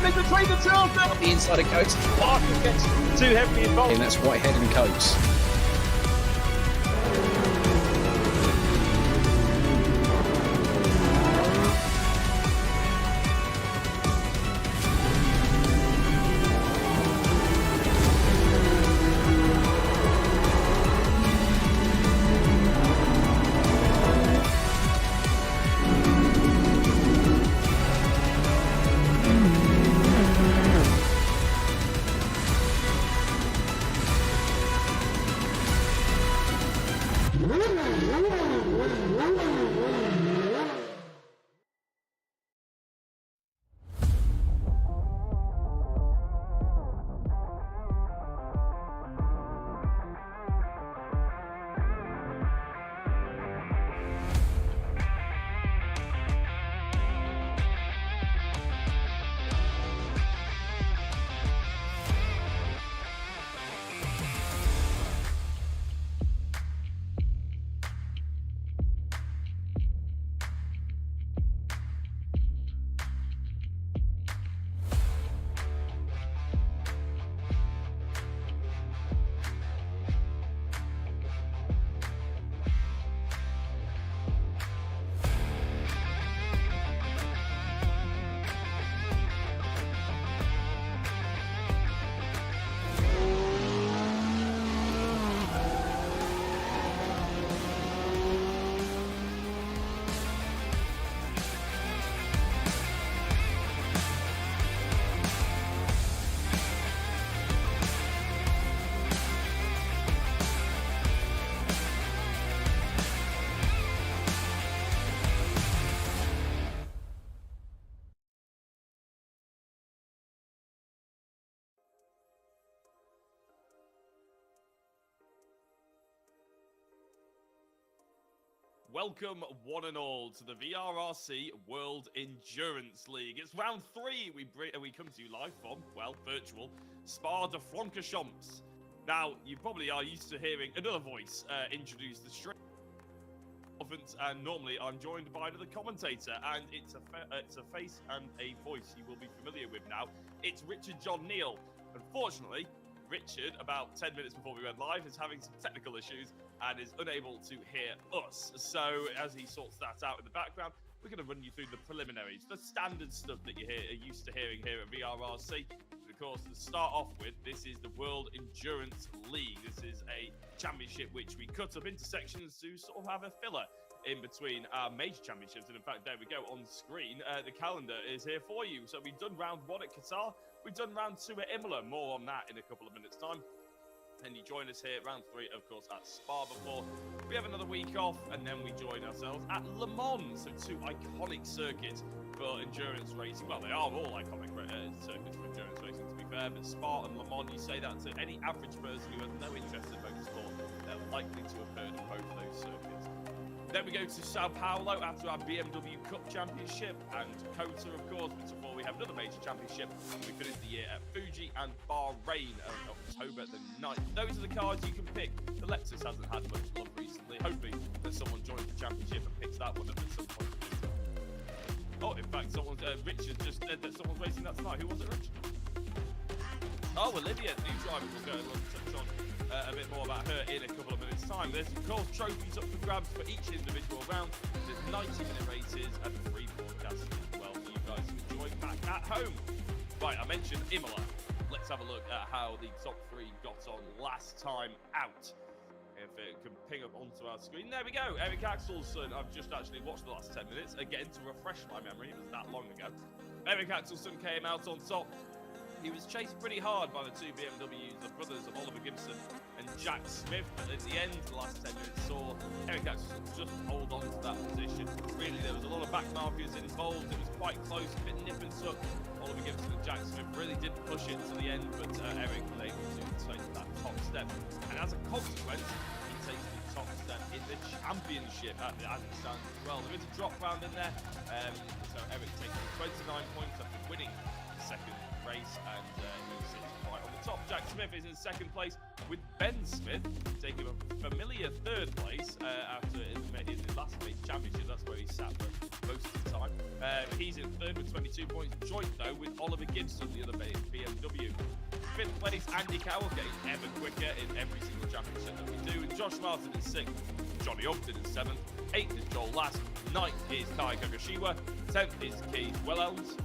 Between the two of them, the inside of Coates, Parker gets too heavily involved. And that's Whitehead and Coates. Welcome, one and all, to the VRRC World Endurance League. It's round 3. We come to you live from, well, virtual, Spa de Francorchamps. Now, you probably are used to hearing another voice introduce the stream. And normally I'm joined by another commentator, and it's a face and a voice you will be familiar with now. It's Richard John Neal. Unfortunately, Richard, about 10 minutes before we went live, is having some technical issues and is unable to hear us. So as he sorts that out in the background, we're going to run you through the preliminaries, the standard stuff that you are used to hearing here at VRRC. But of course, to start off with, this is the World Endurance League. This is a championship which we cut up into sections to sort of have a filler in between our major championships. And in fact, there we go on screen. The calendar is here for you. So we've done round 1 at Qatar. We've done round 2 at Imola. More on that in a couple of minutes' time. And you join us here, round 3, of course, at Spa before. We have another week off, and then we join ourselves at Le Mans. So 2 iconic circuits for endurance racing. Well, they are all iconic circuits for endurance racing, to be fair. But Spa and Le Mans, you say that to any average person who has no interest in motorsport, they're likely to have heard of both those circuits. Then we go to Sao Paulo after our BMW Cup Championship and COTA, of course, but before we have another major championship. We finish the year at Fuji and Bahrain on October the 9th. Those are the cars you can pick. The Lexus hasn't had much love recently. Hoping that someone joins the championship and picks that one up at some point. Oh, in fact, Richard just said that someone's racing that tonight. Who was it, Richard? Oh, Olivia, new driver. We'll touch on a bit more about her in a couple of minutes' time. There's, of course, trophies up for grabs for each individual round. There's 90-minute races and 3 broadcasts as well for you guys to enjoy back at home. Right, I mentioned Imola. Let's have a look at how the top 3 got on last time out. If it can ping up onto our screen. There we go. Eric Axelson. I've just actually watched the last 10 minutes, again, to refresh my memory. It was that long ago. Eric Axelson came out on top. He was chased pretty hard by the 2 BMWs, the brothers of Oliver Gibson and Jack Smith. But at the end, the last 10 minutes saw Eric Axelson just hold on to that position. Really, there was a lot of back markers involved. It was quite close, a bit nip and tuck. Oliver Gibson and Jack Smith really did push it to the end, but Eric was able to take that top step. And as a consequence, he takes the top step in the championship as it stands as well. There is a drop round in there, so Eric takes 29 points after winning second race, and he sits right on the top. Jack Smith is in second place, with Ben Smith taking a familiar third place after in the last race championship. That's where he sat for most of the time. He's in third with 22 points, joint though with Oliver Gibson, the other BMW. Fifth place, Andy Cowgate, ever quicker in every single championship that we do. And Josh Martin is sixth, Johnny Upton is seventh, eighth is Joel Last, ninth is Tai Kagashiwa, 10th is Keith Wellelms.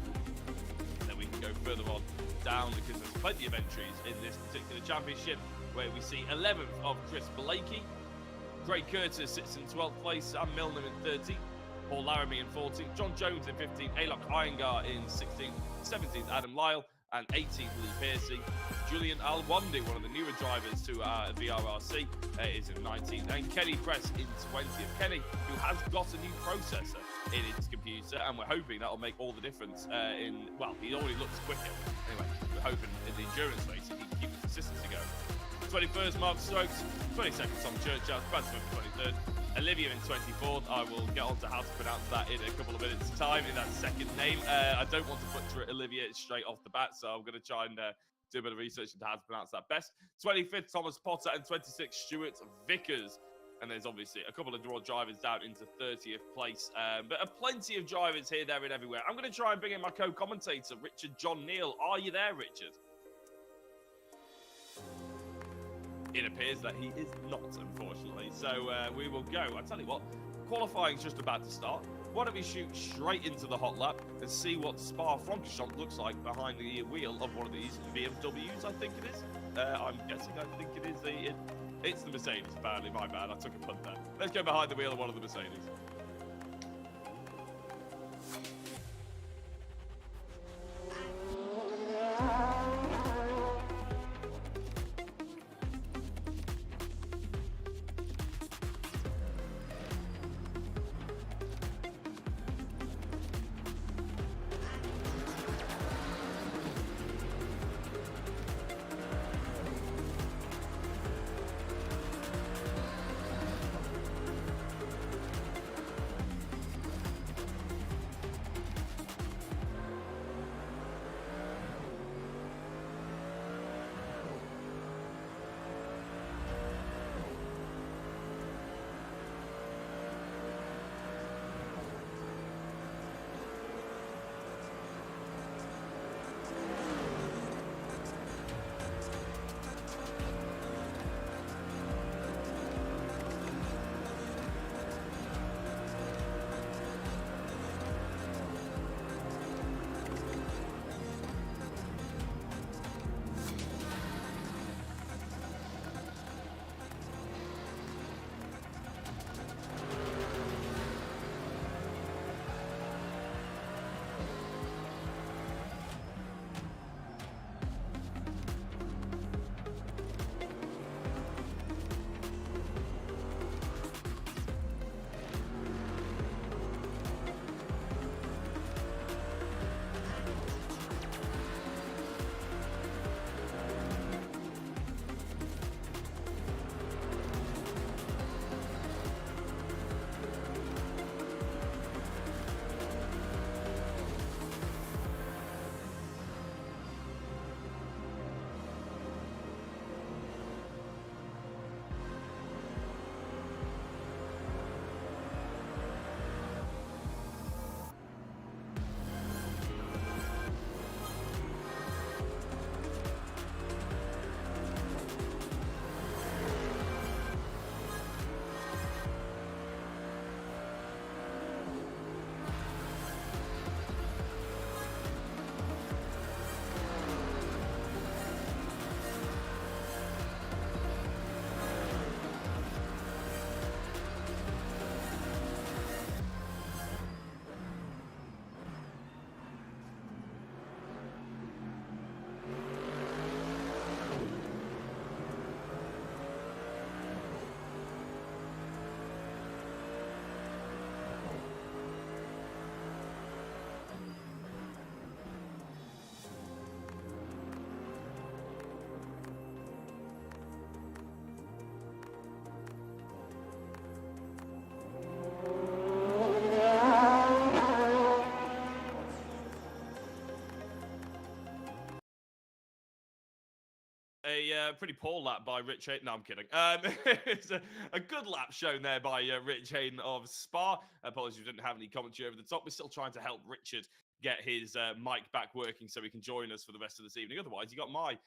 Then we can go further on down because there's plenty of entries in this particular championship, where we see 11th of Chris Blakey, Craig Curtis sits in 12th place, Sam Milner in 13th, Paul Laramie in 14th, John Jones in 15th, Alok Iyengar in 16th, 17th Adam Lyle, and 18th Lee Piercy. Julian Alwandi, one of the newer drivers to VRRC, is in 19th, and Kenny Press in 20th. Kenny, who has got a new processor in his computer, and we're hoping that'll make all the difference well, he already looks quicker. Anyway, we're hoping in the endurance race he can keep the consistency going. 21st, Mark Stokes. 22nd, Tom Churchill. Brad Smith in 23rd. Olivia in 24th. I will get on to how to pronounce that in a couple of minutes' time in that second name. I don't want to butcher Olivia straight off the bat, so I'm going to try and do a bit of research into how to pronounce that best. 25th, Thomas Potter, and 26th, Stuart Vickers. And there's obviously a couple of draw drivers down into 30th place. But plenty of drivers here, there, and everywhere. I'm going to try and bring in my co-commentator, Richard John Neal. Are you there, Richard? It appears that he is not, unfortunately. So we will go. I tell you what, qualifying's just about to start. Why don't we shoot straight into the hot lap and see what Spa-Francorchamps looks like behind the wheel of one of these BMWs, I think it is. I'm guessing, I think it is. It's the Mercedes, apparently. My bad, I took a punt there. Let's go behind the wheel of one of the Mercedes. pretty poor lap by Rich Hayden. No, I'm kidding. It's a good lap shown there by Rich Hayden of Spa. Apologies, we didn't have any commentary over the top. We're still trying to help Richard get his mic back working so he can join us for the rest of this evening. Otherwise, you got my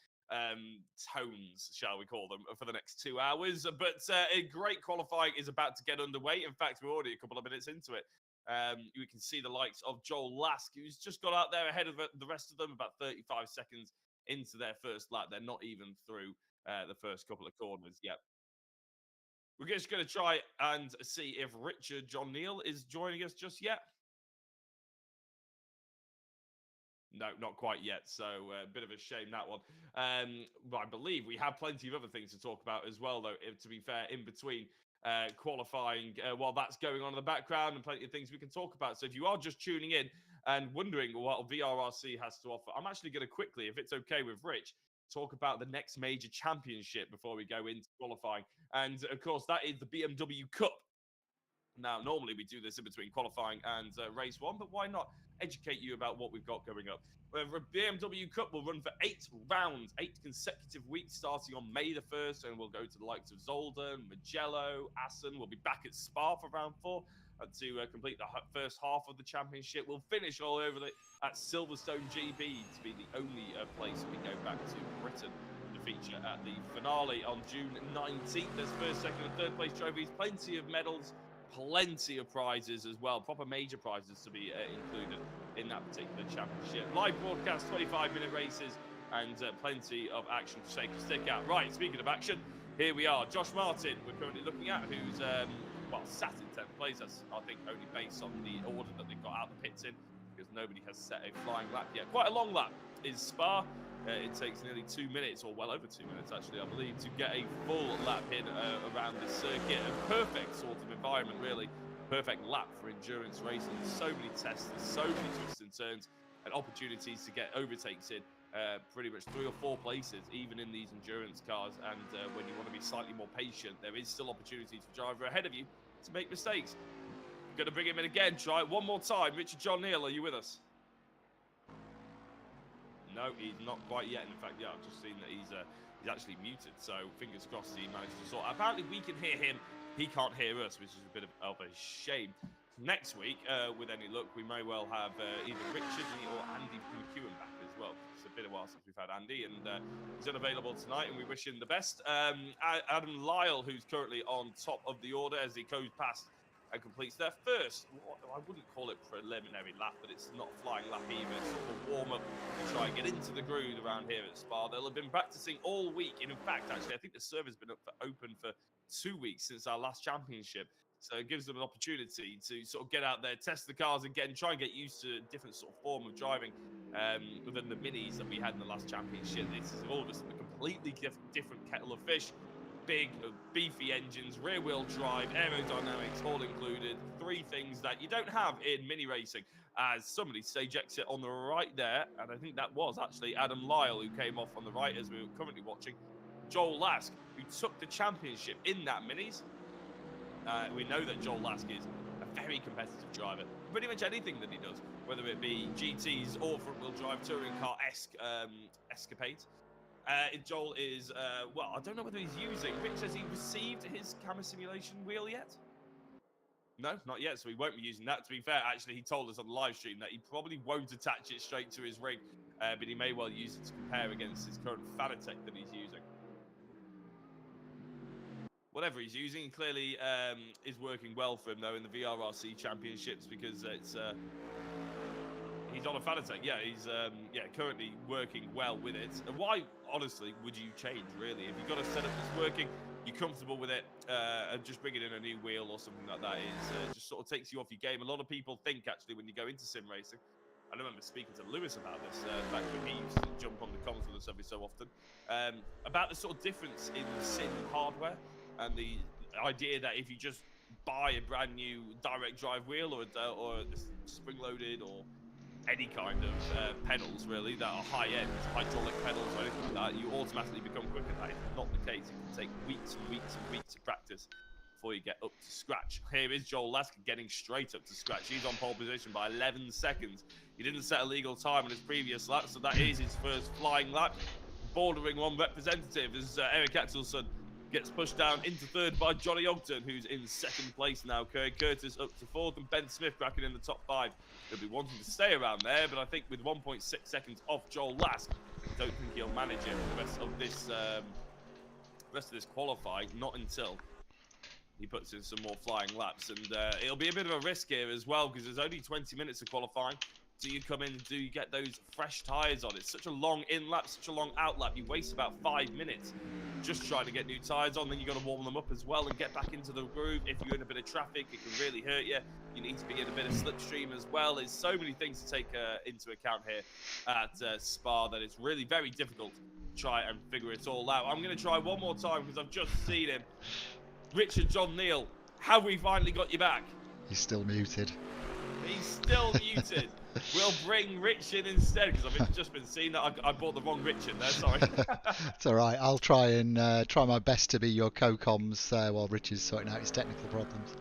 tones, shall we call them, for the next 2 hours. But a great qualifying is about to get underway. In fact, we're already a couple of minutes into it. You can see the likes of Joel Lask, who's just got out there ahead of the rest of them, about 35 seconds into their first lap. They're not even through the first couple of corners yet. We're just going to try and see if Richard John Neal is joining us just yet. No, not quite yet. So a bit of a shame, that one. But I believe we have plenty of other things to talk about as well, though, to be fair, in between qualifying while that's going on in the background, and plenty of things we can talk about. So if you are just tuning in and wondering what VRRC has to offer, I'm actually going to quickly, if it's okay with Rich, talk about the next major championship before we go into qualifying. And of course, that is the BMW Cup. Now, normally we do this in between qualifying and race one, but why not educate you about what we've got coming up? The BMW Cup will run for 8 rounds, 8 consecutive weeks, starting on May the 1st, and we'll go to the likes of Zolder, Mugello, Assen. We'll be back at Spa for round 4 to complete the first half of the championship. We'll finish all over at Silverstone GB to be the only place we go back to Britain to feature at the finale on June 19th. There's first, second, and third place trophies, plenty of medals, plenty of prizes as well, proper major prizes to be included in that particular championship. Live broadcast, 25-minute races, and plenty of action to stick out. Right, speaking of action, here we are. Josh Martin, we're currently looking at, who's, well, sat in 10th place. That's, I think, only based on the order that they got out the pits in, because nobody has set a flying lap yet. Quite a long lap is Spa. It takes nearly 2 minutes, or well over 2 minutes, actually, I believe, to get a full lap in around this circuit. A perfect sort of environment, really. Perfect lap for endurance racing. So many tests, so many twists and turns, and opportunities to get overtakes in pretty much 3 or 4 places, even in these endurance cars. And when you want to be slightly more patient, there is still opportunity for the driver ahead of you to make mistakes. Going to bring him in again. Try it one more time. Richard John Neal, are you with us? No, he's not quite yet. In fact, yeah, I've just seen that he's actually muted. So fingers crossed he managed to sort. Apparently, we can hear him. He can't hear us, which is a bit of a shame. Next week, with any luck, we may well have either Richard or Andy McEwen back as well. It's a bit of a while since we've had Andy, and he's unavailable tonight, and we wish him the best. Adam Lyle, who's currently on top of the order as he goes past and completes their first, I wouldn't call it preliminary lap, but it's not a flying lap either. It's sort of a warm-up to try and get into the groove around here at Spa. They'll have been practicing all week. And in fact, actually, I think the server's been open for 2 weeks since our last championship. So it gives them an opportunity to sort of get out there, test the cars again, try and get used to a different sort of form of driving than the minis that we had in the last championship. This is all just a completely different kettle of fish. Big, beefy engines, rear-wheel drive, aerodynamics, all included. 3 things that you don't have in mini racing. As somebody stage exit on the right there, and I think that was actually Adam Lyle who came off on the right as we were currently watching. Joel Lask, who took the championship in that minis. We know that Joel Lask is a very competitive driver. Pretty much anything that he does, whether it be GTs or front-wheel drive touring car-esque escapades. Joel is, well, I don't know whether he's using. Rich, has he received his camera simulation wheel yet? No, not yet, so he won't be using that. To be fair, actually, he told us on the live stream that he probably won't attach it straight to his rig, but he may well use it to compare against his current Fanatec that he's using. Whatever he's using, clearly is working well for him, though, in the VRRC championships, because it's... he's on a Fanatec, yeah. He's currently working well with it. And why, honestly, would you change? Really, if you've got a setup that's working, you're comfortable with it, and just bringing in a new wheel or something like that is just sort of takes you off your game. A lot of people think actually when you go into sim racing. I remember speaking to Lewis about this back when he used to jump on the comms with us every so often, about the sort of difference in sim hardware and the idea that if you just buy a brand new direct drive wheel or spring-loaded or any kind of pedals really that are high-end, hydraulic pedals or anything like that, you automatically become quicker. That is not the case. It can take weeks and weeks and weeks of practice before you get up to scratch. Here is Joel Lasker getting straight up to scratch. He's on pole position by 11 seconds. He didn't set a legal time on his previous lap, so that is his first flying lap. bordering on representative as Eric Axelsson gets pushed down into third by Johnny Ogden, who's in second place now. Craig Curtis up to fourth, and Ben Smith cracking in the top 5. He'll be wanting to stay around there, but I think with 1.6 seconds off Joel Lask, I don't think he'll manage it for the rest of this qualifying, not until he puts in some more flying laps. And it'll be a bit of a risk here as well, because there's only 20 minutes of qualifying. Do you come in and do you get those fresh tyres on? It's such a long in lap, such a long out lap. You waste about 5 minutes just trying to get new tyres on. Then you've got to warm them up as well and get back into the groove. If you're in a bit of traffic, it can really hurt you. You need to be in a bit of slipstream as well. There's so many things to take into account here at Spa that it's really very difficult to try and figure it all out. I'm going to try one more time because I've just seen him. Richard John Neal, have we finally got you back? He's still muted. He's still muted. We'll bring Rich in instead, because I've just been seeing that I bought the wrong Rich in there, sorry. It's all right. I'll try and try my best to be your co-coms while Rich is sorting out his technical problems.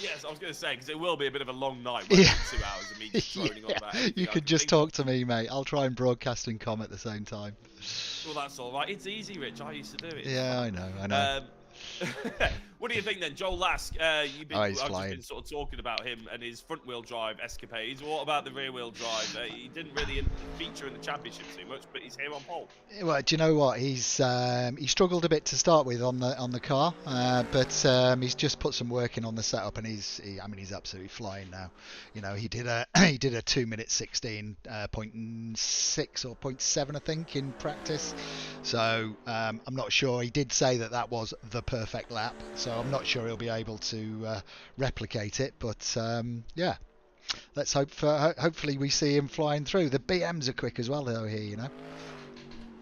Yes, I was going to say, because it will be a bit of a long night, where 2 hours of me just droning on about anything. You could just talk to me, mate. I'll try and broadcast and com at the same time. Well, that's all right. It's easy, Rich. I used to do it. Yeah, I know. What do you think then, Joel Lask? I've just been sort of talking about him and his front-wheel drive escapades. What about the rear-wheel drive? He didn't really feature in the championship too much, but he's here on pole. Well, do you know what? He struggled a bit to start with on the car, but he's just put some work in on the setup, and he's absolutely flying now. You know, he did a 2-minute 16.6 or 0.7, I think, in practice. So I'm not sure. He did say that was the perfect lap, so I'm not sure he'll be able to replicate it, but yeah, let's hope hopefully we see him flying through. The BMs are quick as well though here, you know.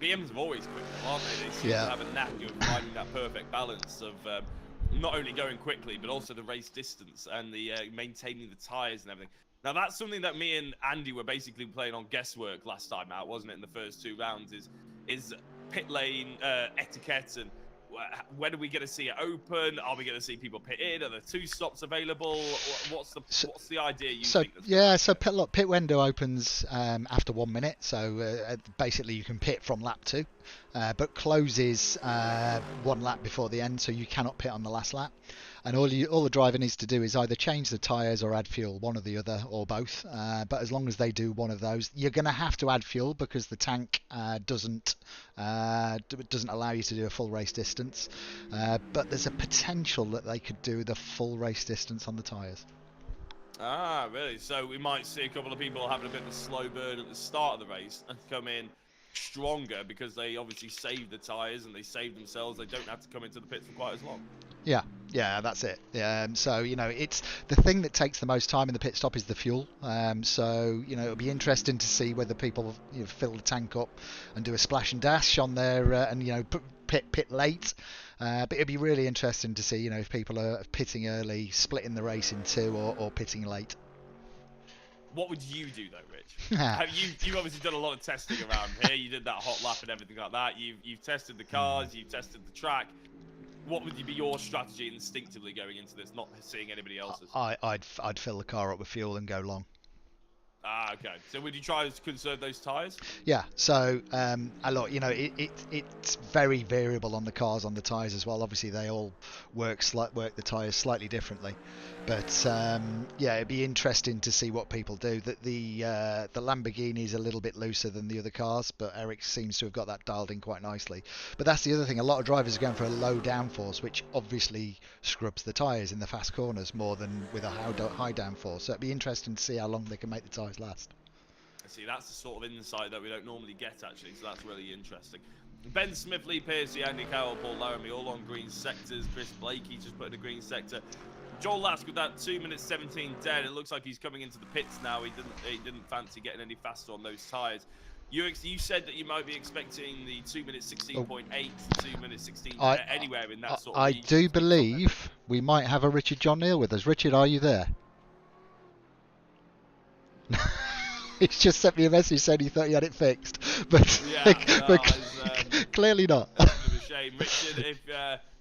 BMs are always quick, aren't they? They seem to have a knack of finding that perfect balance of not only going quickly but also the race distance and the maintaining the tyres and everything. Now that's something that me and Andy were basically playing on guesswork last time out, wasn't it, in the first 2 rounds, is pit lane etiquette, and when are we going to see it open? Are we going to see people pit in? Are there 2 stops available? What's the idea you think? So pit window opens after 1 minute. So basically you can pit from lap 2, but closes 1 lap before the end, so you cannot pit on the last lap. And all the driver needs to do is either change the tyres or add fuel, one or the other, or both. But as long as they do one of those, you're going to have to add fuel because the tank doesn't allow you to do a full race distance. But there's a potential that they could do the full race distance on the tyres. Ah, really? So we might see a couple of people having a bit of a slow burn at the start of the race and come in stronger because they obviously saved the tyres and they saved themselves. They don't have to come into the pits for quite as long. Yeah, that's it. So, you know, it's the thing that takes the most time in the pit stop is the fuel. So, you know, it'll be interesting to see whether people fill the tank up and do a splash and dash on there and, you know, pit late. But it'll be really interesting to see, you know, if people are pitting early, splitting the race in 2 or pitting late. What would you do though, Rich? You've obviously done a lot of testing around here. You did that hot lap and everything like that. You've tested the cars, you've tested the track. What would be your strategy instinctively going into this, not seeing anybody else's? I'd fill the car up with fuel and go long. Ah, okay. So would you try to conserve those tyres? Yeah. So a lot. You know, it's very variable on the cars, on the tyres as well. Obviously, they all work the tyres slightly differently. But yeah, it'd be interesting to see what people do. That the Lamborghini is a little bit looser than the other cars, but Eric seems to have got that dialed in quite nicely. But that's the other thing. A lot of drivers are going for a low downforce, which obviously scrubs the tyres in the fast corners more than with a high downforce. So it'd be interesting to see how long they can make the tyres last. See, that's the sort of insight that we don't normally get, actually, so that's really interesting. Ben Smith, Lee Piercy, Andy Carroll, Paul Laramie, all on green sectors. Chris Blakey just put in a green sector. Joel Lask with that 2-minute 17 dead. It looks like he's coming into the pits now. He didn't fancy getting any faster on those tyres. You said that you might be expecting the 2-minute 16.8, 2-minute 16 anywhere in that sort of region. I do believe we might have a Richard John Neal with us. Richard, are you there? He's just sent me a message saying he thought he had it fixed, but, yeah, clearly not. That's a bit of a shame. Richard,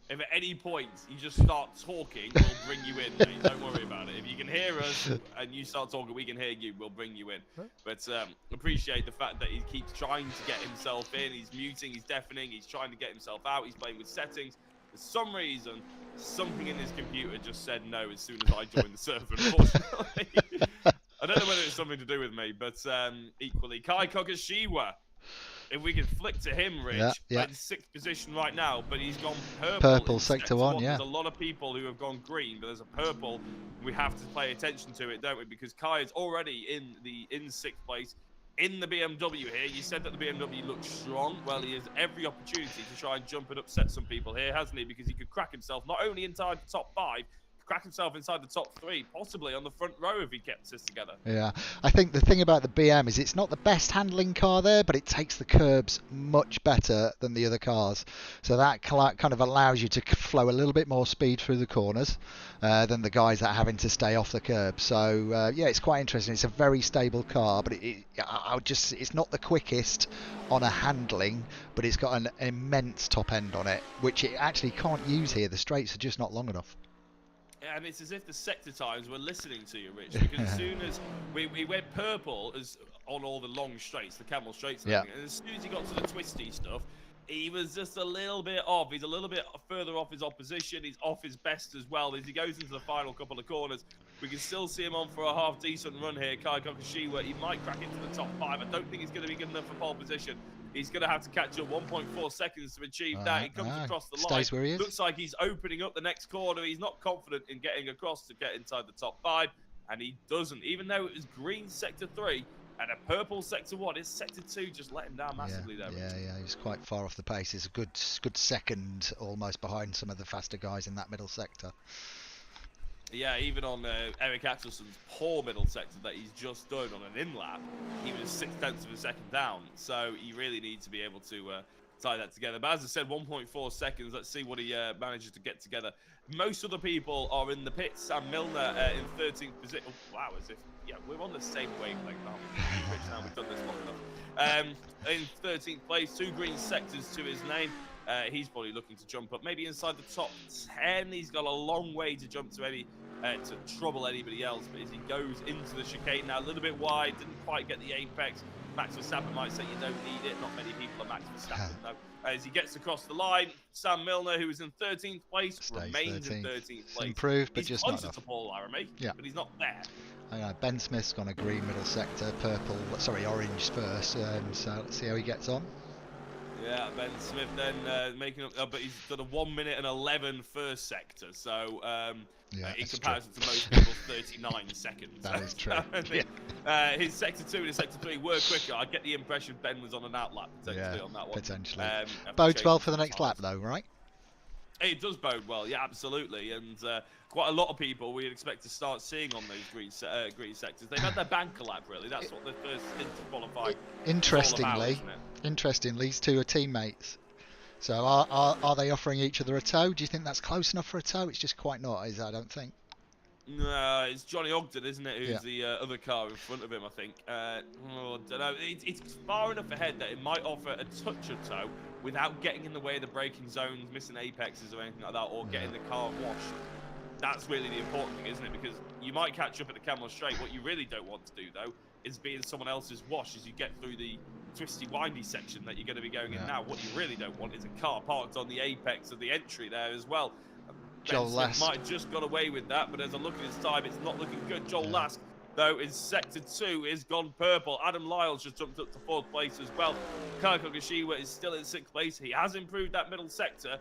If at any point you just start talking, we'll bring you in, mate. Don't worry about it. If you can hear us and you start talking, we can hear you. We'll bring you in. But appreciate the fact that he keeps trying to get himself in. He's muting, he's deafening, he's trying to get himself out. He's playing with settings. For some reason, something in his computer just said no as soon as I joined the server, unfortunately. I don't know whether it's something to do with me, but equally, Kai Kogashiwa. If we can flick to him, Rich, in 6th position right now, but he's gone purple. Purple, sector 1, yeah. There's a lot of people who have gone green, but there's a purple. We have to pay attention to it, don't we? Because Kai is already in 6th place in the BMW here. You said that the BMW looks strong. Well, he has every opportunity to try and jump and upset some people here, hasn't he? Because he could crack himself not only inside the top 5, crack himself inside the top 3, possibly on the front row if he kept this together. Yeah, I think the thing about the BM is it's not the best handling car there, but it takes the curbs much better than the other cars. So that kind of allows you to flow a little bit more speed through the corners than the guys that are having to stay off the curb. So yeah, it's quite interesting. It's a very stable car, but it's not the quickest on a handling, but it's got an immense top end on it, which it actually can't use here. The straights are just not long enough. And it's as if the sector times were listening to you, Rich, because as soon as we went purple as on all the long straights, the camel straights, and as soon as he got to the twisty stuff, he was just a little bit off. He's a little bit further off his opposition. He's off his best as well. As he goes into the final couple of corners, we can still see him on for a half-decent run here. Kai Kogashiwa, he might crack into the top 5. I don't think he's going to be good enough for pole position. He's going to have to catch up 1.4 seconds to achieve that. He comes across the line. Stays where he is. Looks like he's opening up the next corner. He's not confident in getting across to get inside the top 5, and he doesn't. Even though it was green sector 3 and a purple sector 1, his sector 2 just let him down massively there. Yeah, he's quite far off the pace. He's a good second, almost behind some of the faster guys in that middle sector. Yeah, even on Eric Axelson's poor middle sector that he's just done on an in-lap, he was 0.6 of a second down. So he really needs to be able to tie that together. But as I said, 1.4 seconds. Let's see what he manages to get together. Most other people are in the pits. Sam Milner in 13th position. Oh, wow, as if, yeah, we're on the same wavelength now. We've done this long enough. In 13th place, 2 green sectors to his name. He's probably looking to jump up, maybe inside the top 10. He's got a long way to jump to to trouble anybody else. But as he goes into the chicane now, a little bit wide, didn't quite get the apex. Max Verstappen might say you don't need it. Not many people are Max Verstappen, though. As he gets across the line, Sam Milner, who is in 13th place, remains in 13th place. Improved, but he's just not enough. He's closer to Paul Laramie, but he's not there. Ben Smith's gone a green middle sector, orange first. So let's see how he gets on. Yeah, Ben Smith then making up, but he's got a 1 minute and 11 first sector. So in comparison to most people's 39 seconds. That is true. His sector 2 and his sector 3 were quicker. I get the impression Ben was on an outlap potentially on that one. Potentially. Bodes well for the next lap, though, right? It does bode well, yeah, absolutely. And quite a lot of people we'd expect to start seeing on those green sectors. They've had their banker lap, really. That's what the first stint to qualify. Interestingly, these two are teammates. So are they offering each other a tow? Do you think that's close enough for a tow? It's just quite not, is it? I don't think. No, it's Johnny Ogden, isn't it? Who's the other car in front of him, I think. I don't know. It's far enough ahead that it might offer a touch of tow without getting in the way of the braking zones, missing apexes or anything like that, or getting the car washed. That's really the important thing, isn't it? Because you might catch up at the Camel Straight. What you really don't want to do, though, is be in someone else's wash as you get through the twisty, windy section that you're going to be going in now. What you really don't want is a car parked on the apex of the entry there as well. Joel Lask might have just got away with that, but as I look at his time, it's not looking good. Joel Lask, though, in sector 2 is gone purple. Adam Lyles just jumped up to 4th place as well. Kai Kogashiwa is still in 6th place. He has improved that middle sector,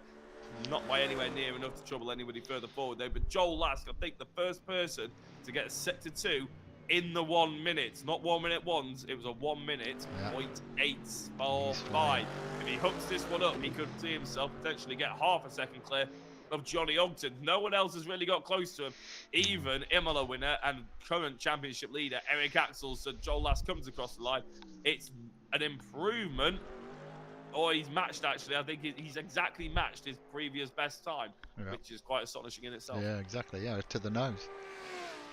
not by anywhere near enough to trouble anybody further forward, though. But Joel Lask, I think the first person to get sector 2 in the 1 minute, not 1 minute ones, it was a 1 minute, 0.845. If he hooks this one up, he could see himself potentially get half a second clear of Johnny Ogden. No one else has really got close to him. Even Imola winner and current championship leader Eric Axel said Joel Lask comes across the line. It's an improvement, or he's matched actually. I think he's exactly matched his previous best time, which is quite astonishing in itself. Yeah, exactly. Yeah, to the nose.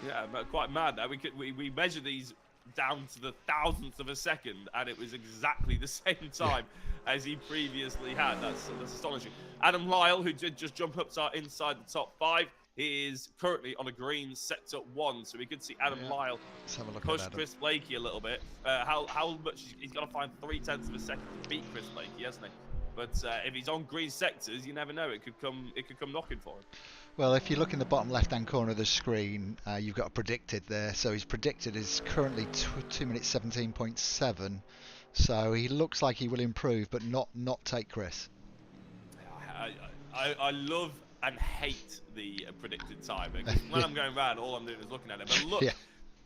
Yeah, but quite mad that we measure these down to the thousandth of a second, and it was exactly the same time as he previously had. That's astonishing. Adam Lyle, who did just jump up inside the top 5, he is currently on a green sector 1, so we could see Adam Lyle push Chris Blakey a little bit. How much he's got to find 0.3 of a second to beat Chris Blakey, hasn't he? But if he's on green sectors, you never know. It could come knocking for him. Well, if you look in the bottom left-hand corner of the screen, you've got a predicted there. So his predicted is currently 2 minutes 17.7. So he looks like he will improve, but not take Chris. I love and hate the predicted time, because when I'm going around, all I'm doing is looking at it. But look,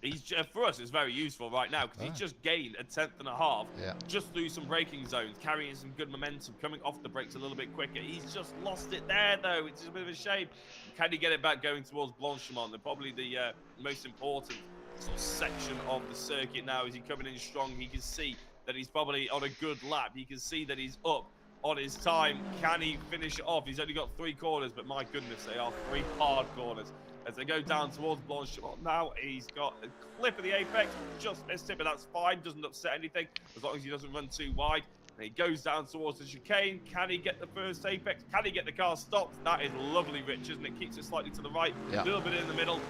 he's for us, it's very useful right now, because he's just gained a 10.5 just through some braking zones, carrying some good momentum, coming off the brakes a little bit quicker. He's just lost it there, though, which is a bit of a shame. Can he get it back going towards Blanchimont? They're probably the most important sort of section of the circuit now. Is he coming in strong? He can see that he's probably on a good lap. He can see that he's up on his time. Can he finish it off? He's only got 3 corners, but my goodness, they are 3 hard corners. As they go down towards Blanchimont now, he's got a clip of the apex, just missed it, but that's fine, doesn't upset anything, as long as he doesn't run too wide. And he goes down towards the chicane. Can he get the first apex? Can he get the car stopped? That is lovely, Rich, isn't it? Keeps it slightly to the right, a little bit in the middle.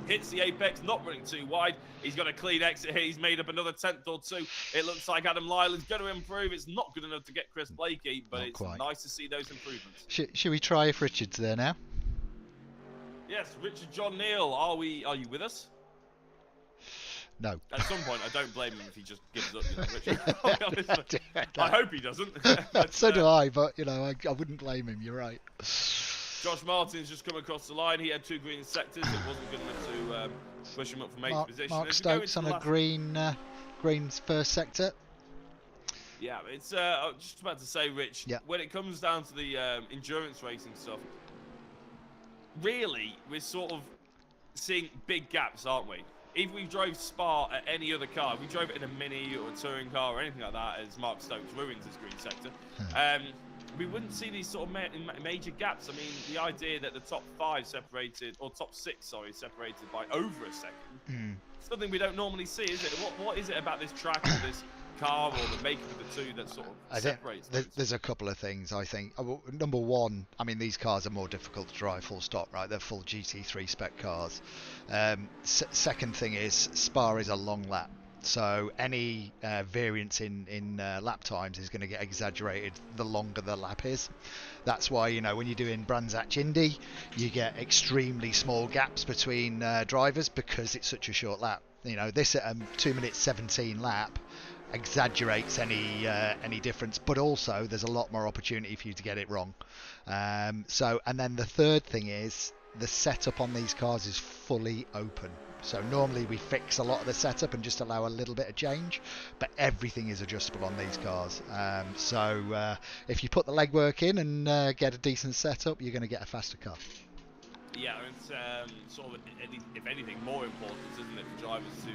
Hits the apex, not running too wide. He's got a clean exit here. He's made up another 10th or 2. It looks like Adam Lyle is going to improve. It's not good enough to get Chris Blakey, but it's nice to see those improvements. Should we try if Richard's there now? Yes, Richard John Neal, are you with us? No. At some point, I don't blame him if he just gives up. Richard. I hope he doesn't. But, so do I, but I wouldn't blame him. You're right. Josh Martin's just come across the line. He had 2 green sectors. It wasn't good enough to push him up from 8th position. Mark Stokes on a green first sector. Yeah, it's I was just about to say, Rich, when it comes down to the endurance racing stuff, really, we're sort of seeing big gaps, aren't we? If we drove Spa at any other car, if we drove it in a Mini or a touring car or anything like that, as Mark Stokes ruins his green sector, we wouldn't see these sort of major gaps. I mean, the idea that the top 5 separated, or top 6, sorry, separated by over a second, something we don't normally see, is it? What is it about this track or this car or the makeup of the 2 that sort of separates those? There's a couple of things, I think. Number one, I mean, these cars are more difficult to drive, full stop, right? They're full GT3 spec cars. Second thing is, Spa is a long lap. So any variance in lap times is going to get exaggerated the longer the lap is. That's why, when you're doing Brands Hatch Indy, you get extremely small gaps between drivers because it's such a short lap. This at a 2 minutes 17 lap exaggerates any difference, but also there's a lot more opportunity for you to get it wrong. And then the third thing is the setup on these cars is fully open. So normally we fix a lot of the setup and just allow a little bit of change, but everything is adjustable on these cars. So if you put the legwork in and get a decent setup, you're going to get a faster car. Yeah, it's sort of, if anything, more important, isn't it, for drivers to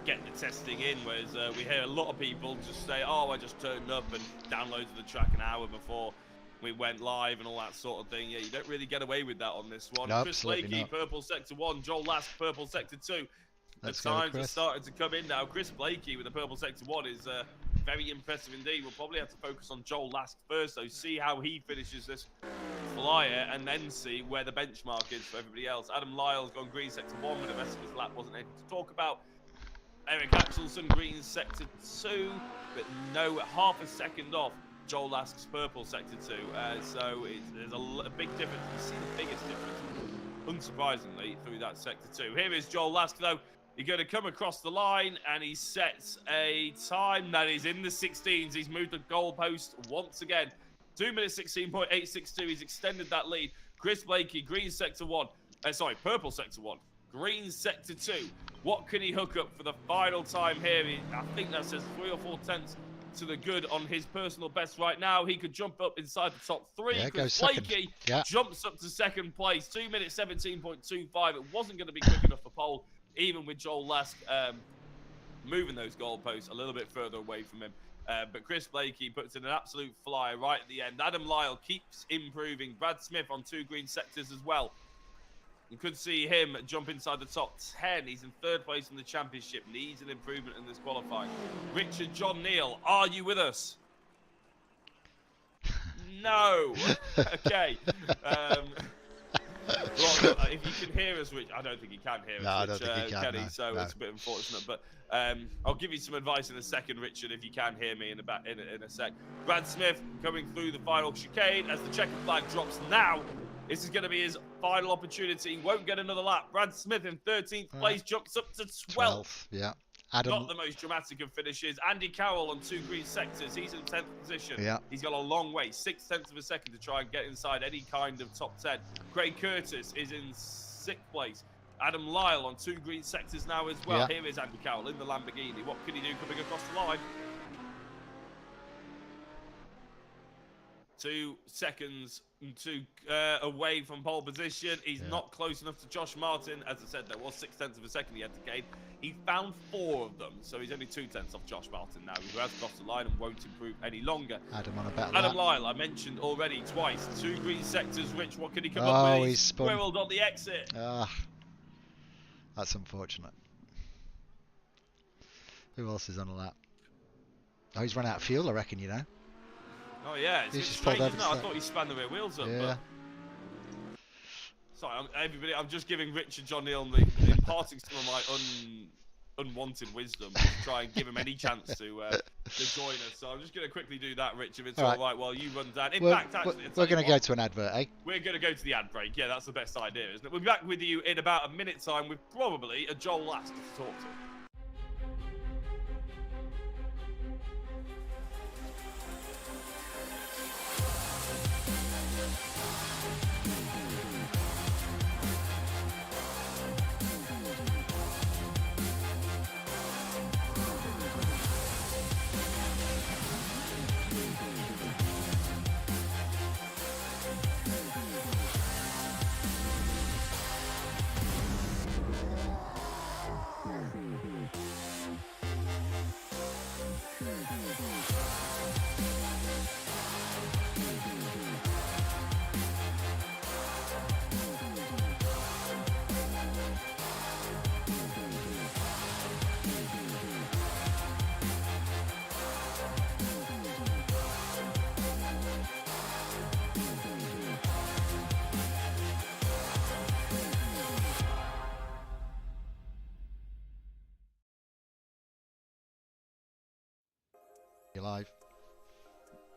get the testing in, whereas we hear a lot of people just say, oh, I just turned up and downloaded the track an hour before we went live and all that sort of thing. Yeah, you don't really get away with that on this one. No, Chris Blakey, purple sector 1, Joel Lask, purple sector 2. The times are starting to come in now. Chris Blakey with the purple sector 1 is very impressive indeed. We'll probably have to focus on Joel Lask first, though, see how he finishes this flyer, and then see where the benchmark is for everybody else. Adam Lyle's gone green sector 1, but the rest of his lap wasn't anything to talk about. Eric Axelson, green sector 2, but no, half a second off Joel Lask's purple sector 2. So there's a big difference. You see the biggest difference, unsurprisingly, through that sector 2. Here is Joel Lask, though. He's going to come across the line, and he sets a time that is in the 16s. He's moved the goalpost once again. 2 minutes 16.862. He's extended that lead. Chris Blakey, green sector 1. Purple sector 1. Green sector 2. What can he hook up for the final time here? I think that says 3 or 4 tenths to the good on his personal best right now. He could jump up inside the top 3. Yeah, Chris Blakey jumps up to second place. 2 minutes 17.25. It wasn't going to be quick enough for pole, even with Joel Lask moving those goalposts a little bit further away from him. But Chris Blakey puts in an absolute flyer right at the end. Adam Lyle keeps improving. Brad Smith on 2 green sectors as well. You could see him jump inside the top 10. He's in 3rd place in the championship. Needs an improvement in this qualifying. Richard John Neal, are you with us? No. Okay. Well, if you can hear us, Rich, I don't think he can hear us, no, I don't think he can, Kenny, no, so no. it's a bit unfortunate. But I'll give you some advice in a second, Richard, if you can hear me in a sec. Brad Smith coming through the final chicane as the checkered flag drops now. This is going to be his final opportunity. He won't get another lap. Brad Smith in 13th place jumps up to 12th. Yeah. Adam. Not the most dramatic of finishes. Andy Carroll on 2 green sectors. He's in 10th position. Yeah. He's got a long way, 6/10 of a second to try and get inside any kind of top 10. Craig Curtis is in 6th place. Adam Lyle on 2 green sectors now as well. Yeah. Here is Andy Carroll in the Lamborghini. What can he do coming across the line? 2 seconds away from pole position. He's not close enough to Josh Martin. As I said, there was 6/10 of a second he had to gain. He found 4 of them, so he's only 2/10 off Josh Martin now, who has crossed the line and won't improve any longer. Adam on a better Adam lap. Lyle, I mentioned already twice. 2 green sectors. Rich, what can he come Oh, up with? he's spun. Squirreled on the exit. That's unfortunate. Who else is on a lap? Oh, he's run out of fuel, I reckon, you know. Oh yeah, it's He's just strange, pulled isn't it? over I thought he spanned the rear wheels up. Yeah. But... Sorry, everybody. I'm just giving Richard John Neal imparting some of my unwanted wisdom to try and give him any chance to join us. So I'm just going to quickly do that, Rich, if it's all right, while you run down. In fact, actually, we're going to go to an advert, eh? We're going to go to the ad break. Yeah, that's the best idea, isn't it? We'll be back with you in about a minute's time with probably a Joel Lask to talk to. You're live.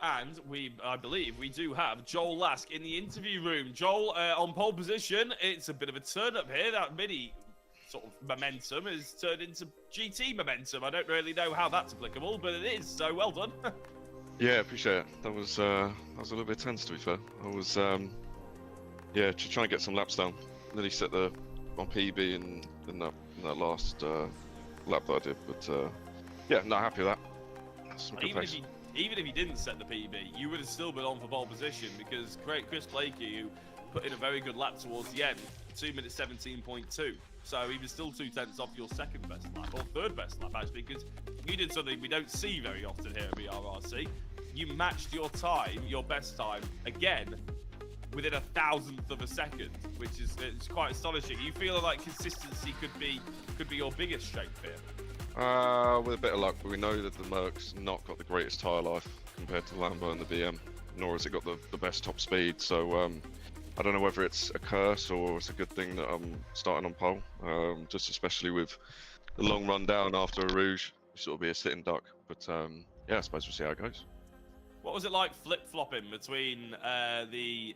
And I believe we do have Joel Lask in the interview room. Joel, on pole position, it's a bit of a turn up here. That mini sort of momentum has turned into GT momentum. I don't really know how that's applicable, but it is, so well done. Yeah, appreciate it. That was a little bit tense, to be fair. I was, just trying to get some laps down. Nearly set on PB in that last lap that I did, but not happy with that. Some good pace. Even if he didn't set the PB, you would have still been on for pole position because Chris Blakey, who put in a very good lap towards the end, 2 minutes 17.2. So he was still 2/10 off your second best lap, or third best lap actually, because you did something we don't see very often here at VRRC. You matched your time, your best time, again, within 1,000th of a second, which is it's quite astonishing. You feel like consistency could be your biggest strength here? With a bit of luck, we know that the Merc's not got the greatest tyre life compared to the Lambo and the BM, nor has it got the best top speed. So I don't know whether it's a curse or it's a good thing that I'm starting on pole. Just especially with the long run down after a Rouge, sort of be a sitting duck. But I suppose we'll see how it goes. What was it like flip-flopping between the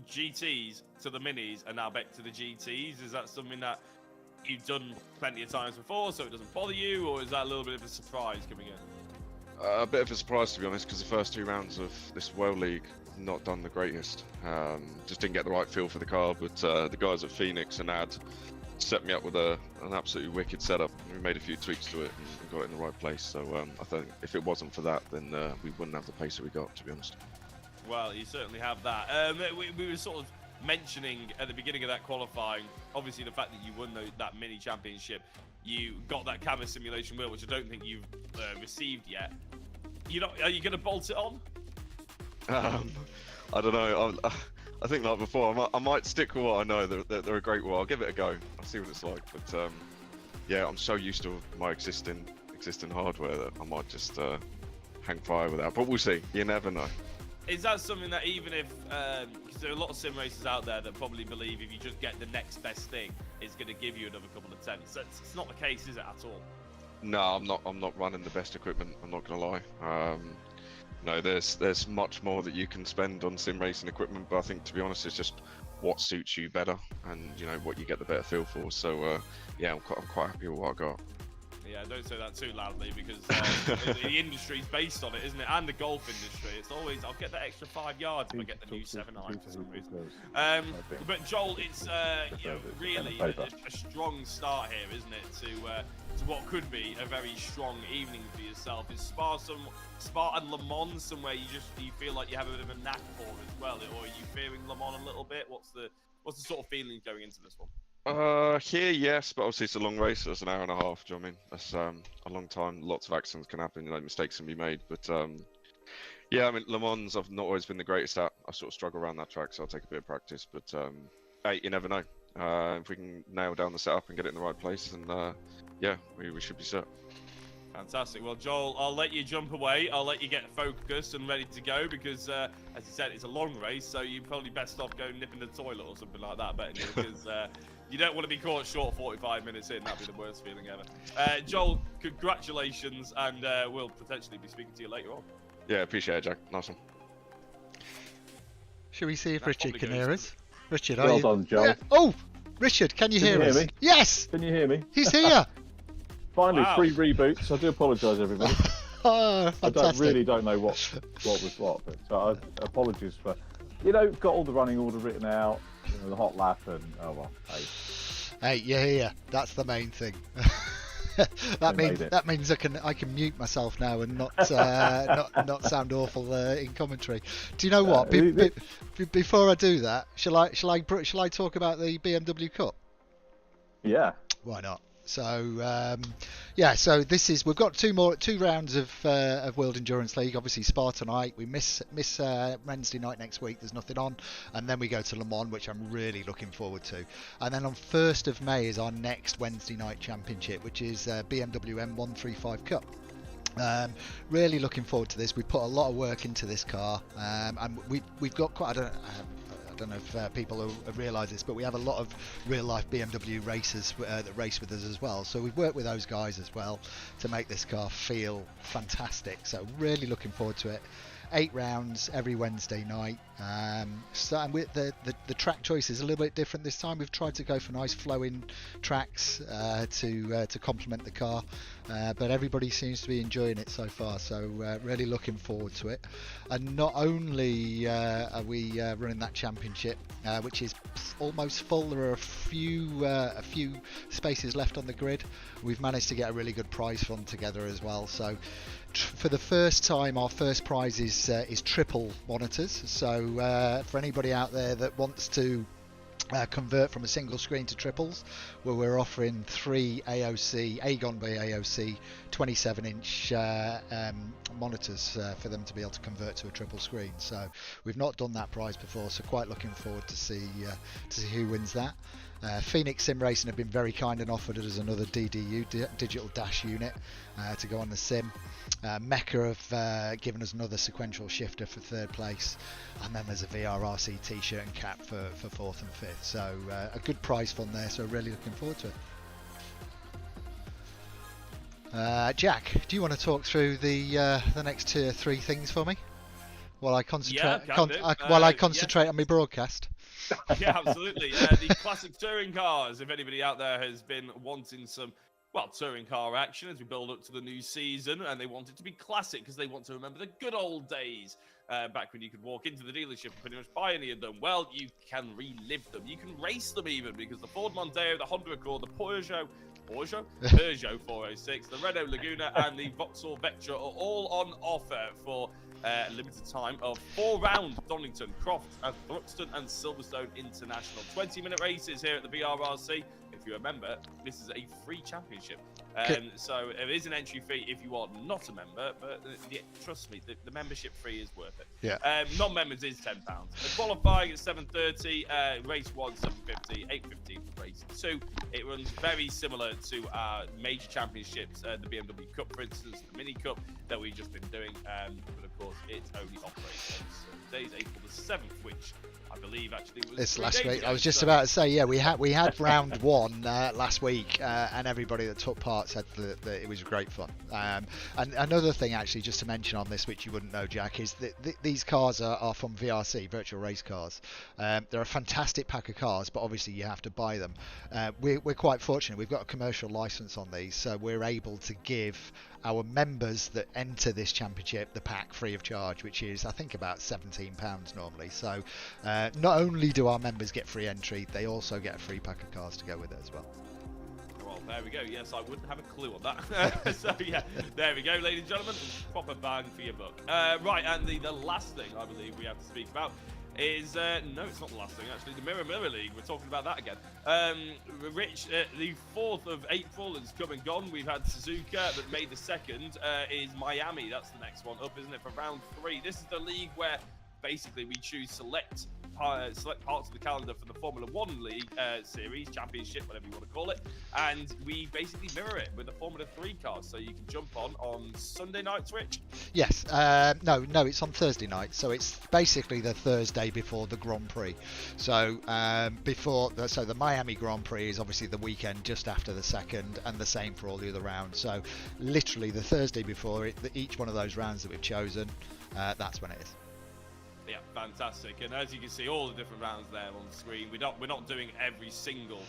GTs to the Minis and now back to the GTs? Is that something that you've done plenty of times before, so it doesn't bother you, or is that a little bit of a surprise coming in? A bit of a surprise, to be honest, because the first 2 rounds of this World League not done the greatest. Just didn't get the right feel for the car, but the guys at Phoenix and Ad set me up with an absolutely wicked setup. We made a few tweaks to it and got it in the right place. So I think if it wasn't for that, then we wouldn't have the pace that we got, to be honest. Well, you certainly have that. We were sort of mentioning at the beginning of that qualifying, obviously the fact that you won that mini championship, you got that camera simulation wheel, which I don't think you've received yet. Are you going to bolt it on? I don't know. I I think like before, I might stick with what I know. They're a great wall. I'll give it a go. I'll see what it's like. But yeah, I'm so used to my existing hardware that I might just hang fire with that. But we'll see. You never know. Is that something that even if, because there are a lot of sim racers out there that probably believe if you just get the next best thing, it's going to give you another couple of tenths. So it's not the case, is it, at all? No, I'm not running the best equipment. I'm not gonna lie. No, there's much more that you can spend on sim racing equipment, but I think, to be honest, it's just what suits you better, and you know what you get the better feel for. So yeah, I'm quite happy with what I got. Yeah, don't say that too loudly, because the industry's based on it, isn't it? And the golf industry. It's always, I'll get that extra 5 yards if I get the new 7-iron for some reason. But Joel, it's really a strong start here, isn't it, to what could be a very strong evening for yourself. Is Spa and Le Mans somewhere you feel like you have a bit of a knack for as well, or are you fearing Le Mans a little bit? What's the sort of feeling going into this one? Here, yes, but obviously it's a long race. So it's an hour and a half. Do you know what I mean? That's a long time. Lots of accidents can happen. You know, mistakes can be made. But yeah, I mean, Le Mans, I've not always been the greatest at. I sort of struggle around that track, so I'll take a bit of practice. But hey, you never know. If we can nail down the setup and get it in the right place, then yeah, we should be set. Fantastic. Well, Joel, I'll let you jump away. I'll let you get focused and ready to go because, as you said, it's a long race, so you're probably best off going nipping the toilet or something like that, betting you, because you don't want to be caught short 45 minutes in. That'd be the worst feeling ever. Joel, congratulations, and we'll potentially be speaking to you later on. Yeah, appreciate it, Jack. Nice one. Shall we see if Richard can hear us? Richard, well done, Joel. Yeah. Oh, Richard, can you hear us? Me? Yes. Can you hear me? He's here. Finally, wow. 3 reboots. I do apologise, everybody. Oh, fantastic. I don't know what was what, but apologies for, got all the running order written out, the hot lap, and oh well. Hey, you're here. That's the main thing. that means I can mute myself now and not sound awful in commentary. Do you know what? Before I do that, shall I talk about the BMW Cup? Yeah. Why not? So yeah, so we've got two rounds of World Endurance League. Obviously Spa tonight, we miss Wednesday night next week, there's nothing on, and then we go to Le Mans, which I'm really looking forward to. And then on 1st of May is our next Wednesday night championship, which is BMW M135 Cup. Really looking forward to this. We put a lot of work into this car, and we've got quite I don't know if people realise this, but we have a lot of real-life BMW racers that race with us as well. So we've worked with those guys as well to make this car feel fantastic. So really looking forward to it. 8 rounds every Wednesday night. So and with the track choice is a little bit different this time. We've tried to go for nice flowing tracks to complement the car, but everybody seems to be enjoying it so far. So really looking forward to it. And not only are we running that championship, which is almost full. There are a few spaces left on the grid. We've managed to get a really good prize fund together as well. So for the first time, our first prize is triple monitors. So for anybody out there that wants to convert from a single screen to triples, where we're offering 3 AOC Aegon by AOC 27-inch monitors for them to be able to convert to a triple screen. So we've not done that prize before, so quite looking forward to see who wins that. Phoenix Sim Racing have been very kind and offered us another DDU, digital dash unit, to go on the sim. Mecca have given us another sequential shifter for 3rd place, and then there's a VRRC t-shirt and cap for 4th and 5th. So a good prize fund there, so really looking forward to it. Jack, do you want to talk through the next 2 or 3 things for me while I concentrate? I concentrate on my broadcast. Yeah, absolutely. The classic touring cars. If anybody out there has been wanting some, touring car action as we build up to the new season, and they want it to be classic because they want to remember the good old days back when you could walk into the dealership and pretty much buy any of them. Well, you can relive them. You can race them even, because the Ford Mondeo, the Honda Accord, the Peugeot 406, the Renault Laguna, and the Vauxhall Vectra are all on offer for a limited time of 4 rounds: Donington, Croft, Thruxton and Silverstone International. 20-minute races here at the VRRC. If you remember, this is a free championship. So there is an entry fee if you are not a member, but trust me, the membership fee is worth it. Yeah. Non-members is £10. The qualifying is 7:30, race 1 7:50, 8:15 for race 2. It runs very similar to our major championships, the BMW Cup, for instance, the Mini Cup that we've just been doing. But of course, it's only operates on today's April the 7th, which I believe actually was this 3 last days week. ago, I was just so- about to say, yeah, we had round 1 last week, and everybody that took part said that it was great fun. And another thing, actually, just to mention on this, which you wouldn't know, Jack, is that these cars are from VRC, Virtual Race Cars. They're a fantastic pack of cars, but obviously you have to buy them. We're quite fortunate. We've got a commercial license on these, so we're able to give our members that enter this championship the pack free of charge, which is I think about £17 normally. So not only do our members get free entry, they also get a free pack of cars to go with it as well. Well, there we go. Yes, I wouldn't have a clue on that. So yeah, there we go, ladies and gentlemen. Proper bang for your buck. Right, and the last thing I believe we have to speak about is no, it's not the last thing actually. The Mirror League. We're talking about that again. Rich, the 4th of April has come and gone. We've had Suzuka, but May the 2nd is Miami. That's the next one up, isn't it? For round 3. This is the league where basically we choose select parts of the calendar for the Formula 1 League series, championship, whatever you want to call it, and we basically mirror it with the Formula 3 cars, so you can jump on Sunday nights, Rich? Yes, no, it's on Thursday night, so it's basically the Thursday before the Grand Prix. So the Miami Grand Prix is obviously the weekend just after the 2nd, and the same for all the other rounds. So literally the Thursday before each one of those rounds that we've chosen, that's when it is. Yeah, fantastic. And as you can see, all the different rounds there on the screen. We're not doing every single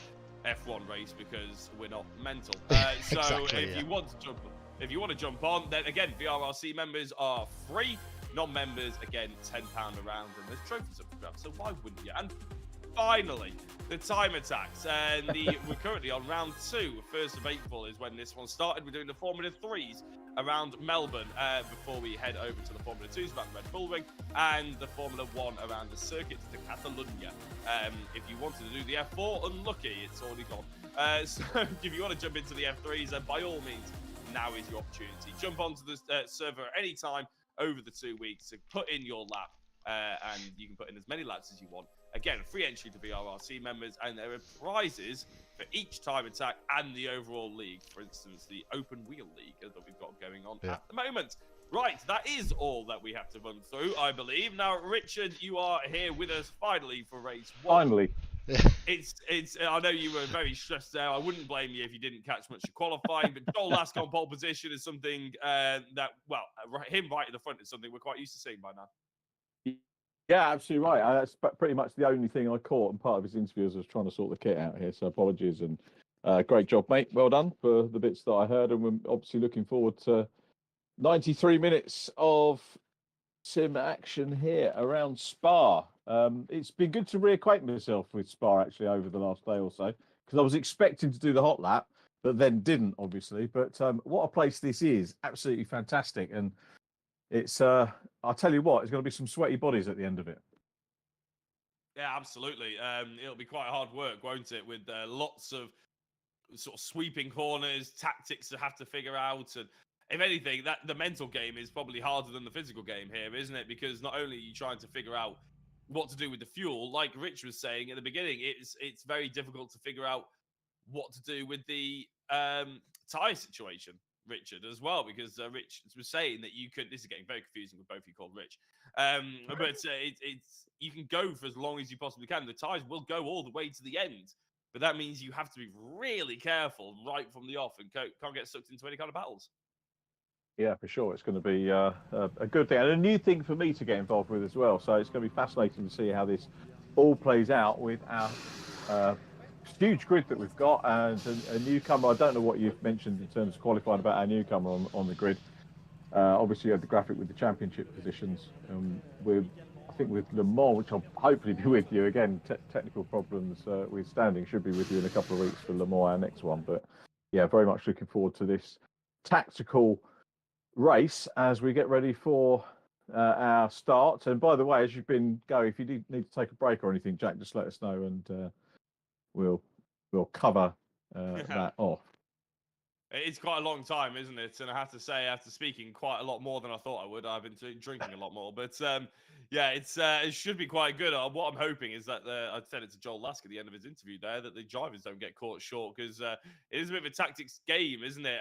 F1 race because we're not mental. So Exactly, if you want to jump on, then again, VRRC members are free. Non-members, again, £10 a round, and there's trophies up for grabs. So why wouldn't you? And finally, the time attacks. And we're currently on round 2. 1st of April is when this one started. We're doing the Formula 3s around Melbourne before we head over to the Formula 2s around the Red Bull Ring, and the Formula 1 around the circuit to Catalonia. If you wanted to do the F4, unlucky, it's already gone. So if you want to jump into the F3s, then by all means, now is your opportunity. Jump onto the server at any time over the 2 weeks to put in your lap, and you can put in as many laps as you want. Again, free entry to VRRC members, and there are prizes for each time attack and the overall league. For instance, the open wheel league that we've got going on at the moment. Right, that is all that we have to run through, I believe. Now, Richard, you are here with us finally for race 1. Finally. It's. I know you were very stressed there. I wouldn't blame you if you didn't catch much of qualifying, but Joel Lask on pole position is something that, well, him right at the front is something we're quite used to seeing by now. Yeah, absolutely right. That's pretty much the only thing I caught, and part of his interview as I was trying to sort the kit out here. So apologies, and great job, mate. Well done for the bits that I heard, and we're obviously looking forward to 93 minutes of sim action here around Spa. It's been good to reacquaint myself with Spa actually over the last day or so, because I was expecting to do the hot lap, but then didn't, obviously. But what a place this is! Absolutely fantastic, and it's I'll tell you what, it's going to be some sweaty bodies at the end of it. Yeah, absolutely. It'll be quite hard work, won't it? With lots of sort of sweeping corners, tactics to have to figure out, and if anything, that the mental game is probably harder than the physical game here, isn't it? Because not only are you trying to figure out what to do with the fuel, like Rich was saying at the beginning, it's very difficult to figure out what to do with the tyre situation, Richard, as well, because Rich was saying that you could. This is getting very confusing with both of you called Rich, but it's you can go for as long as you possibly can. The tyres will go all the way to the end, but that means you have to be really careful right from the off and can't get sucked into any kind of battles. Yeah, for sure. It's going to be a good thing and a new thing for me to get involved with as well. So it's going to be fascinating to see how this all plays out with our huge grid that we've got and a newcomer. I don't know what you've mentioned in terms of qualifying about our newcomer on the grid. Obviously, you had the graphic with the championship positions. I think with Le Mans, which I'll hopefully be with you again. Technical problems with standing should be with you in a couple of weeks for Le Mans, our next one. But yeah, very much looking forward to this tactical race as we get ready for our start. And by the way, as you've been going, if you need to take a break or anything, Jack, just let us know and we'll cover that off. It's quite a long time, isn't it? And I have to say, after speaking quite a lot more than I thought I would, I've been drinking a lot more. But yeah, it should be quite good. What I'm hoping is that I said it to Joel Lask at the end of his interview there, that the drivers don't get caught short, because it is a bit of a tactics game, isn't it?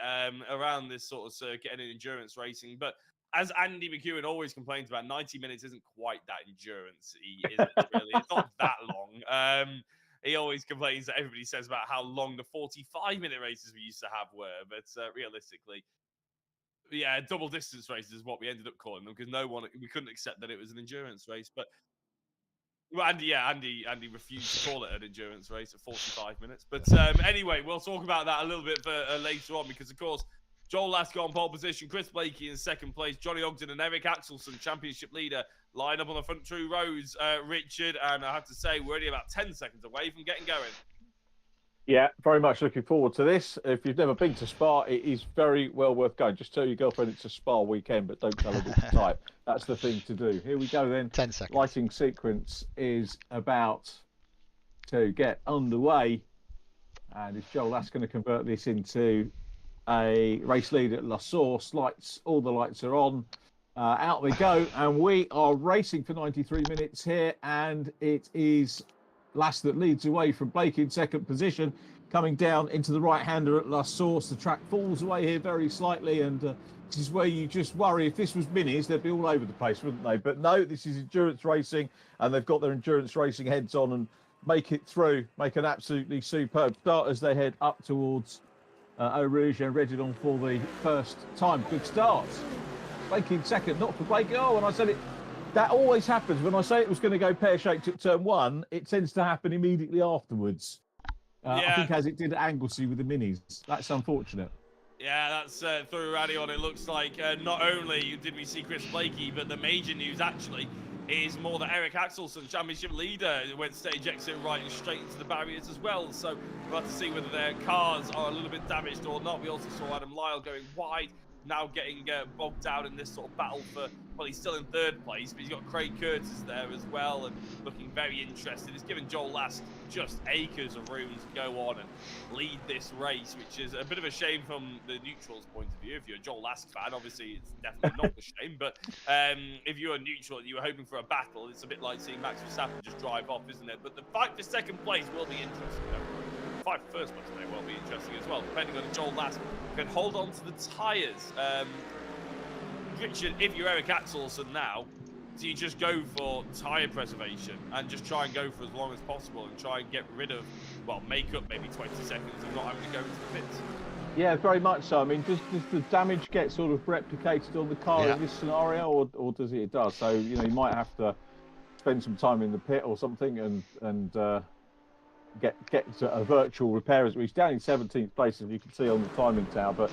Around this sort of circuit and in endurance racing. But as Andy McEwen always complains about, 90 minutes isn't quite that endurance, is it? Really, it's not that long. He always complains that everybody says about how long the 45-minute races we used to have were, but realistically, yeah, double distance races is what we ended up calling them, because we couldn't accept that it was an endurance race. But well, Andy refused to call it an endurance race at 45 minutes. But anyway, we'll talk about that a little bit later on, because of course, Joel Lask on pole position, Chris Blakey in second place, Johnny Ogden and Eric Axelson, championship leader, line up on the front two rows, Richard, and I have to say, we're only about 10 seconds away from getting going. Yeah, very much looking forward to this. If you've never been to Spa, it is very well worth going. Just tell your girlfriend it's a Spa weekend, but don't tell her it's tight. That's the thing to do. Here we go then. 10 seconds. Lighting sequence is about to get underway. And is Joel Lask going to convert this into a race lead at La Source? All the lights are on. Out we go, and we are racing for 93 minutes here, and it is Lask that leads away from Blake in second position, coming down into the right-hander at La Source. The track falls away here very slightly, and this is where you just worry. If this was minis, they'd be all over the place, wouldn't they? But no, this is endurance racing, and they've got their endurance racing heads on and make it through, make an absolutely superb start as they head up towards Eau Rouge and Redidon for the first time. Good start. Blake in second, not for Blake. Oh, and I said it. That always happens. When I say it was going to go pear-shaped at turn one, it tends to happen immediately afterwards. I think as it did at Anglesey with the minis. That's unfortunate. Yeah, that's through rally on. It looks like not only did we see Chris Blakey, but the major news actually is more that Eric Axelson, championship leader, went stage exit right and straight into the barriers as well. So we'll have to see whether their cars are a little bit damaged or not. We also saw Adam Lyle going wide, now getting bogged down in this sort of battle for, well, he's still in third place, but he's got Craig Curtis there as well and looking very interested. It's given Joel Lask just acres of room to go on and lead this race, which is a bit of a shame from the neutrals' point of view. If you're a Joel Lask fan, obviously it's definitely not a shame, but if you're a neutral and you were hoping for a battle, it's a bit like seeing Max Verstappen just drive off, isn't it? But the fight for second place will be interesting, though. Fight for first place may well be interesting as well, depending on if Joel Lask can hold on to the tyres. Richard, if you're Eric Axelson now, do you just go for tyre preservation and just try and go for as long as possible and try and get rid of, well, make up maybe 20 seconds of not having to go into the pits? Yeah, very much so. I mean, does the damage get sort of replicated on the car in this scenario, or does it? It does. So, you know, you might have to spend some time in the pit or something and get to a virtual repair. He's down in 17th place, as you can see on the timing tower, but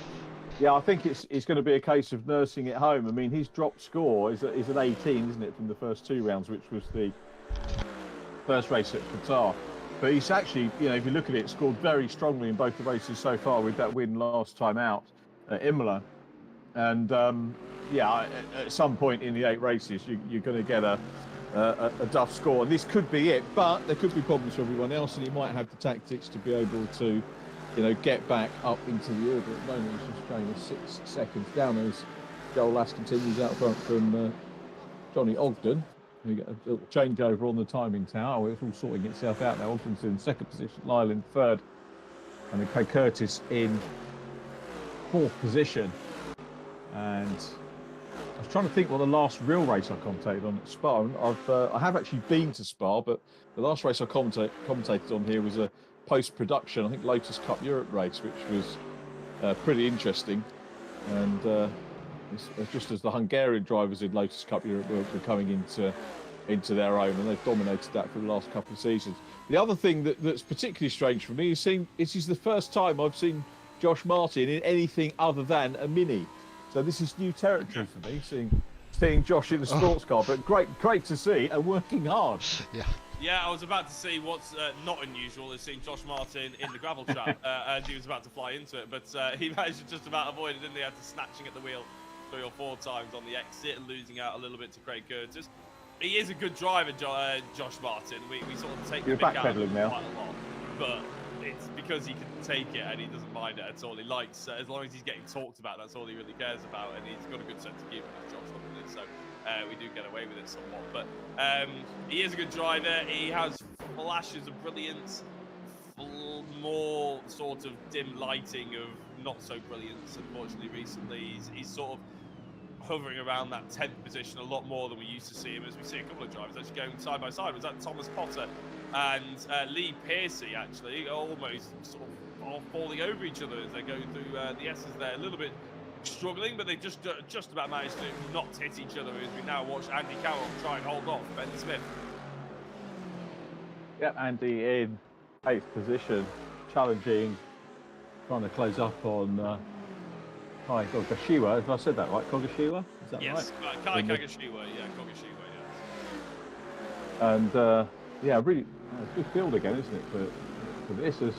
yeah, I think it's going to be a case of nursing it home. I mean, his drop score is an 18, isn't it, from the first two rounds, which was the first race at Qatar. But he's actually, you know, if you look at it, scored very strongly in both the races so far with that win last time out at Imola. And yeah, at some point in the 8 races, you're going to get a duff score. And this could be it, but there could be problems for everyone else, and he might have the tactics to be able to, you know, get back up into the order. At the moment, he's just showing us 6 seconds down as Joel Lask continues out front from Johnny Ogden. We get a little changeover on the timing tower. It's all sorting itself out now. Ogden's in second position, Lyle in third, and then Craig Curtis in fourth position. And I was trying to think what the last real race I commentated on at Spa. I have actually been to Spa, but the last race I commentated on here was a post-production, I think, Lotus Cup Europe race, which was pretty interesting. And it's just as the Hungarian drivers in Lotus Cup Europe were coming into their own, and they've dominated that for the last couple of seasons. The other thing that's particularly strange for me is this is the first time I've seen Josh Martin in anything other than a Mini. So this is new territory for me, seeing Josh in a sports car. But great to see, and working hard. Yeah. Yeah, I was about to say what's not unusual is seeing Josh Martin in the gravel trap, and he was about to fly into it, but he managed to just about avoid it, didn't he? After snatching at the wheel 3 or 4 times on the exit and losing out a little bit to Craig Curtis. He is a good driver, Josh Martin. We sort of take the mick out of him quite a lot, but it's because he can take it and he doesn't mind it at all. He likes, as long as he's getting talked about, that's all he really cares about, and he's got a good sense of humour, Josh London is, so we do get away with it somewhat. But he is a good driver. He has flashes of brilliance, more sort of dim lighting of not so brilliance, unfortunately, recently. He's sort of hovering around that 10th position a lot more than we used to see him, as we see a couple of drivers actually going side by side. Was that Thomas Potter and Lee Pearcey, actually, almost sort of falling over each other as they go through the S's there. A little bit struggling, but they just about managed to not hit each other, as we now watch Andy Carroll try and hold off Ben Smith. Yep, Andy in 8th position, challenging, trying to close up on Kai Kogashiwa. Have I said that right? Kogashiwa? Is that yes, right? Kai Kogashiwa, yeah, Kogashiwa, yeah. And yeah, really good field again, isn't it, for this as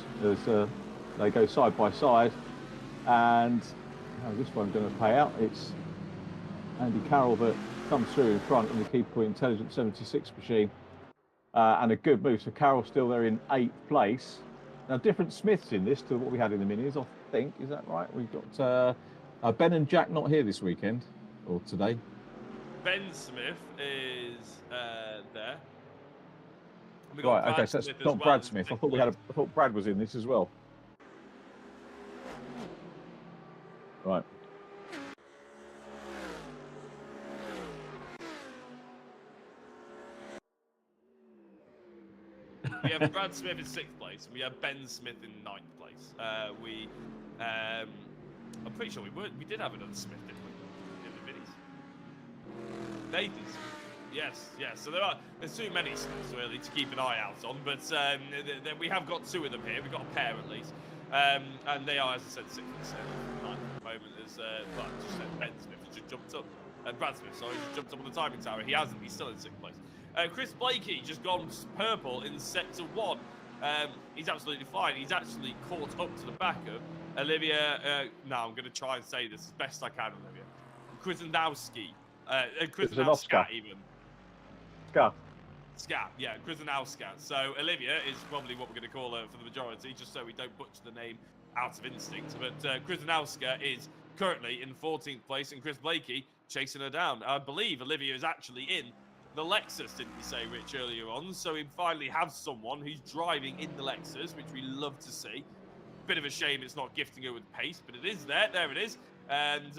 they go side by side. And how's this one going to pay out? It's Andy Carroll that comes through in front in the Keeper Intelligent 76 machine. And a good move. So Carroll's still there in 8th place. Now, different Smiths in this to what we had in the minis, I think. Is that right? We've got Ben and Jack not here this weekend or today. Ben Smith is there. Right. Okay. So that's not Brad Smith. I thought Brad was in this as well. Right. We have Brad Smith in 6th place, and we have Ben Smith in 9th place. I'm pretty sure we did have another Smith, didn't we? In the minis. Nathan Smith. Yes. So there's too many Smiths really to keep an eye out on, but we have got 2 of them here. We've got a pair at least, and they are, as I said, 6th and 9th at the moment. As well, just said Ben Smith has just jumped up. Brad Smith, sorry, just jumped up on the timing tower. He hasn't. He's still in 6th place. Chris Blakey just gone purple in sector 1. He's absolutely fine. He's actually caught up to the back of Olivia. Now I'm going to try and say this as best I can, Olivia. Krzyzanowski. Krzyzanowska even. Scat, yeah, Krzyzanowska. So Olivia is probably what we're going to call her for the majority, just so we don't butcher the name out of instinct. But Krzyzanowska is currently in 14th place, and Chris Blakey chasing her down. I believe Olivia is actually in the Lexus, didn't you say, Rich, earlier on? So we finally have someone who's driving in the Lexus, which we love to see. Bit of a shame it's not gifting her with pace, but it is there. There it is. And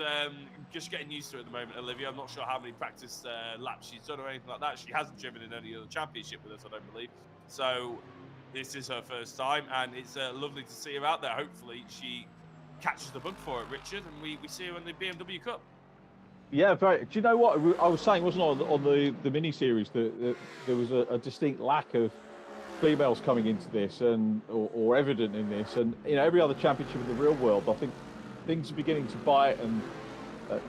just getting used to it at the moment, Olivia. I'm not sure how many practice laps she's done or anything like that. She hasn't driven in any other championship with us, I don't believe. So this is her first time, and it's lovely to see her out there. Hopefully she catches the bug for it, Richard, and we see her in the BMW Cup. Yeah, very. Do you know what I was saying? Wasn't on the mini series that there was a distinct lack of females coming into this and or evident in this, and you know, every other championship in the real world, I think things are beginning to bite, and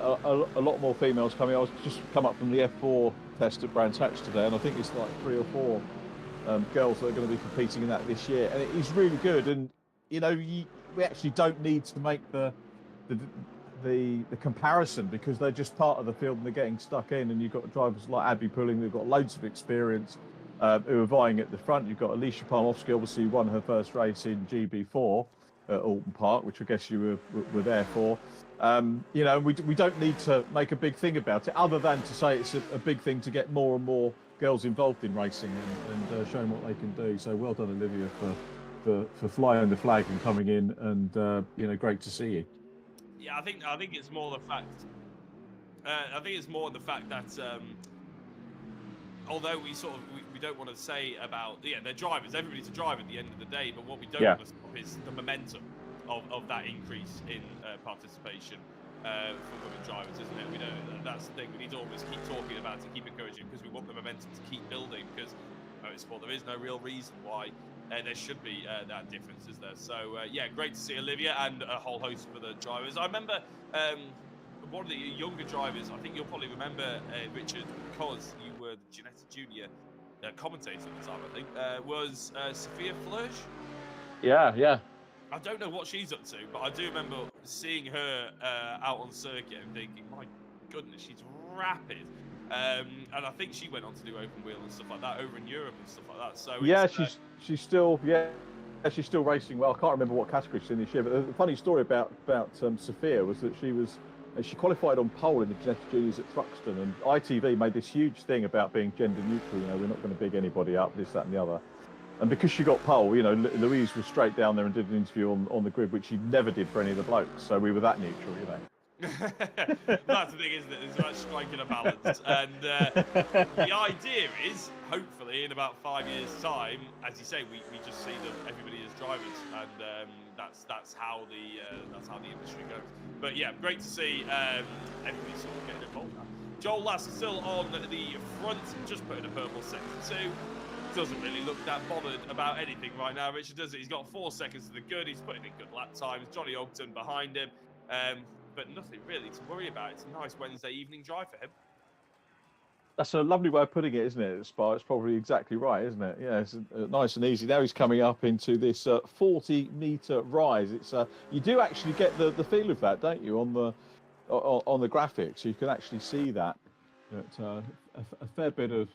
a lot more females coming. I was just come up from the F4 test at Brands Hatch today, and I think it's like 3 or 4 girls that are going to be competing in that this year, and it is really good. And you know, we actually don't need to make the comparison, because they're just part of the field and they're getting stuck in. And you've got drivers like Abby Pulling, who've got loads of experience, who are vying at the front. You've got Alicia Palmowski, obviously who won her first race in GB4 at Alton Park, which I guess you were there for. You know, we don't need to make a big thing about it, other than to say it's a big thing to get more and more girls involved in racing and showing what they can do. So well done, Olivia, for flying the flag and coming in, and you know, great to see you. Yeah, I think it's more the fact. I think it's more the fact that although we don't want to say about they're drivers. Everybody's a driver at the end of the day. But what we don't want to stop is the momentum of that increase in participation for women drivers, isn't it? We know that's the thing. We need to always keep talking about it, keep encouraging, because we want the momentum to keep building. Because motorsport, there is no real reason why. There should be that difference, is there? So, yeah, great to see Olivia and a whole host of other drivers. I remember one of the younger drivers, I think you'll probably remember, Richard, because you were the Ginetta Junior commentator at the time, I think, was Sophia Flörsch. Yeah. I don't know what she's up to, but I do remember seeing her out on circuit and thinking, my goodness, she's rapid. And I think she went on to do open wheel and stuff like that over in Europe and stuff like that. So yeah, she's still she's still racing well. I can't remember what category she's in this year, but the funny story about Sophia was that she qualified on pole in the Genetic Juniors at Thruxton, and ITV made this huge thing about being gender neutral. You know, we're not going to big anybody up, this, that, and the other. And because she got pole, you know, Louise was straight down there and did an interview on the grid, which she never did for any of the blokes. So we were that neutral, you know. That's the thing, isn't it? It's about striking a balance. And the idea is, hopefully, in about 5 years' time, as you say, we just see them, everybody as drivers, and that's how the industry goes. But yeah, great to see everybody sort of getting involved now. Joel Lask still on the front, just putting a purple sector 2. Doesn't really look that bothered about anything right now, Richard, does it? He's got 4 seconds to the good. He's putting in good lap times. Johnny Ogden behind him. But nothing really to worry about. It's a nice Wednesday evening drive for him. That's a lovely way of putting it, isn't it, Spa? It's probably exactly right, isn't it? Yeah, it's nice and easy. Now he's coming up into this 40-metre rise. It's you do actually get the feel of that, don't you, on the graphics? You can actually see that. A fair bit of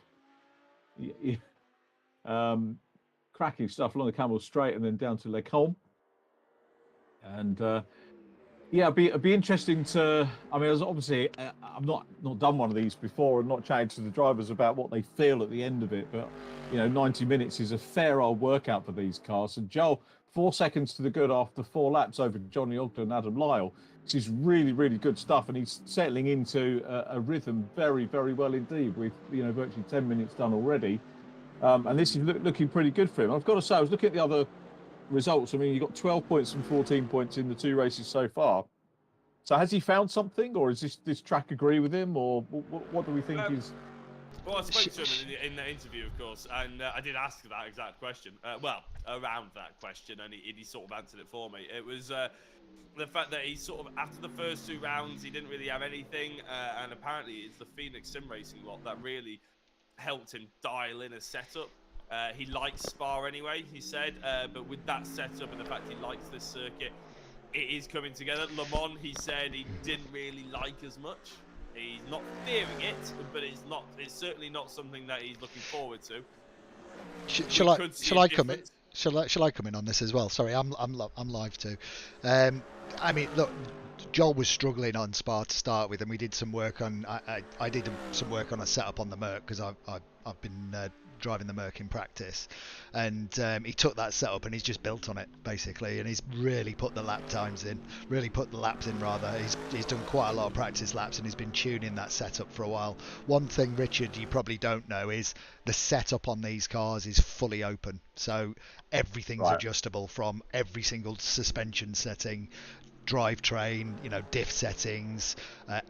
cracking stuff along the Camel Straight and then down to Les Combes. And yeah, it'd be interesting to. I mean, obviously, I've not done one of these before and not chatted to the drivers about what they feel at the end of it. But you know, 90 minutes is a fair old workout for these cars. And Joel, 4 seconds to the good after 4 laps over Johnny Ogden and Adam Lyle. This is really, really good stuff, and he's settling into a rhythm very, very well indeed. With virtually 10 minutes done already, and this is looking pretty good for him. I've got to say, I was looking at the other results. I mean, you got 12 points and 14 points in the 2 races so far. So has he found something, or is this track agree with him, or what do we think is? Well, I spoke to him in the interview, of course, and I did ask that exact question. Around that question, and he sort of answered it for me. It was the fact that he sort of, after the first 2 rounds, he didn't really have anything, and apparently it's the Phoenix Sim Racing lot that really helped him dial in a setup. He likes Spa anyway, he said, but with that setup and the fact he likes this circuit, it is coming together. Le Mans, he said he didn't really like as much. He's not fearing it, but it's certainly not something that he's looking forward to. Shall I come in? Shall I come in on this as well? Sorry, I'm live too. I mean, look, Joel was struggling on Spa to start with, and we did some work on. I did some work on a setup on the Merc because I've been driving the Merc in practice, and he took that setup and he's just built on it basically, and he's really put the laps in. He's done quite a lot of practice laps, and he's been tuning that setup for a while. One thing, Richard, you probably don't know is the setup on these cars is fully open, so everything's adjustable from every single suspension setting, drivetrain, diff settings,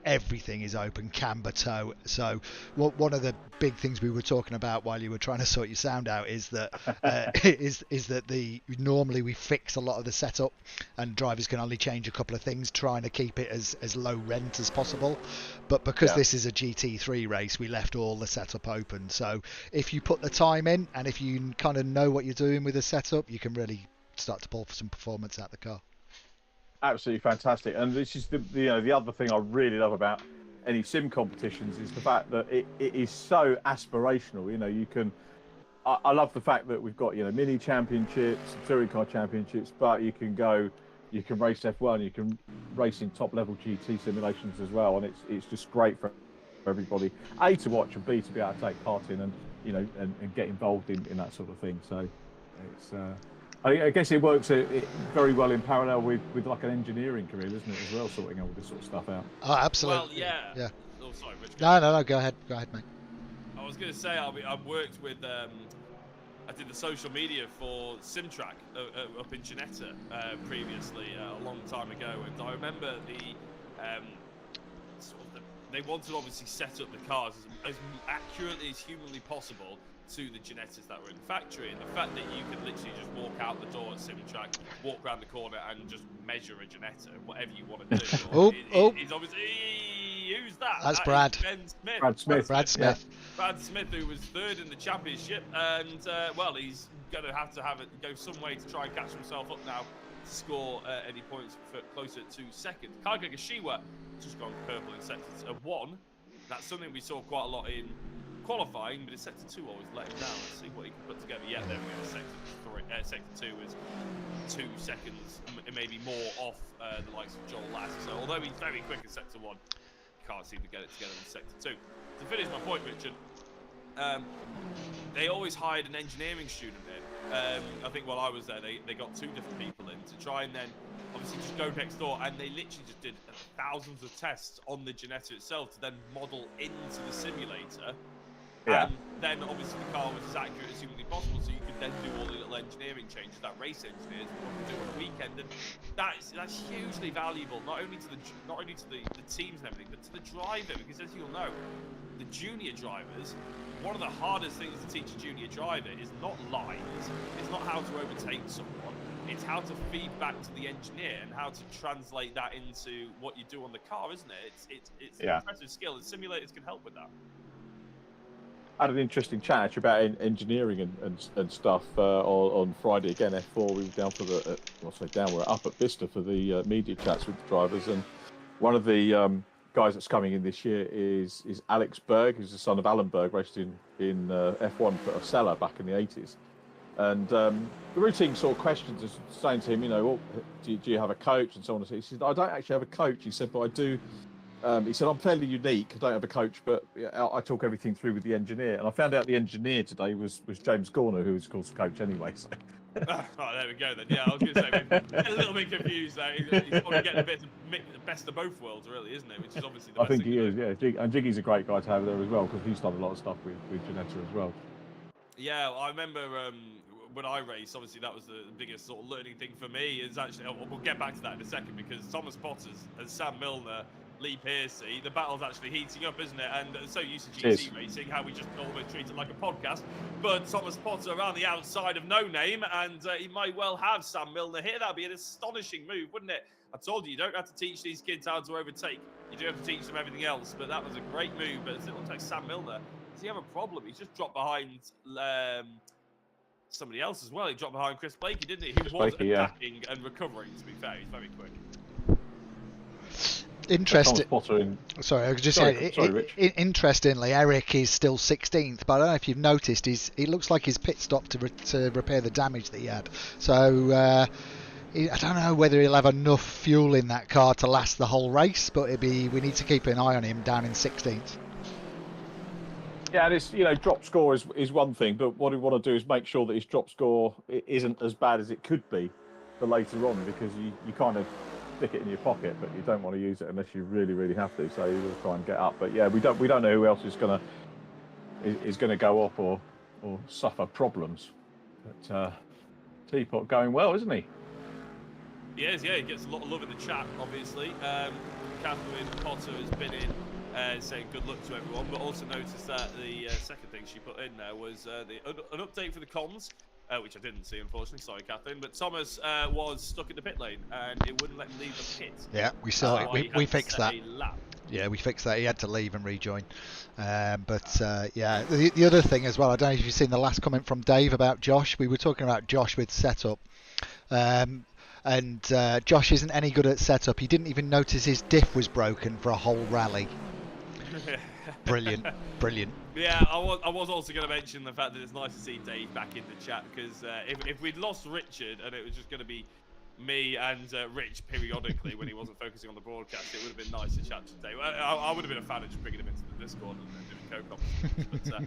everything is open, camber, tow. So one of the big things we were talking about while you were trying to sort your sound out is that normally we fix a lot of the setup, and drivers can only change a couple of things, trying to keep it as low rent as possible. But because this is a GT3 race, we left all the setup open. So if you put the time in, and if you kind of know what you're doing with the setup, you can really start to pull for some performance out of the car. Absolutely fantastic. And this is the other thing I really love about any sim competitions is the fact that it is so aspirational. You can. I love the fact that we've got mini championships, touring car championships, but you can race F1, you can race in top level GT simulations as well, and it's just great for everybody. A, to watch, and B, to be able to take part in and and get involved in that sort of thing. So it's. I guess it works very well in parallel with like an engineering career, isn't it, as well, sorting all this sort of stuff out. Oh, absolutely. Well, yeah. Oh, sorry, Rich. No, go ahead, mate. I was going to say, I've worked with, I did the social media for SimTrack up in Ginetta previously, a long time ago, and I remember they wanted to obviously set up the cars as accurately as humanly possible to the Ginettas that were in the factory, and the fact that you can literally just walk out the door at SimTrack, walk around the corner and just measure a Ginetta, whatever you want to do. It's obviously, who's that? That's Brad. Ben Smith. Brad Smith. Brad Smith, who was 3rd in the championship, and he's going to have go some way to try and catch himself up now to score any points for closer to 2nd. Kaiga Gashiwa just gone purple in sectors of 1. That's something we saw quite a lot in qualifying, but his sector 2 always let him down. Let's see what he can put together. Yeah, there we go. Sector 2 is 2 seconds, maybe more off the likes of Joel Lass. So although he's very quick in sector 1, can't seem to get it together in sector 2. To finish my point, Richard, they always hired an engineering student in. I think while I was there, they got 2 different people in to try and then obviously just go next door, and they literally just did thousands of tests on the Ginetta itself to then model into the simulator. Yeah. And then obviously the car was as accurate as humanly possible, so you could then do all the little engineering changes that race engineers want to do on a weekend, and that's hugely valuable, not only to the teams and everything, but to the driver, because as you'll know, the junior drivers, one of the hardest things to teach a junior driver is not lines, it's not how to overtake someone, it's how to feed back to the engineer and how to translate that into what you do on the car, isn't it? It's an impressive skill, and simulators can help with that. I had an interesting chat actually about engineering and stuff on Friday. Again, F4, we were down for the, we're up at Vista for the media chats with the drivers. And one of the guys that's coming in this year is Alex Berg, who's the son of Alan Berg, raced in F1 for Osella back in the 80s. And the routine sort of questions is saying to him, well, do you have a coach and so on. He said, I don't actually have a coach. He said, but I do. He said, I'm fairly unique. I don't have a coach, but I talk everything through with the engineer. And I found out the engineer today was James Gorner, who was, of course, the coach anyway. So. Right, there we go then. Yeah, I was going to say, we're a little bit confused there. He's probably getting the best of both worlds, really, isn't it? Which is obviously the best. I think he is, yeah. And Jiggy's a great guy to have there as well, because he's done a lot of stuff with Ginetta as well. Yeah, I remember when I raced, obviously that was the biggest sort of learning thing for me. Is actually, we'll get back to that in a second, because Thomas Potters and Sam Milner, Lee Piercy, the battle's actually heating up, isn't it? And so used to GC racing, how we just almost treat it like a podcast. But Thomas Potter around the outside of no name, and he might well have Sam Milner here. That'd be an astonishing move, wouldn't it? I told you don't have to teach these kids how to overtake. You do have to teach them everything else. But that was a great move. But it looks like Sam Milner, does he have a problem? He's just dropped behind somebody else as well. He dropped behind Chris Blakey, didn't he? He was attacking and recovering, to be fair. He's very quick. Interesting. Sorry, I was just saying. Interestingly, Eric is still 16th, but I don't know if you've noticed. He looks like he's pit stopped to repair the damage that he had. So I don't know whether he'll have enough fuel in that car to last the whole race, but we need to keep an eye on him down in 16th. Yeah, and it's, drop score is one thing, but what we want to do is make sure that his drop score isn't as bad as it could be for later on, because you kind of stick it in your pocket, but you don't want to use it unless you really, really have to. So you will try and get up. But yeah, we don't know who else is gonna go up or suffer problems. But Teapot going well, isn't he? He is, yeah. He gets a lot of love in the chat, obviously. Catherine Potter has been in saying good luck to everyone, but also noticed that the second thing she put in there was an update for the comms. Which I didn't see, unfortunately. Sorry, Catherine. But Thomas was stuck in the pit lane, and it wouldn't let him leave the pit. Yeah, we saw it. We fixed that. Yeah, we fixed that. He had to leave and rejoin. Yeah, the other thing as well, I don't know if you've seen the last comment from Dave about Josh. We were talking about Josh with setup. And Josh isn't any good at setup. He didn't even notice his diff was broken for a whole rally. Brilliant. Yeah, I was also going to mention the fact that it's nice to see Dave back in the chat, because if we'd lost Richard and it was just going to be me and Rich periodically when he wasn't focusing on the broadcast, it would have been nice to chat to Dave. I would have been a fan of just bringing him into the Discord and doing co-conversations. But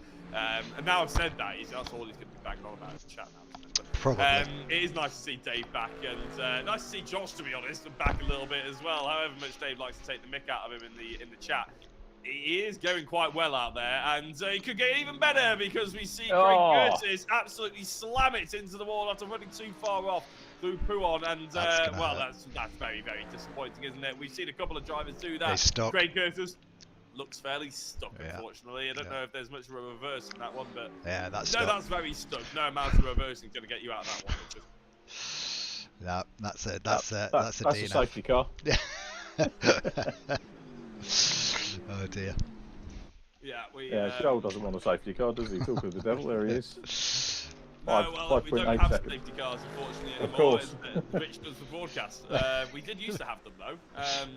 and now I've said that, that's all he's going to be banging on about in the chat now. But, probably. It is nice to see Dave back, and nice to see Josh, to be honest, and back a little bit as well. However much Dave likes to take the mick out of him in the chat. He is going quite well out there, and he could get even better, because we see Craig Curtis absolutely slam it into the wall after running too far off through Pouon, and that's very, very disappointing, isn't it? We've seen a couple of drivers do that. Craig Curtis looks fairly stuck, unfortunately. I don't know if there's much of a reverse in that one, but yeah, that's very stuck. No amount of reversing is going to get you out of that one. No, that's it. That's a safety car. Yeah. Oh dear. Yeah, Joel doesn't want a safety car, does he? Talk of the devil, there he is. No, well, we don't have seconds. safety cars, unfortunately, anymore. Of course. Rich does the broadcast. We did used to have them, though.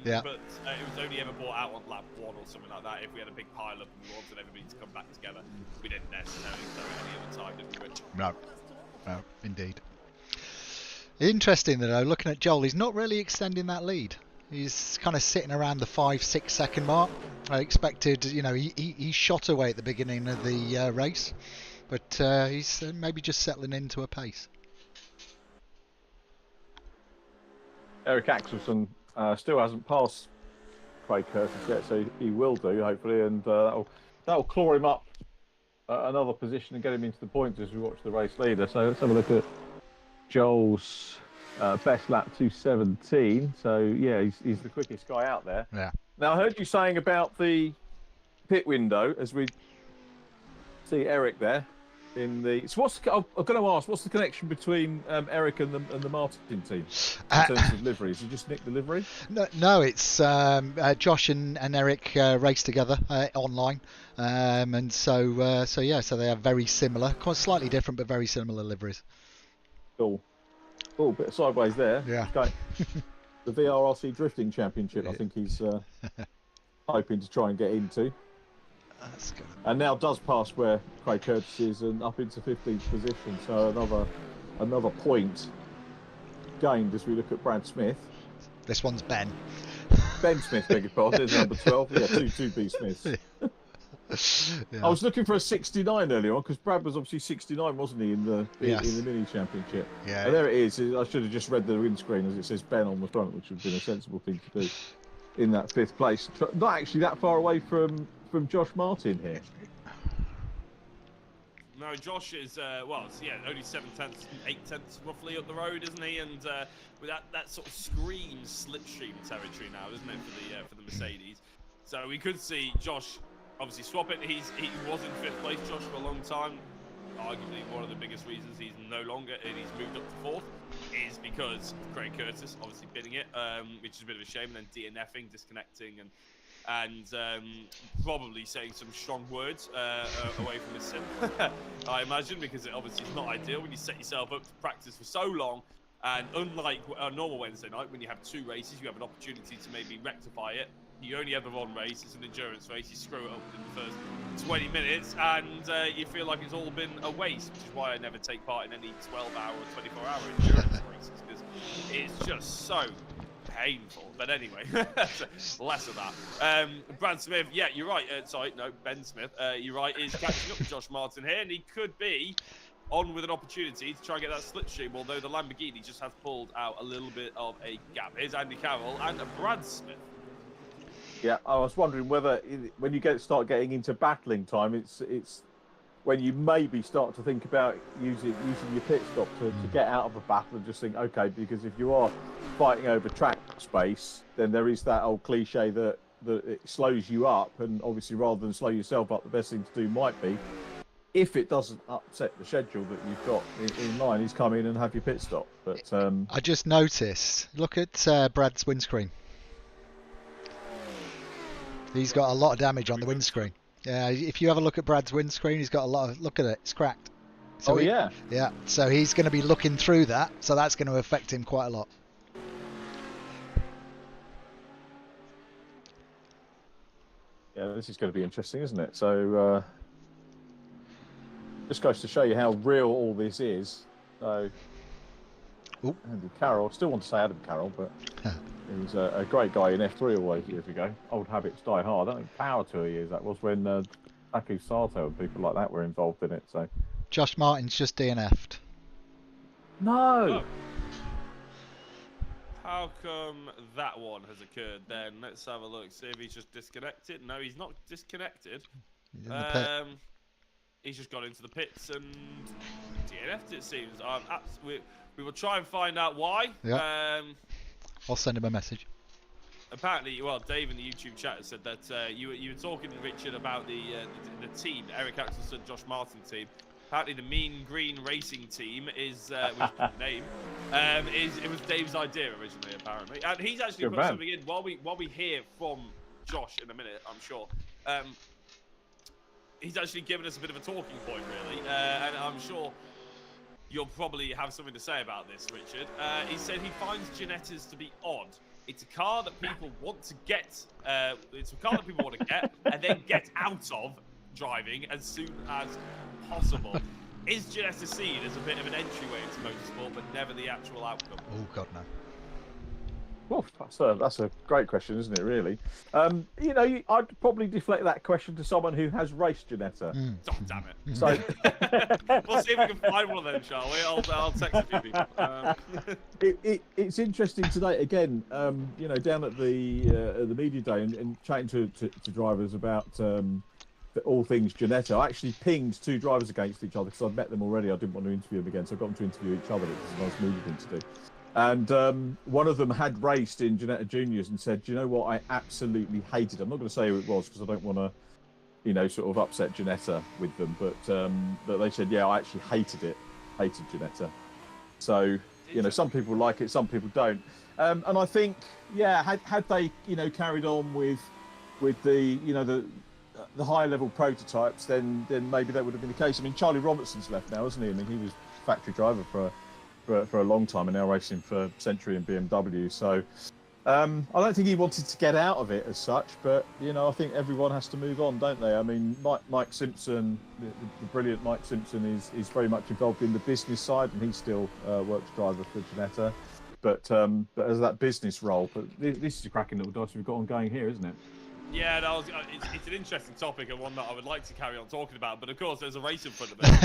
Yeah. But it was only ever brought out on lap 1 or something like that. If we had a big pile-up and we wanted everybody to come back together, we didn't necessarily throw it any other time, did we, Rich? No, indeed. Interesting, though, looking at Joel, he's not really extending that lead. He's kind of sitting around the 5-6 second mark. I expected, you know, he shot away at the beginning of the race, but he's maybe just settling into a pace. Eric Axelson still hasn't passed Craig Curtis yet, so he will do, hopefully, and that'll claw him up another position and get him into the points as we watch the race leader. So let's have a look at Joel's best lap 2:17. So yeah, he's the quickest guy out there. Yeah. Now I heard you saying about the pit window as we see Eric there in the. So I'm going to ask, what's the connection between Eric and the Martin team in terms of liveries? You just nicked the livery? No, it's Josh and Eric race together online, and so they are very similar, quite slightly different but very similar liveries. Cool. Oh, bit of sideways there. Yeah. Okay. The VRRC Drifting Championship, I think he's hoping to try and get into. That's good. And now does pass where Craig Curtis is and up into 15th position. So another point gained as we look at Brad Smith. This one's Ben. Ben Smith, beg your pardon, is number 12. Yeah, two B Smiths. Yeah. I was looking for a 69 earlier on because Brad was obviously 69, wasn't he, in the mini championship? Yeah. And there it is. I should have just read the windscreen as it says Ben on the front, which would have been a sensible thing to do in that 5th place. Not actually that far away from Josh Martin here. No, Josh is only 7/10, 8/10 roughly up the road, isn't he? And with that sort of screams slipstream territory now, isn't it, for the Mercedes? So we could see Josh obviously swap it. He was in 5th place, Josh, for a long time. Arguably one of the biggest reasons he's no longer and he's moved up to 4th is because of Craig Curtis obviously bidding it, which is a bit of a shame, and then DNFing, disconnecting, and probably saying some strong words away from his sim, I imagine, because it obviously is not ideal when you set yourself up to practice for so long. And unlike a normal Wednesday night, when you have 2 races, you have an opportunity to maybe rectify it. You only have the 1 race, it's an endurance race, you screw it up within the first 20 minutes, and you feel like it's all been a waste, which is why I never take part in any 12-hour or 24-hour endurance races, because it's just so painful. But anyway, less of that. Brad Smith, yeah, you're right. Ben Smith, you're right, is catching up with Josh Martin here, and he could be on with an opportunity to try and get that slipstream, although the Lamborghini just has pulled out a little bit of a gap. Here's Andy Carroll and Brad Smith. Yeah, I was wondering whether when you start getting into battling time, it's when you maybe start to think about using your pit stop to get out of a battle and just think, okay, because if you are fighting over track space, then there is that old cliche that it slows you up, and obviously rather than slow yourself up, the best thing to do might be, if it doesn't upset the schedule that you've got in line, is come in and have your pit stop. But I just noticed, look at Brad's windscreen. He's got a lot of damage on the windscreen. Yeah, if you have a look at Brad's windscreen, he's got a lot of... Look at it, it's cracked. So yeah. Yeah, so he's going to be looking through that, so that's going to affect him quite a lot. Yeah, this is going to be interesting, isn't it? So, just goes to show you how real all this is. So, Andy Carroll, still want to say Adam Carroll, but he was a great guy in F3 all those years ago. Old habits die hard. I don't think Power Tour years that was when Aku Sato and people like that were involved in it. So, Josh Martin's just DNF'd. No! Oh. How come that one has occurred then? Let's have a look, see if he's just disconnected. No, he's not disconnected. He's in the pit. He's just got into the pits and DNF'd, it seems. We will try and find out why. Yeah. I'll send him a message. Apparently, well, Dave in the YouTube chat has said that you were talking, Richard, about the team, the Eric Axelson, Josh Martin team. Apparently, the Mean Green Racing team is which name it was Dave's idea originally, apparently, and he's actually put something in while we hear from Josh in a minute, I'm sure. He's actually given us a bit of a talking point, really, and I'm sure you'll probably have something to say about this, Richard. He said he finds Ginettas to be odd. It's a car that people want to get. It's a car that people want to get and then get out of driving as soon as possible. Is Ginetta seen as a bit of an entryway into motorsport, but never the actual outcome? Oh God, no. Well, that's a great question, isn't it? Really, you know, I'd probably deflect that question to someone who has raced Ginetta. Oh, damn it! So We'll see if we can find one of them, shall we? I'll text a few people. It's interesting today again. You know, down at the media day and chatting to drivers about all things Ginetta. I actually pinged 2 drivers against each other because I'd met them already. I didn't want to interview them again, so I got them to interview each other. It was a nice movie thing to do. And one of them had raced in Ginetta Juniors and said, "Do you know what? I absolutely hated it." I'm not going to say who it was because I don't want to, you know, sort of upset Ginetta with them. But they said, "Yeah, I actually hated it. Hated Ginetta." So, you know, some people like it, some people don't. And I think, yeah, had they, you know, carried on with the, you know, the higher level prototypes, then maybe that would have been the case. I mean, Charlie Robertson's left now, isn't he? I mean, he was factory driver for a long time and now racing for Century and BMW. So I don't think he wanted to get out of it as such, but you know, I think everyone has to move on, don't they? I mean, Mike Simpson, the brilliant Mike Simpson, is very much involved in the business side, and he still works driver for Ginetta, but as that business role. But this is a cracking little dice we've got on going here, isn't it? Yeah, it's an interesting topic and one that I would like to carry on talking about. But of course, there's a race in front of us.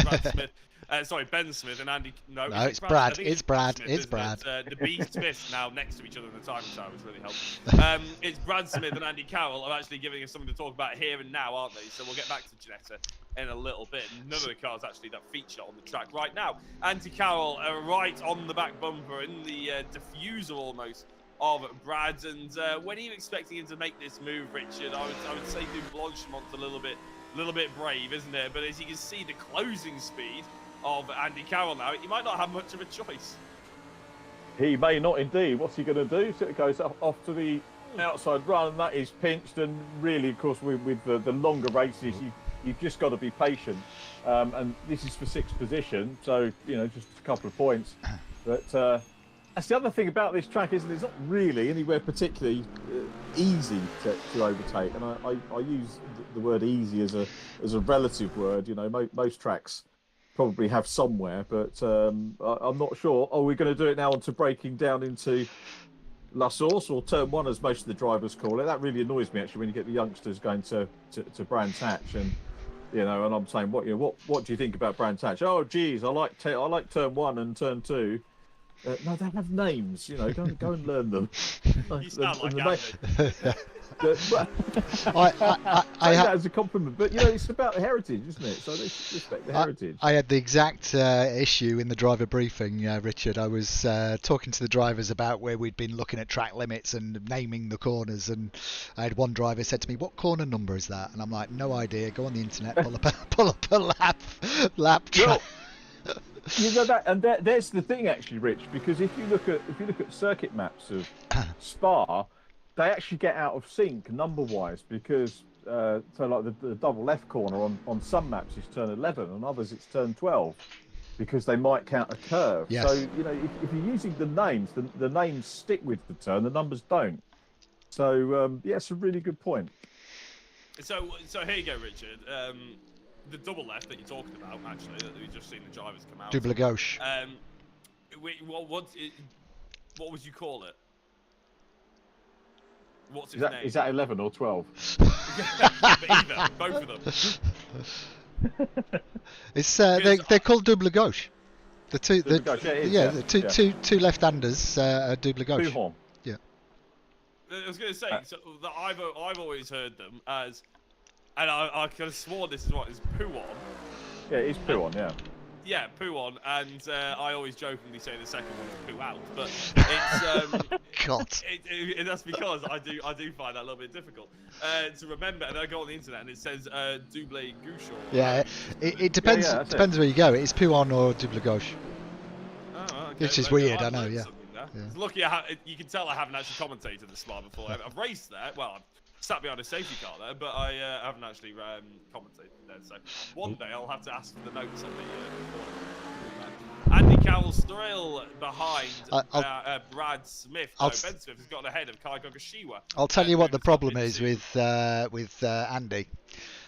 Ben Smith and Andy. No, it's Brad. Smith, It's Brad. The B Smiths now next to each other in the timing tower, which really helps. It's Brad Smith and Andy Carroll are actually giving us something to talk about here and now, aren't they? So we'll get back to Ginetta in a little bit. None of the cars actually that feature on the track right now. Andy Carroll right on the back bumper in the diffuser almost of Brad, and when are you expecting him to make this move, Richard? I would say Blanchemont's a little bit brave, isn't it? But as you can see, the closing speed of Andy Carroll now, he might not have much of a choice. He may not indeed. What's he going to do? So it goes off to the outside run, and that is pinched. And really, of course, with the longer races, you've just got to be patient. And this is for 6th position, so you know, just a couple of points. But that's the other thing about this track, isn't it? It's not really anywhere particularly easy to overtake, and I use the word easy as a relative word. You know, most tracks probably have somewhere, but I'm not sure. Are we going to do it now onto breaking down into La Source or Turn 1, as most of the drivers call it? That really annoys me actually when you get the youngsters going to Brands Hatch, and you know, and I'm saying, what do you think about Brands Hatch? Oh, geez, I like Turn 1 and Turn 2. No, they have names, you know. Go and learn them. You sound like I that as a compliment, but you know, it's about the heritage, isn't it? So they respect the heritage. I had the exact issue in the driver briefing, Richard. I was talking to the drivers about where we'd been looking at track limits and naming the corners, and I had one driver said to me, "What corner number is that?" And I'm like, "No idea. Go on the internet, pull up a lap track." You know that, and there's the thing actually, Rich, because if you look at circuit maps of Spa, they actually get out of sync number-wise, because so like the double left corner on some maps is turn 11, on others it's turn 12, because they might count a curve. Yes. So you know, if you're using the names, the names stick with the turn, the numbers don't. So yeah, it's a really good point. So here you go, Richard. The double left that you're talking about, actually, that we've just seen the drivers come out. Double gauche. What would you call it? What's its Is name? is that 11 or 12? Either, both of them. It's they're called double gauche. The two, Double gauche, yeah, it is, two left-handers are double gauche. Two-horn. Yeah. I was going to say so that I've always heard them as, and I could have sworn this is Puon. Yeah, it is Puon, yeah. Yeah, Puon, and I always jokingly say the second one is Poo Out, but it's God. That's because I do find that a little bit difficult to remember, and I go on the internet and it says double gauche. Yeah, it depends. Yeah, depends where you go. It's Puon or double gauche. Oh, okay. Which is weird, I know. Yeah. It's lucky you can tell I haven't actually commentated the Spa before. I've raced there. Well, I've sat behind a safety car there, but I haven't actually commentated there. So one day I'll have to ask for the notes on the recording. Carroll still behind Brad Smith. Ben Smith has gotten ahead of Kai Gogashiwa. I'll tell you what the problem is with Andy.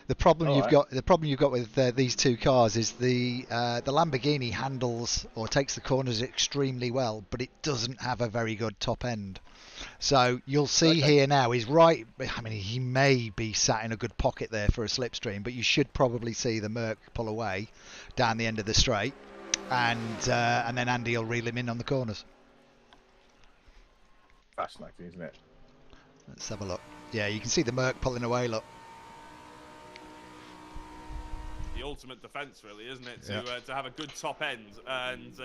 The problem you've got with these two cars is the Lamborghini handles or takes the corners extremely well, but it doesn't have a very good top end. So you'll see here now he's right. I mean, he may be sat in a good pocket there for a slipstream, but you should probably see the Merc pull away down the end of the straight, and then Andy will reel him in on the corners. Fascinating, isn't it? Let's have a look. Yeah, you can see the Merc pulling away. Look. The ultimate defence, really, isn't it? To have a good top end and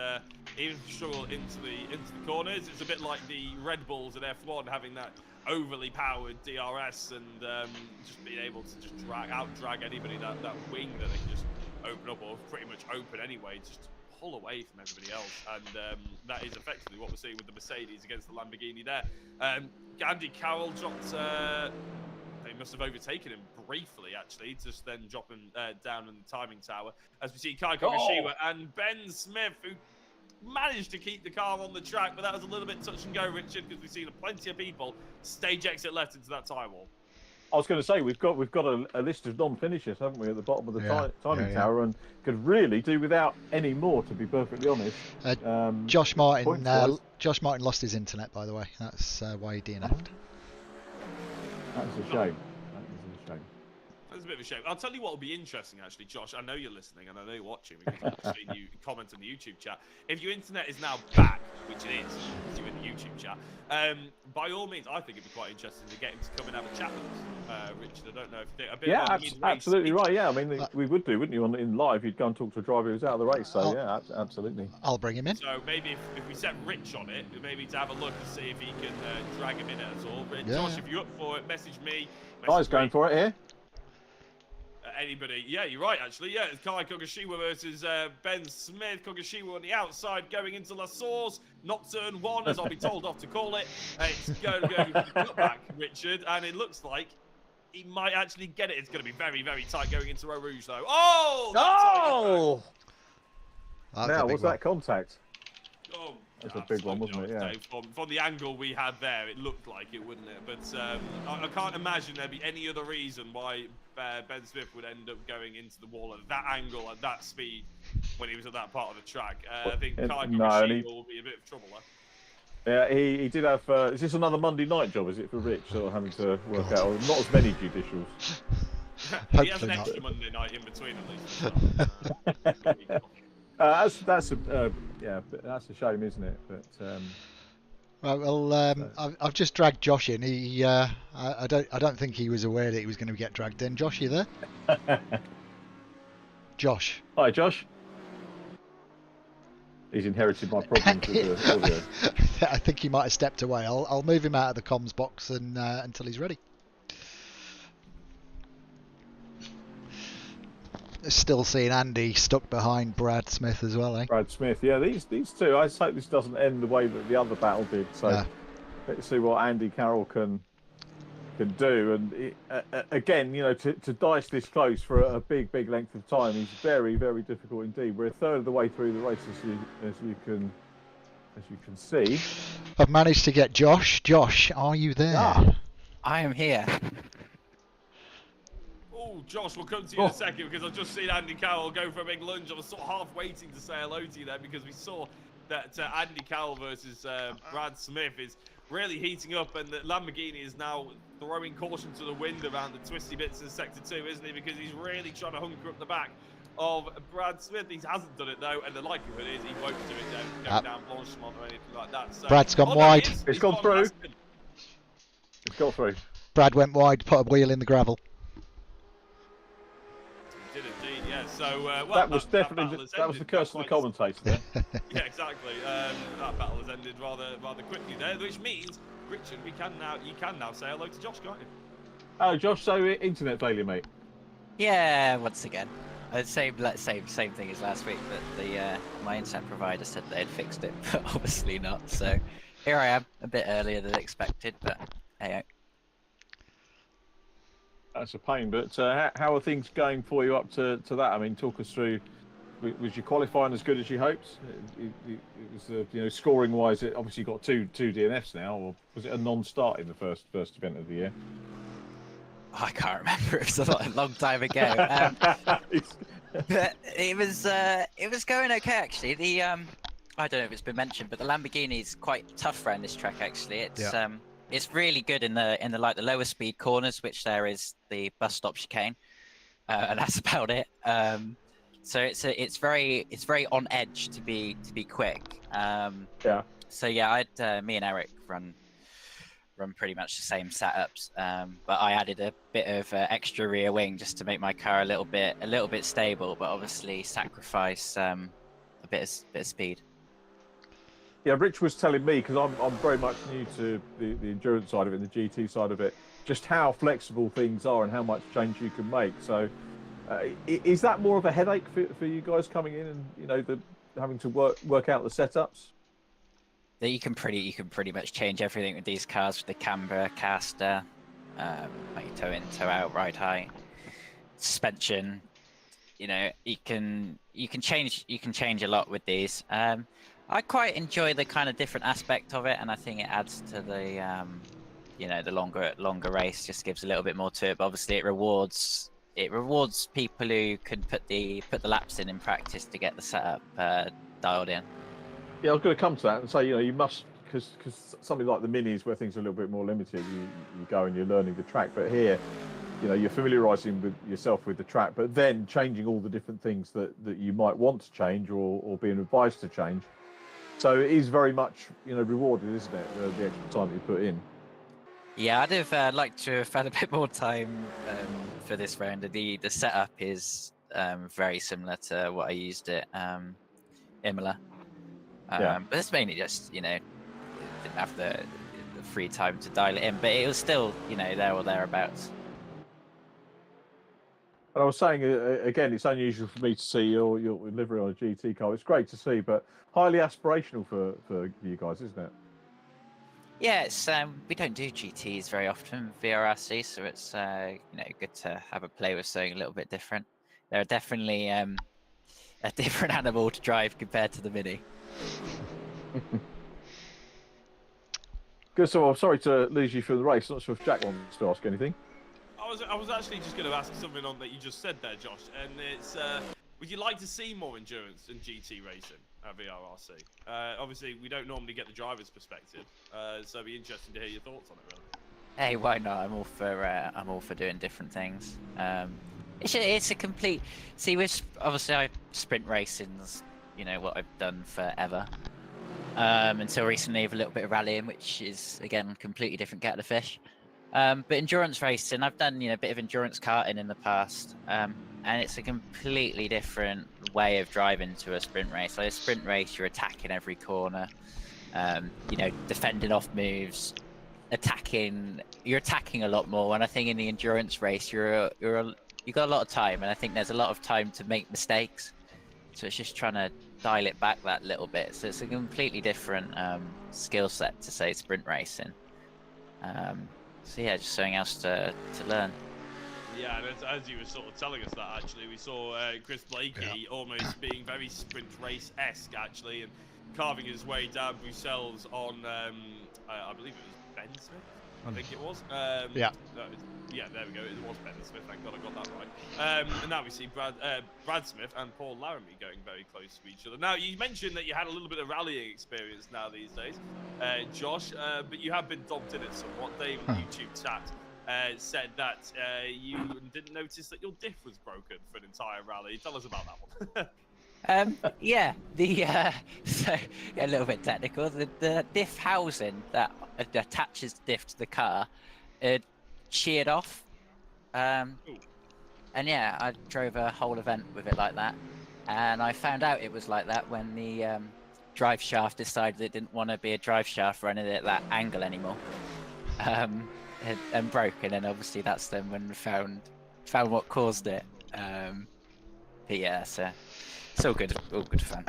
even struggle into the corners. It's a bit like the Red Bulls at F1 having that overly powered DRS and just being able to just drag anybody that wing that they can just open up, or pretty much open anyway, just pull away from everybody else. And that is effectively what we're seeing with the Mercedes against the Lamborghini there. Andy Carroll dropped. They must have overtaken him briefly, actually, just then dropping down in the timing tower. As we see Kai Gogashiwa and Ben Smith, who managed to keep the car on the track, but that was a little bit touch and go, Richard, because we've seen plenty of people stage exit left into that time wall. I was going to say, we've got a list of non-finishers, haven't we, at the bottom of the timing tower, and could really do without any more, to be perfectly honest. Josh Martin lost his internet, by the way. That's why he DNF'd. That's a shame. That is a shame. That's a bit of a shame. I'll tell you what will be interesting, actually, Josh. I know you're listening and I know you're watching because I've seen you comment on the YouTube chat. If your internet is now back, which it is, because you're in the YouTube chat, by all means, I think it'd be quite interesting to get him to come and have a chat with us. Richard, I don't know if you think a bit absolutely right. Yeah, I mean, we would do, wouldn't you? In live, you'd go and talk to a driver who's out of the race. So yeah, absolutely. I'll bring him in. So maybe if we set Rich on it, maybe to have a look and see if he can drag him in at all. Josh, if you're up for it, message me. Guys, going for it here. Anybody? Yeah, you're right, actually. Yeah, it's Kai Gogashiwa versus Ben Smith. Gogashiwa on the outside going into La Source. Not turn one, as I'll be told off to call it. It's going to go for the cutback, Richard, and it looks like he might actually get it. It's going to be very, very tight going into Eau Rouge, though. Oh! Now, what's that contact? Oh, that's a big one, wasn't it? Yeah. Dave, from the angle we had there, it looked like it, wouldn't it? But I can't imagine there'd be any other reason why Ben Smith would end up going into the wall at that angle, at that speed, when he was at that part of the track. I think Kai Gogashiwa will be a bit of trouble there. Yeah, he did have. Is this another Monday night job? Is it for Rich, sort of having to work out? Or not as many judicials. He has an extra Monday night in between, at least. That's a shame, isn't it? But I've just dragged Josh in. He I don't think he was aware that he was going to get dragged in. Josh, you there? Josh. Hi, Josh. He's inherited my problems with the audio. I think he might have stepped away. I'll move him out of the comms box and until he's ready. Still seeing Andy stuck behind Brad Smith as well, eh? Brad Smith, yeah. These two. I hope this doesn't end the way that the other battle did. So let's see what Andy Carroll can do. And again, you know, to dice this close for a big length of time is very, very difficult indeed. We're a third of the way through the race, as you can see. I've managed to get Josh. Josh, are you there? I am here. Oh, Josh, we'll come to you in a second because I've just seen Andy Carroll go for a big lunge. I was sort of half waiting to say hello to you there because we saw that Andy Carroll versus Brad Smith is really heating up, and that Lamborghini is now throwing caution to the wind around the twisty bits in Sector 2, isn't he? Because he's really trying to hunker up the back of Brad Smith. He hasn't done it, though, and the likelihood is he won't do it going down Blanchemont or anything like that. So, Brad's gone wide. It's gone through. It's gone through. Brad went wide, put a wheel in the gravel. Did indeed, yeah. So that was definitely that was the curse of the commentator there. Yeah, exactly. That battle has ended rather quickly there, which means Richard, you can now say hello to Josh, can't you? Oh, Josh, so internet failure, mate. Yeah, once again. Same thing as last week, but my internet provider said they had fixed it, but obviously not. So here I am, a bit earlier than expected, but hey. That's a pain, but how are things going for you up to that? I mean, talk us through Was your qualifying as good as you hoped? It was, scoring wise. It obviously got two DNFs now, or was it a non-start in the first event of the year? I can't remember. It was a long time ago. But it was going okay actually. The I don't know if it's been mentioned, but the Lamborghini is quite tough around this track actually. It's really good in the like the lower speed corners, which there is the bus stop chicane, and that's about it. So it's very on edge to be quick. Yeah. So yeah, me and Eric run pretty much the same setups, but I added a bit of extra rear wing just to make my car a little bit stable, but obviously sacrifice a bit of speed. Yeah, Rich was telling me, because I'm very much new to the endurance side of it and the GT side of it, just how flexible things are and how much change you can make. So is that more of a headache for you guys coming in and having to work out the setups? You can pretty much change everything with these cars, with the camber, caster, like toe in, toe out, ride height, suspension. You can change a lot with these. I quite enjoy the kind of different aspect of it, and I think it adds to the the longer race. Just gives a little bit more to it. But obviously, it rewards people who can put the laps in practice to get the setup dialed in. Yeah, I was going to come to that and say, you must, because something like the minis where things are a little bit more limited, you go and you're learning the track. But here, you're familiarising with yourself with the track, but then changing all the different things that you might want to change or being advised to change. So it is very much, rewarded, isn't it, the extra time that you put in? Yeah, I'd have liked to have had a bit more time for this round. The setup is very similar to what I used at Imola. But it's mainly just, didn't have the free time to dial it in, but it was still, there or thereabouts. And I was saying, again, it's unusual for me to see your livery on a GT car. It's great to see, but highly aspirational for you guys, isn't it? Yeah, it's we don't do GTs very often, VRRC, so it's good to have a play with something a little bit different. They're definitely a different animal to drive compared to the Mini. Good. So I'm sorry to lose you from the race. Not sure if Jack wants to ask anything. I was actually just going to ask something on that you just said there, Josh, and it's would you like to see more endurance in GT racing at VRRC? Obviously, we don't normally get the driver's perspective, so it'd be interesting to hear your thoughts on it, really. Hey, why not? I'm all for doing different things. It's a complete. See, obviously sprint racing's what I've done forever. Until recently with a little bit of rallying, which is again completely different kettle of fish. But endurance racing, I've done a bit of endurance karting in the past, and it's a completely different way of driving to a sprint race. Like a sprint race, you're attacking every corner, defending off moves, you're attacking a lot more. And I think in the endurance race, you got a lot of time, and I think there's a lot of time to make mistakes. So it's just trying to dial it back that little bit. So it's a completely different skill set to say sprint racing. So yeah, just something else to learn. Yeah, and as you were sort of telling us that, actually, we saw Chris Blakey almost being very sprint race-esque, actually, and carving his way down Bruxelles on, I believe it was Ben Smith, I think it was. Yeah, there we go. It was Ben Smith. Thank God I got that right. And now we see Brad Smith and Paul Laramie going very close to each other. Now, you mentioned that you had a little bit of rallying experience now these days, Josh, but you have been dobbed in it somewhat. Dave in YouTube chat said that you didn't notice that your diff was broken for an entire rally. Tell us about that one. So a little bit technical. The diff housing that attaches the diff to the car sheared off, and yeah, I drove a whole event with it like that, and I found out it was like that when the drive shaft decided it didn't want to be a drive shaft running at that angle anymore, and broke, and then obviously that's then when we found what caused it. But yeah, so it's all good fun.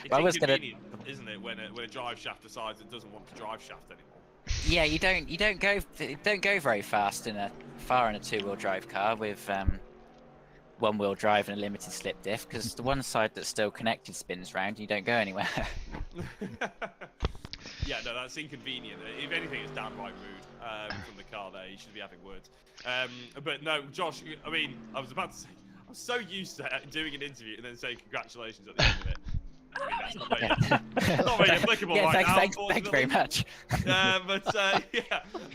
It's inconvenient, isn't it, when a drive shaft decides it doesn't want to drive shaft anymore? Yeah, you don't go very fast in a two-wheel drive car with one-wheel drive and a limited slip diff, because the one side that's still connected spins round and you don't go anywhere. Yeah, no, that's inconvenient. If anything, it's downright rude from the car there. You should be having words. But no, Josh, I mean, I was about to say, I'm so used to doing an interview and then saying congratulations at the end of it. I mean, that's not very applicable right now. Thanks very much. Yeah,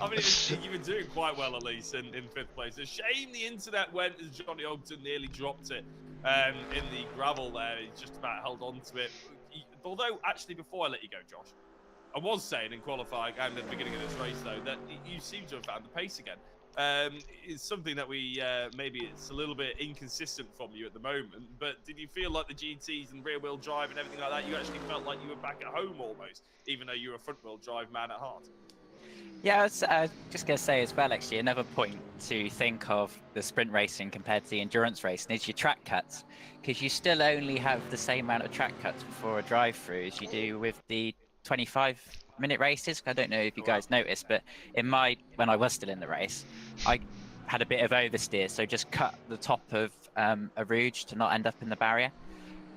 I mean, you've been doing quite well, at least, in 5th place. A shame the internet went as Johnny Ogden nearly dropped it in the gravel there. He just about held on to it. Although, actually, before I let you go, Josh, I was saying in qualifying and at the beginning of this race, though, that you seem to have found the pace again. It's something that we maybe it's a little bit inconsistent from you at the moment, but did you feel like the GTs and rear wheel drive and everything like that, you actually felt like you were back at home almost, even though you were a front wheel drive man at heart? Yeah, I was just going to say as well, actually, another point to think of the sprint racing compared to the endurance racing is your track cuts, because you still only have the same amount of track cuts before a drive-through as you do with the 25-minute races. I don't know if you guys noticed, but when I was still in the race, I had a bit of oversteer, so just cut the top of a rouge to not end up in the barrier.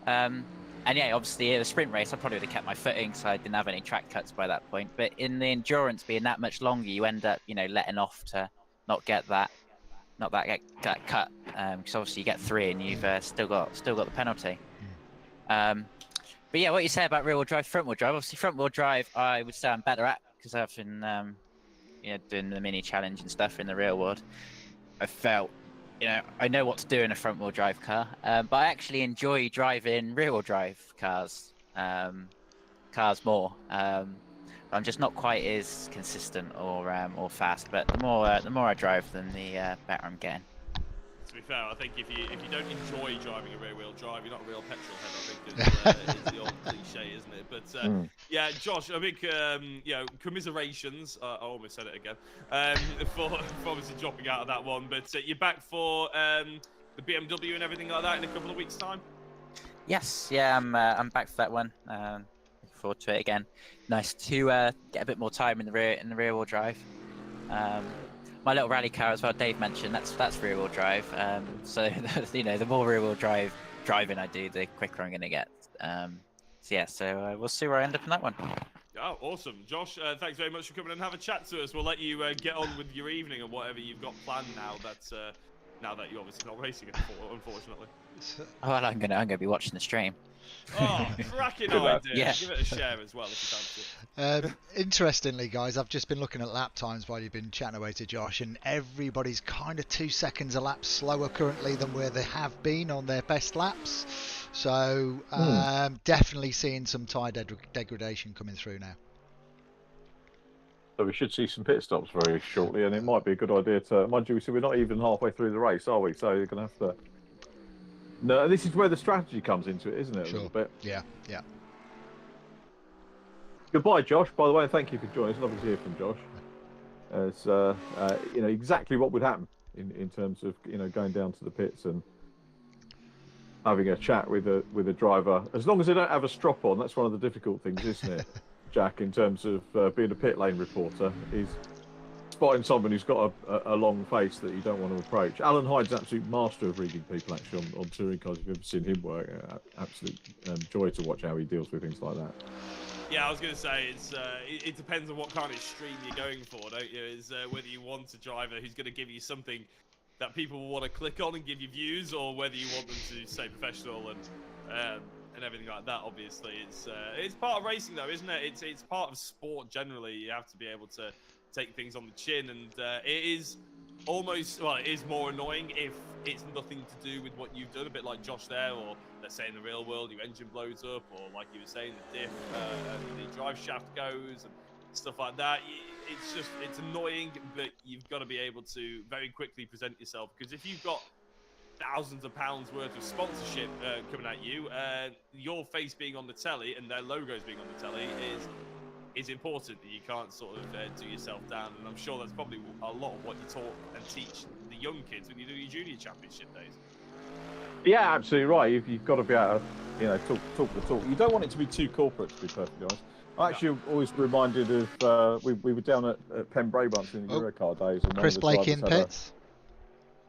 And yeah, obviously in a sprint race, I probably would have kept my footing, so I didn't have any track cuts by that point. But in the endurance being that much longer, you end up, letting off to not get that cut. Because obviously you get 3 and you've still got the penalty. But yeah, what you say about rear wheel drive, front wheel drive. Obviously, front wheel drive, I would say I'm better at, because I've been, doing the mini challenge and stuff in the real world. I felt, I know what to do in a front wheel drive car, but I actually enjoy driving rear wheel drive cars more. I'm just not quite as consistent or fast. But the more I drive them, the better I'm getting. To be fair, I think if you don't enjoy driving a rear wheel drive, you're not a real petrol head. I think is the old cliche, isn't it? But yeah, Josh, I think commiserations. I almost said it again. For obviously dropping out of that one, but you're back for the BMW and everything like that in a couple of weeks' time. Yes, yeah, I'm back for that one. Looking forward to it again. Nice to get a bit more time in the rear wheel drive. My little rally car as well, Dave mentioned, that's rear wheel drive. So the more rear wheel driving I do, the quicker I'm going to get. So we'll see where I end up in that one. Oh, awesome, Josh. Thanks very much for coming and have a chat to us. We'll let you get on with your evening and whatever you've got planned now that you're obviously not racing anymore, unfortunately. Well, I'm gonna be watching the stream. Oh, cracking idea. Yeah. Give it a share as well if you fancy it. Interestingly, guys, I've just been looking at lap times while you've been chatting away to Josh, and everybody's kind of 2 seconds a lap slower currently than where they have been on their best laps. So definitely seeing some tyre degradation coming through now. So we should see some pit stops very shortly, and it might be a good idea to, mind you, so we're not even halfway through the race, are we? So you're going to have to... No, this is where the strategy comes into it, isn't it? Sure. A little bit. Yeah. Goodbye, Josh. By the way, thank you for joining us. Lovely to hear from Josh. As exactly what would happen in terms of going down to the pits and having a chat with a driver. As long as they don't have a strop on, that's one of the difficult things, isn't it, Jack? In terms of being a pit lane reporter, is spotting someone who's got a long face that you don't want to approach. Alan Hyde's an absolute master of reading people actually on touring cars. If you've ever seen him work, absolute joy to watch how he deals with things like that. Yeah, I was going to say it depends on what kind of stream you're going for, don't you? Is whether you want a driver who's going to give you something that people will want to click on and give you views, or whether you want them to stay professional and everything like that. Obviously, it's part of racing though, isn't it? It's part of sport generally. You have to be able to take things on the chin, and it is more annoying if it's nothing to do with what you've done, a bit like Josh there, or let's say in the real world your engine blows up, or like you were saying, the diff and the drive shaft goes and stuff like that. It's annoying, but you've got to be able to very quickly present yourself, because if you've got thousands of pounds worth of sponsorship coming at you, your face being on the telly and their logos being on the telly is important. You can't sort of do yourself down, and I'm sure that's probably a lot of what you talk and teach the young kids when you do your junior championship days. Yeah, absolutely right. You've got to be able to, talk the talk. You don't want it to be too corporate, to be perfectly honest. I actually always reminded of we were down at Pembrey once in the Eurocar days. And Chris Blakey in pits.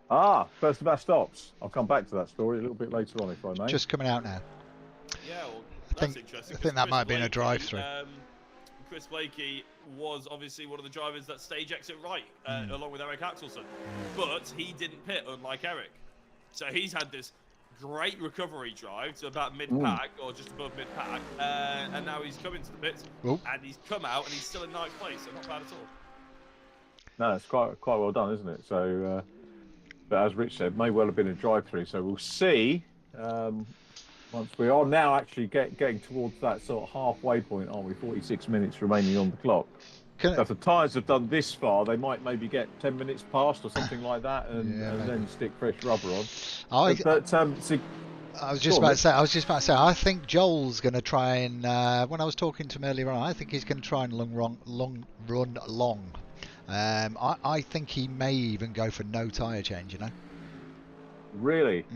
First of our stops. I'll come back to that story a little bit later on, if I may. Just coming out now. Yeah, well, I that's think- interesting. I think that Chris might have been a Blakey, drive-through. Chris Blakey was obviously one of the drivers that stage exit right, along with Eric Axelson. But he didn't pit, unlike Eric. So he's had this great recovery drive to about mid-pack, or just above mid-pack, and now he's come into the pits, Ooh. and he's come out, and he's still in ninth place, so not bad at all. No, it's quite well done, isn't it? So, but as Rich said, may well have been a drive-through. So we'll see. Once we are now actually getting towards that sort of halfway point, aren't we? 46 minutes remaining on the clock. So if the tyres have done this far, they might maybe get 10 minutes past or something like that, and then stick fresh rubber on. I was just about to say. I think Joel's going to try and. When I was talking to him earlier on, I think he's going to try and run long. I think he may even go for no tyre change. You know. Really?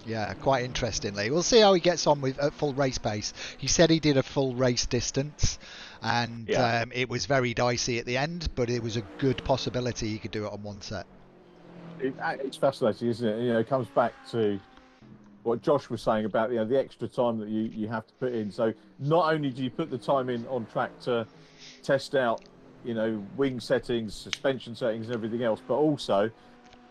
Yeah, quite interestingly. We'll see how he gets on with at full race pace. He said he did a full race distance, and it was very dicey at the end, but it was a good possibility he could do it on one set. It's fascinating, isn't it? You know, it comes back to what Josh was saying about the extra time that you have to put in. So not only do you put the time in on track to test out, wing settings, suspension settings, and everything else, but also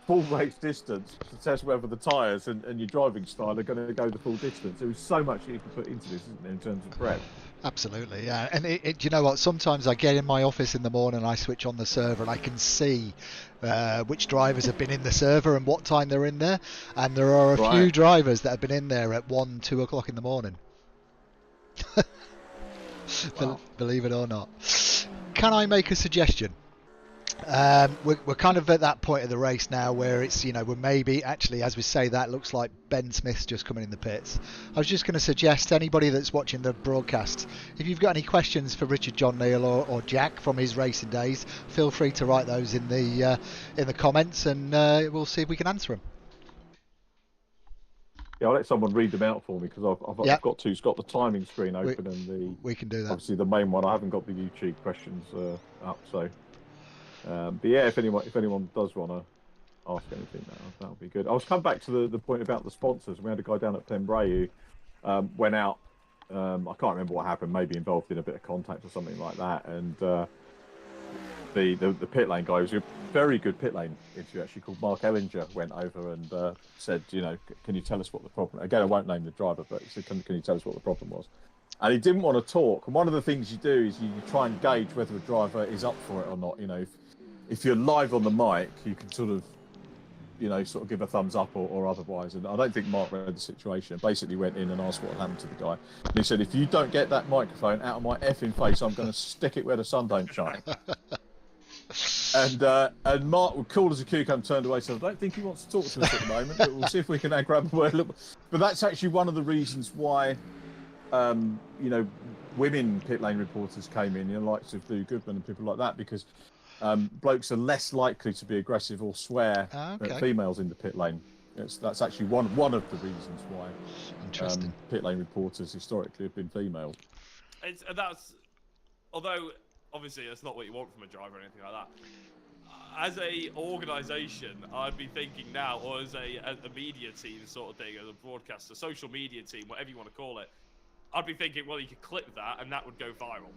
full race distance to test whether the tyres and your driving style are going to go the full distance. There was so much you can put into this, isn't there, in terms of prep. Absolutely, yeah. And you know what? Sometimes I get in my office in the morning and I switch on the server and I can see which drivers have been in the server and what time they're in there. And there are a few drivers that have been in there at 1, 2 o'clock in the morning. Wow. Believe it or not. Can I make a suggestion? We're kind of at that point of the race now where it's, we're maybe actually, as we say that, looks like Ben Smith's just coming in the pits. I was just going to suggest anybody that's watching the broadcast, if you've got any questions for Richard John Neal or Jack from his racing days, feel free to write those in the comments, and we'll see if we can answer them. Yeah, I'll let someone read them out for me, because I've got the timing screen open, and we can do that. Obviously the main one. I haven't got the YouTube questions up, so. But yeah, if anyone does want to ask anything, that would be good. I was come back to the point about the sponsors. We had a guy down at Pembrey who went out. I can't remember what happened. Maybe involved in a bit of contact or something like that. And the pit lane guy, was a very good pit lane interview actually, called Mark Ellinger, went over and said, can you tell us what the problem? Again, I won't name the driver, but he said, can you tell us what the problem was? And he didn't want to talk. And one of the things you do is you try and gauge whether a driver is up for it or not. If you're live on the mic, you can sort of give a thumbs up or otherwise. And I don't think Mark read the situation. Basically went in and asked what happened to the guy. And he said, if you don't get that microphone out of my effing face, I'm going to stick it where the sun don't shine. And Mark, cool as a cucumber, turned away and said, I don't think he wants to talk to us at the moment, but we'll see if we can grab a word. But that's actually one of the reasons why, women pit lane reporters came in, likes of Lou Goodman and people like that, because blokes are less likely to be aggressive or swear at females in the pit lane. That's actually one of the reasons why pit lane reporters historically have been female. Although obviously that's not what you want from a driver or anything like that. As a organisation, I'd be thinking now, or as a media team sort of thing, as a broadcaster, social media team, whatever you want to call it, I'd be thinking, well, you could clip that and that would go viral.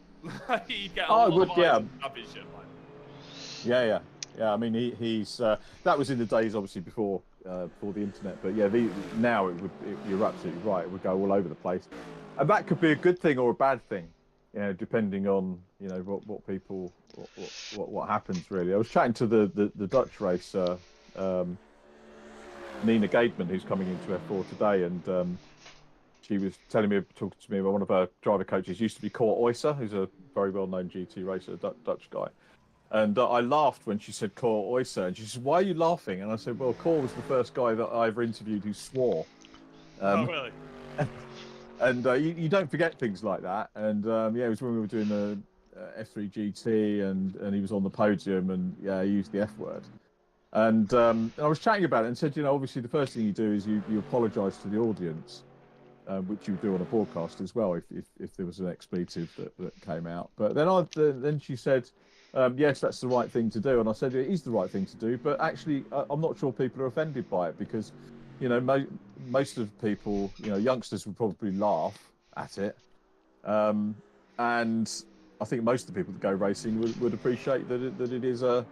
You'd get a lot of eyes on shit like that. Yeah. I mean, he's that was in the days obviously before the internet, but yeah, now you're absolutely right. It would go all over the place, and that could be a good thing or a bad thing, depending on what people what happens really. I was chatting to the Dutch racer, Nina Gateman, who's coming into F4 today, and she was talking to me about one of her driver coaches. Used to be Cor Oyser, who's a very well-known GT racer, Dutch guy. And I laughed when she said Cor Oyser, and she said, "Why are you laughing?" And I said, "Well, Cor was the first guy that I ever interviewed who swore." Oh, really? And you don't forget things like that. And it was when we were doing the F3 GT, and he was on the podium, and he used the F word. And I was chatting about it and said, obviously the first thing you do is you apologise to the audience. which you do on a broadcast as well if there was an expletive that came out. But then she said, yes, that's the right thing to do, and I said it is the right thing to do. But actually, I'm not sure people are offended by it because, you know, most of people, you know, youngsters would probably laugh at it, and I think most of the people that go racing would appreciate that it is a,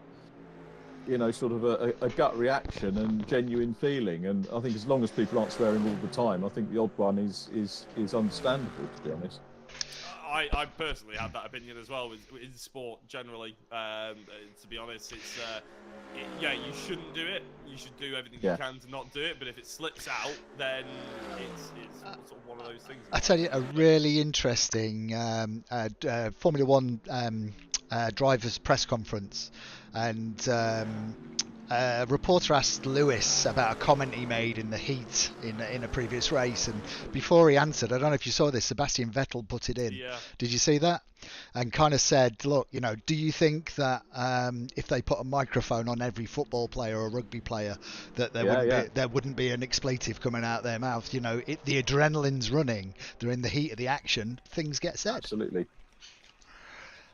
you know, sort of a gut reaction and genuine feeling. And I think as long as people aren't swearing all the time, I think the odd one is understandable, to be honest. I personally have that opinion as well in sport generally. To be honest, it's yeah, you shouldn't do it. You should do everything you can to not do it. But if it slips out, then it's sort of one of those things. I tell you, a really interesting Formula One drivers' press conference, and a reporter asked Lewis about a comment he made in the heat in a previous race, and before he answered, I don't know if you saw this, Sebastian Vettel put it in. Yeah. Did you see that? And kind of said, look, you know, do you think that if they put a microphone on every football player or rugby player, that there wouldn't be an expletive coming out their mouth? You know, the adrenaline's running, they're in the heat of the action, things get said. Absolutely.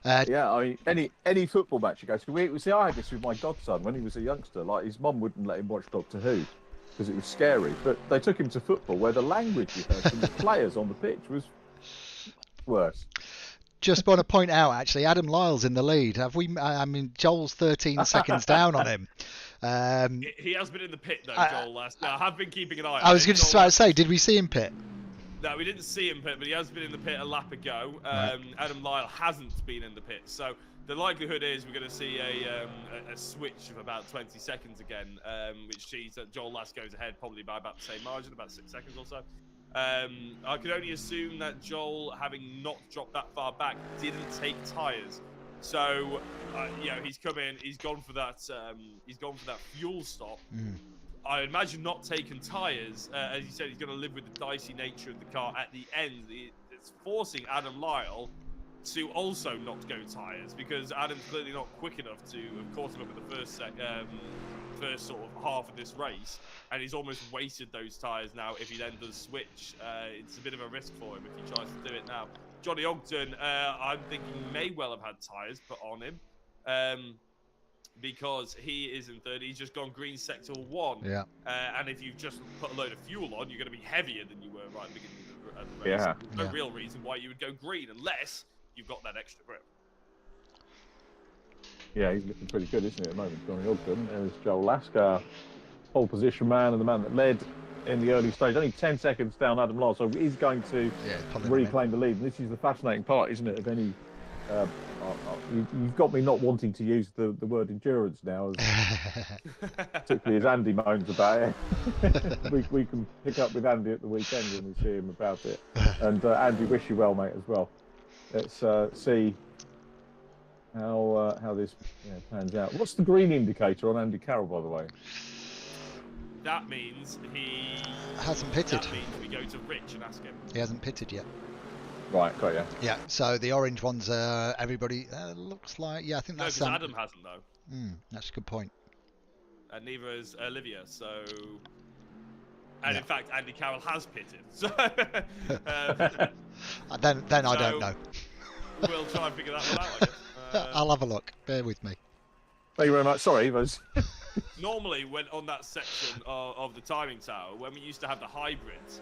Yeah, I mean, any football match you go to. See, I had this with my godson when he was a youngster. Like, his mum wouldn't let him watch Doctor Who because it was scary. But they took him to football where the language you heard from the players on the pitch was worse. Just want to point out, actually, Adam Lyle's in the lead. Have we? I mean, Joel's 13 seconds down on him. He has been in the pit though, Joel. I have been keeping an eye on him. I was just about to say, did we see him pit? No, we didn't see him pit, but he has been in the pit a lap ago. Adam Lyle hasn't been in the pit, so the likelihood is we're going to see a switch of about 20 seconds again, which sees that Joel Last goes ahead probably by about the same margin, about 6 seconds or so. I could only assume that Joel, having not dropped that far back, didn't take tyres. So, you know, he's come in, he's gone for that fuel stop. I imagine not taking tyres. As you said, he's going to live with the dicey nature of the car. At the end, it's forcing Adam Lyle to also not go tyres because Adam's clearly not quick enough to have caught him up in the first sort of half of this race, and he's almost wasted those tyres now. If he then does switch, it's a bit of a risk for him if he tries to do it now. Johnny Ogden, I'm thinking may well have had tyres put on him. Because he is in third, he's just gone green sector 1. Yeah. And if you've just put a load of fuel on, you're going to be heavier than you were right at the beginning of the race. Yeah. There's no real reason why you would go green unless you've got that extra grip. Yeah, he's looking pretty good, isn't he, at the moment, Johnny Ogden. There's Joel Lasker, pole position man and the man that led in the early stage. Only 10 seconds down Adam Lyle, so he's going to reclaim the lead. And this is the fascinating part, isn't it, of any... you've got me not wanting to use the word endurance now, particularly as Andy moans about it. we can pick up with Andy at the weekend when we see him about it. And Andy, wish you well, mate, as well. Let's see how this pans out. What's the green indicator on Andy Carroll, by the way? That means he hasn't pitted. That means we go to Rich and ask him. He hasn't pitted yet. Right, got you. Yeah, so the orange ones, everybody looks like. Yeah, I think that's. No, because Adam hasn't though. That's a good point. And neither has Olivia. So, and in fact, Andy Carroll has pitted. So, then I don't know. We'll try and figure that one out, I guess. I'll have a look. Bear with me. Thank you very much. Sorry, Evers. Normally, when on that section of the timing tower, when we used to have the hybrids,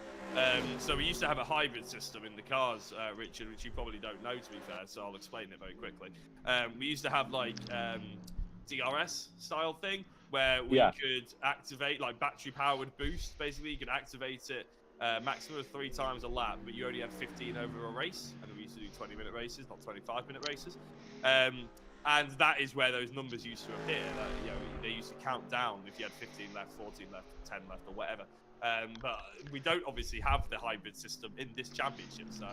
so we used to have a hybrid system in the cars, Richard, which you probably don't know, to be fair, so I'll explain it very quickly. We used to have like DRS style thing where we could activate like battery powered boost. Basically, you could activate it maximum of 3 times a lap, but you only had 15 over a race, and we used to do 20-minute races, not 25-minute races. And that is where those numbers used to appear. They used to count down if you had 15 left, 14 left, 10 left, or whatever. But we don't obviously have the hybrid system in this championship, so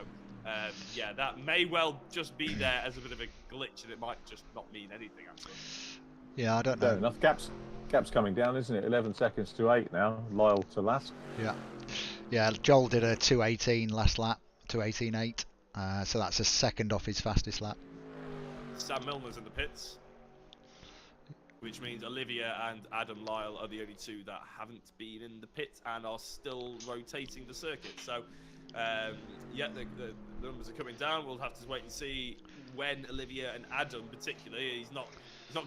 yeah, that may well just be there as a bit of a glitch, and it might just not mean anything actually. Yeah, I don't know. Fair enough. Gap's coming down, isn't it? 11 seconds to 8 now. Lyle to last. Yeah. Joel did a 2:18 last lap, 2:18.8. So that's a second off his fastest lap. Sam Milner's in the pits, which means Olivia and Adam Lyle are the only two that haven't been in the pit and are still rotating the circuit. So Yeah, the numbers are coming down. We'll have to wait and see when Olivia and Adam, particularly, he's not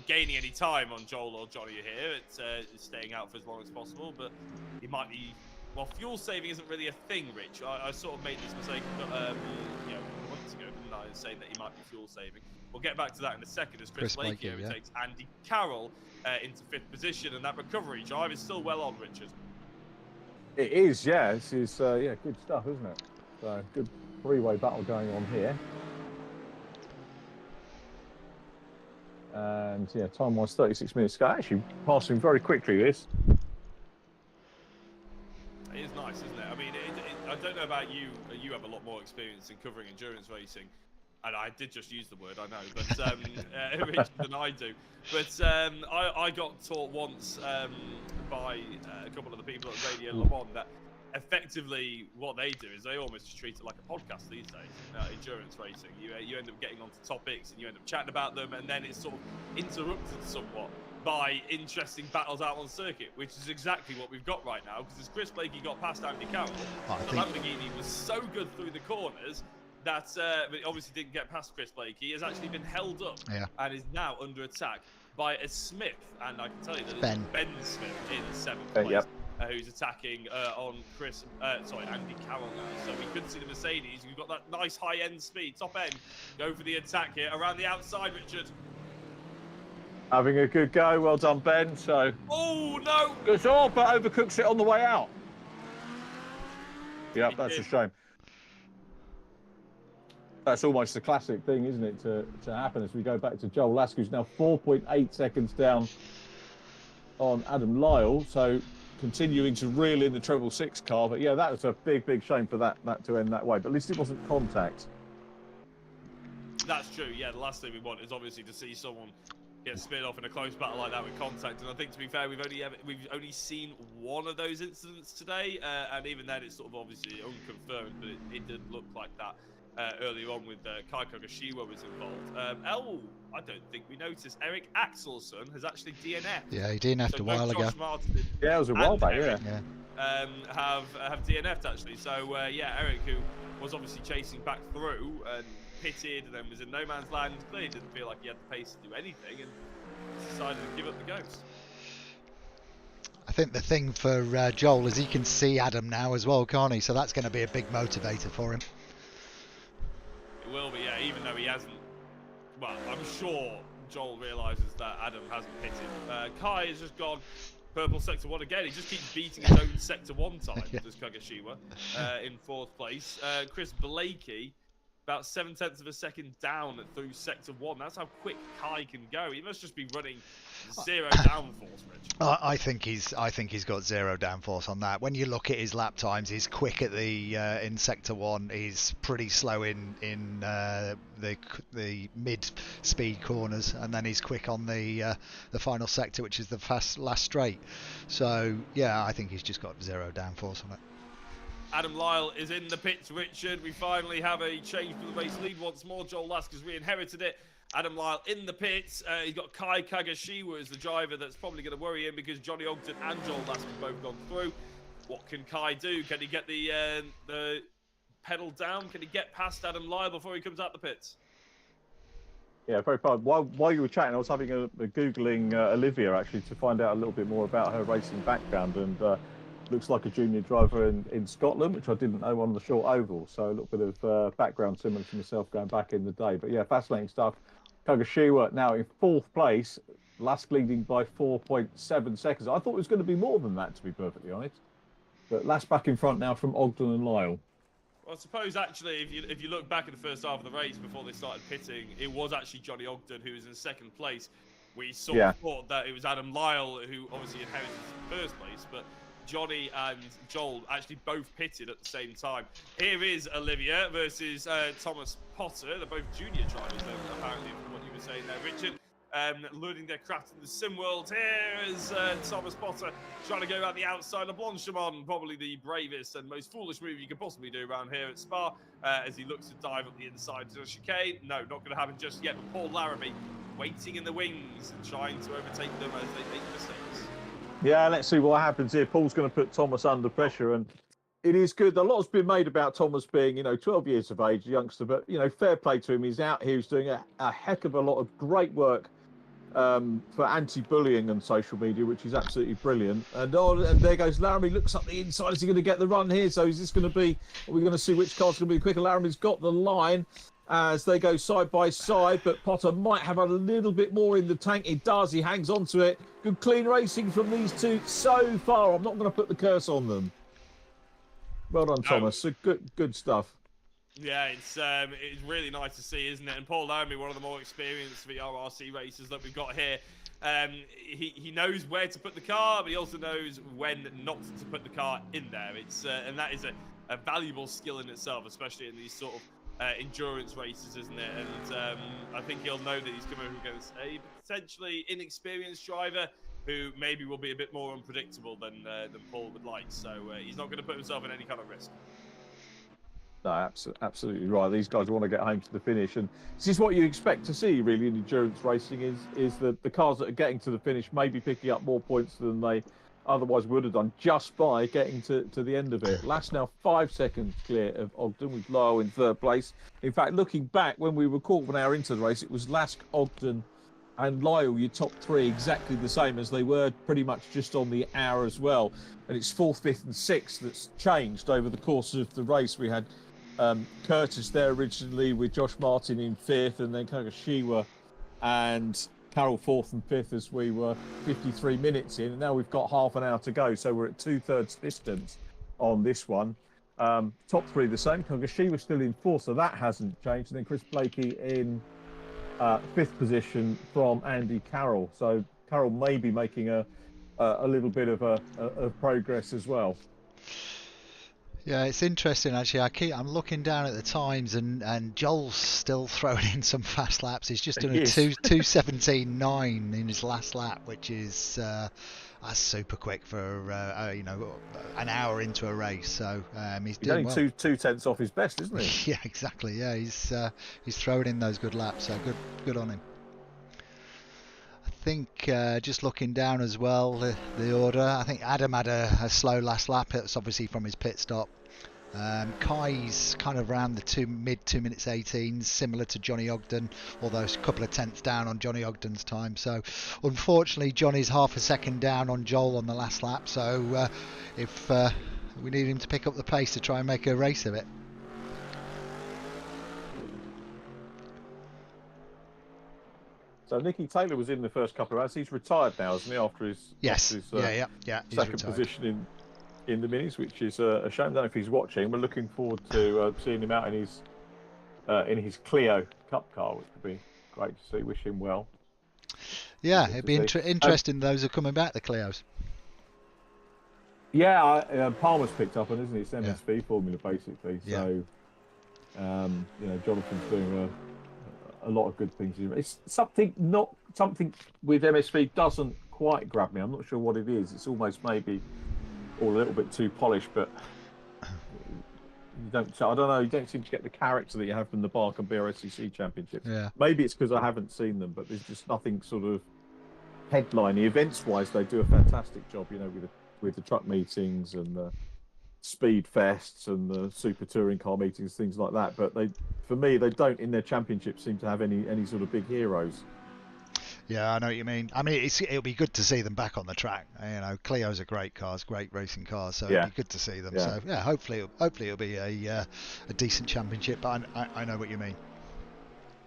gaining any time on Joel or Johnny here. It's staying out for as long as possible, but he might be. Well, fuel saving isn't really a thing, Rich. I sort of made this mistake, months ago, didn't I, saying that he might be fuel saving. We'll get back to that in a second as Chris Blakey overtakes Andy Carroll into 5th position, and that recovery drive is still well on, Richard. It is, yeah. This is, good stuff, isn't it? So, good three-way battle going on here. And, yeah, time-wise, 36 minutes ago. Actually, passing very quickly, this. It is nice, isn't it? I mean, I don't know about you. You have a lot more experience in covering endurance racing. And I did just use the word, I know, but Richard than I do. But I got taught once by a couple of the people at Radio Le Mans that effectively what they do is they almost just treat it like a podcast these days. Endurance racing, you end up getting onto topics and you end up chatting about them, and then it's sort of interrupted somewhat by interesting battles out on circuit, which is exactly what we've got right now. Because as Chris Blakey got past Andy Carroll, the Lamborghini was so good through the corners that but it obviously didn't get past Chris Blakey. He has actually been held up and is now under attack by a Smith, and I can tell you that it's Ben Smith in 7th place, who's attacking on Andy Carroll now. So we could see the Mercedes, who've got that nice high-end speed, top end, go for the attack here around the outside, Richard. Having a good go, well done, Ben. So, oh no, good job, but overcooks it on the way out. Yeah, that's a shame. That's almost a classic thing, isn't it, to happen as we go back to Joel Lask, who's now 4.8 seconds down on Adam Lyle. So continuing to reel in the treble 6 car. But yeah, that was a big shame for that to end that way. But at least it wasn't contact. That's true. Yeah, the last thing we want is obviously to see someone get spin off in a close battle like that with contact. And I think, to be fair, we've only seen one of those incidents today, and even then it's sort of obviously unconfirmed, but it did look like that. Earlier on with Kai Kagashiwa was involved. I don't think we noticed. Eric Axelsson has actually DNF'd. Yeah, he DNF'd a while ago. Yeah, it was a while back, Eric, have DNF'd actually. So, Eric, who was obviously chasing back through and pitted and then was in no man's land, clearly didn't feel like he had the pace to do anything and decided to give up the ghost. I think the thing for Joel is he can see Adam now as well, can't he? So that's going to be a big motivator for him. Will be, yeah, even though he hasn't. Well, I'm sure Joel realises that Adam hasn't hit him. Kai has just gone purple sector 1 again. He just keeps beating his own sector 1 time, does Kagashiwa, in 4th place. Chris Blakey, about 0.7 of a second down through sector 1. That's how quick Kai can go. He must just be running 0 downforce, Rich. I think he's got 0 downforce on that. When you look at his lap times, he's quick at the in sector 1. He's pretty slow in the mid-speed corners, and then he's quick on the final sector, which is the last straight. So yeah, I think he's just got 0 downforce on it. Adam Lyle is in the pits, Richard. We finally have a change for the race lead once more. Joel Lask has re-inherited it. Adam Lyle in the pits. He's got Kai Kagashiwa as the driver that's probably going to worry him because Johnny Ogden and Joel Lask have both gone through. What can Kai do? Can he get the pedal down? Can he get past Adam Lyle before he comes out the pits? Yeah, very proud. While you were chatting, I was having a Googling Olivia, actually, to find out a little bit more about her racing background. And looks like a junior driver in Scotland, which I didn't know on the short oval. So a little bit of background similar to myself going back in the day. But yeah, fascinating stuff. Kagashiwa now in 4th place, Lask leading by 4.7 seconds. I thought it was going to be more than that, to be perfectly honest. But Lask back in front now from Ogden and Lyle. Well, I suppose actually, if you look back at the first half of the race before they started pitting, it was actually Johnny Ogden who was in 2nd place. We sort of thought that it was Adam Lyle who obviously inherited 1st place, but Johnny and Joel actually both pitted at the same time. Here is Olivia versus Thomas Potter. They're both junior drivers, apparently, from what you were saying there, Richard. Learning their craft in the sim world. Here is Thomas Potter trying to go out the outside of Blanchimont, probably the bravest and most foolish move you could possibly do around here at Spa, as he looks to dive up the inside to the chicane. No, not going to happen just yet, but Paul Laramie waiting in the wings and trying to overtake them as they make mistakes. Yeah, let's see what happens here. Paul's going to put Thomas under pressure, and It is good. A lot's been made about Thomas being, 12 years of age, a youngster, but, fair play to him. He's out here. He's doing a heck of a lot of great work for anti-bullying on social media, which is absolutely brilliant. And there goes Laramie. Looks up the inside. Is he going to get the run here? So is this going to be? Are we going to see which car's going to be quicker? Laramie's got the line as they go side by side, but Potter might have a little bit more in the tank. He does. He hangs on to it. Good clean racing from these two so far. I'm not going to put the curse on them. Well done, Thomas. So good stuff. Yeah, it's really nice to see, isn't it? And Paul Laramie, one of the more experienced VRRC racers that we've got here, he knows where to put the car, but he also knows when not to put the car in there. It's and that is a valuable skill in itself, especially in these sort of endurance races, isn't it? And I think he'll know that he's coming against a potentially inexperienced driver who maybe will be a bit more unpredictable than Paul would like. So he's not going to put himself in any kind of risk. No, absolutely right. These guys want to get home to the finish, and this is what you expect to see really in endurance racing. Is the cars that are getting to the finish maybe picking up more points than they otherwise would have done just by getting to the end of it. Last now 5 seconds clear of Ogden, with Lyle in third place. In fact, looking back when we were caught 1 hour into the race, it was Lask, Ogden and Lyle, your top three, exactly the same as they were pretty much just on the hour as well. And it's 4th, 5th and 6th that's changed over the course of the race. We had Curtis there originally with Josh Martin in 5th, and then Kagashiwa and Carroll 4th and 5th as we were 53 minutes in. And now we've got half an hour to go, so we're at 2/3 distance on this one. Top three the same. Kagashiwa still in 4th, so that hasn't changed. And then Chris Blakey in 5th position from Andy Carroll. So Carroll may be making a little bit of progress as well. Yeah, it's interesting actually. I'm looking down at the times, and Joel's still throwing in some fast laps. He's just done a 2:17.9 in his last lap, which is that's super quick for an hour into a race. So he's doing only well. two tenths off his best, isn't he? Yeah, exactly. Yeah, he's throwing in those good laps. So good on him. I think just looking down as well, the order, I think Adam had a slow last lap. It's obviously from his pit stop. Kai's kind of around the mid 2 minutes 18, similar to Johnny Ogden, although it's a couple of tenths down on Johnny Ogden's time. So unfortunately Johnny's half a second down on Joel on the last lap. So if we need him to pick up the pace to try and make a race of it. So Nicky Taylor was in the first couple of rounds. He's retired now, isn't he? After his yeah. He's second retired. position in the minis, which is a shame. I don't know if he's watching. We're looking forward to seeing him out in his Clio Cup car, which would be great to see. Wish him well. Yeah, it'd be interesting. Those are coming back, the Clios. Yeah, Palmer's picked up on, isn't he? It's MSV formula basically. So, Jonathan's doing a lot of good things. It's something with MSV doesn't quite grab me. I'm not sure what it is. It's almost maybe all a little bit too polished, but I don't know. You don't seem to get the character that you have from the Bark and BRSCC championships. Yeah. Maybe it's because I haven't seen them, but there's just nothing sort of headlining. Events-wise, they do a fantastic job. With the truck meetings and the speed fests and the super touring car meetings, things like that. But for me, they don't in their championships seem to have any sort of big heroes. Yeah, I know what you mean. I mean, it'll be good to see them back on the track. Clio's are great cars, great racing cars, so it'll be good to see them. So yeah, hopefully it'll be a decent championship. But I know what you mean.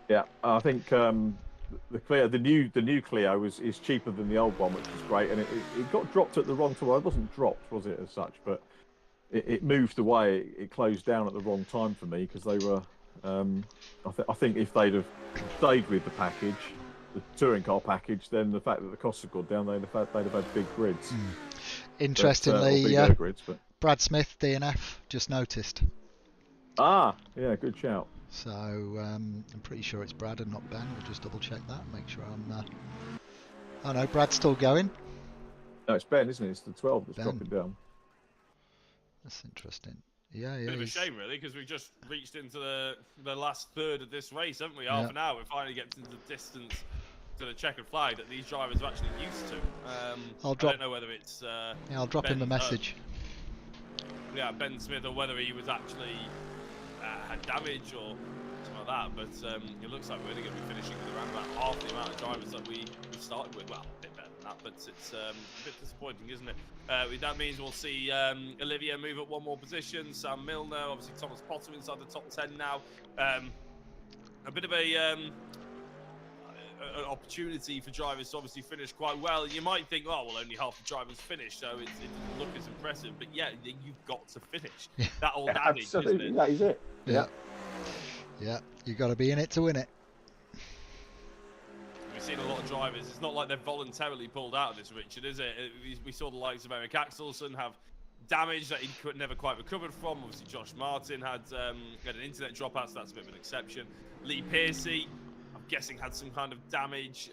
Yeah, I think the Clio, the new Clio is cheaper than the old one, which is great. And it got dropped at the wrong time. Well, it wasn't dropped, was it, as such? But it moved away. It closed down at the wrong time for me because they were. I think if they'd have stayed with the package, the touring car package, then the fact that the costs have gone down, they'd have had big grids. Interestingly, big grids, but... Brad Smith, DNF, just noticed. Yeah, good shout. So I'm pretty sure it's Brad and not Ben. We'll just double check that, make sure I'm. Oh no, Brad's still going. No, it's Ben, isn't it? It's the 12 that's Ben. dropping down. That's interesting. Yeah. Bit of a shame, really, because we just reached into the last third of this race, haven't we? Half an hour. We finally get into the distance to the checkered flag that these drivers are actually used to. I don't know whether it's. I'll drop him a message. Ben Smith, or whether he was actually had damage or something like that. But it looks like we're only going to be finishing with around about half the amount of drivers that we started with. Well, a bit better than that, but it's a bit disappointing, isn't it? That means we'll see Olivia move up one more position. Sam Milner, obviously Thomas Potter inside the top 10 now. A bit of an opportunity for drivers to obviously finish quite well. You might think, oh, well, only half the drivers finished, so it doesn't look as impressive. But yeah, you've got to finish. That old adage, absolutely, isn't it? that is it. Yeah. Yeah, you got to be in it to win it. We've seen a lot of drivers. It's not like they've voluntarily pulled out of this, Richard, is it? We saw the likes of Eric Axelsen have damage that he never quite recovered from. Obviously, Josh Martin had an internet dropout, so that's a bit of an exception. Lee Pearcey, I'm guessing, had some kind of damage.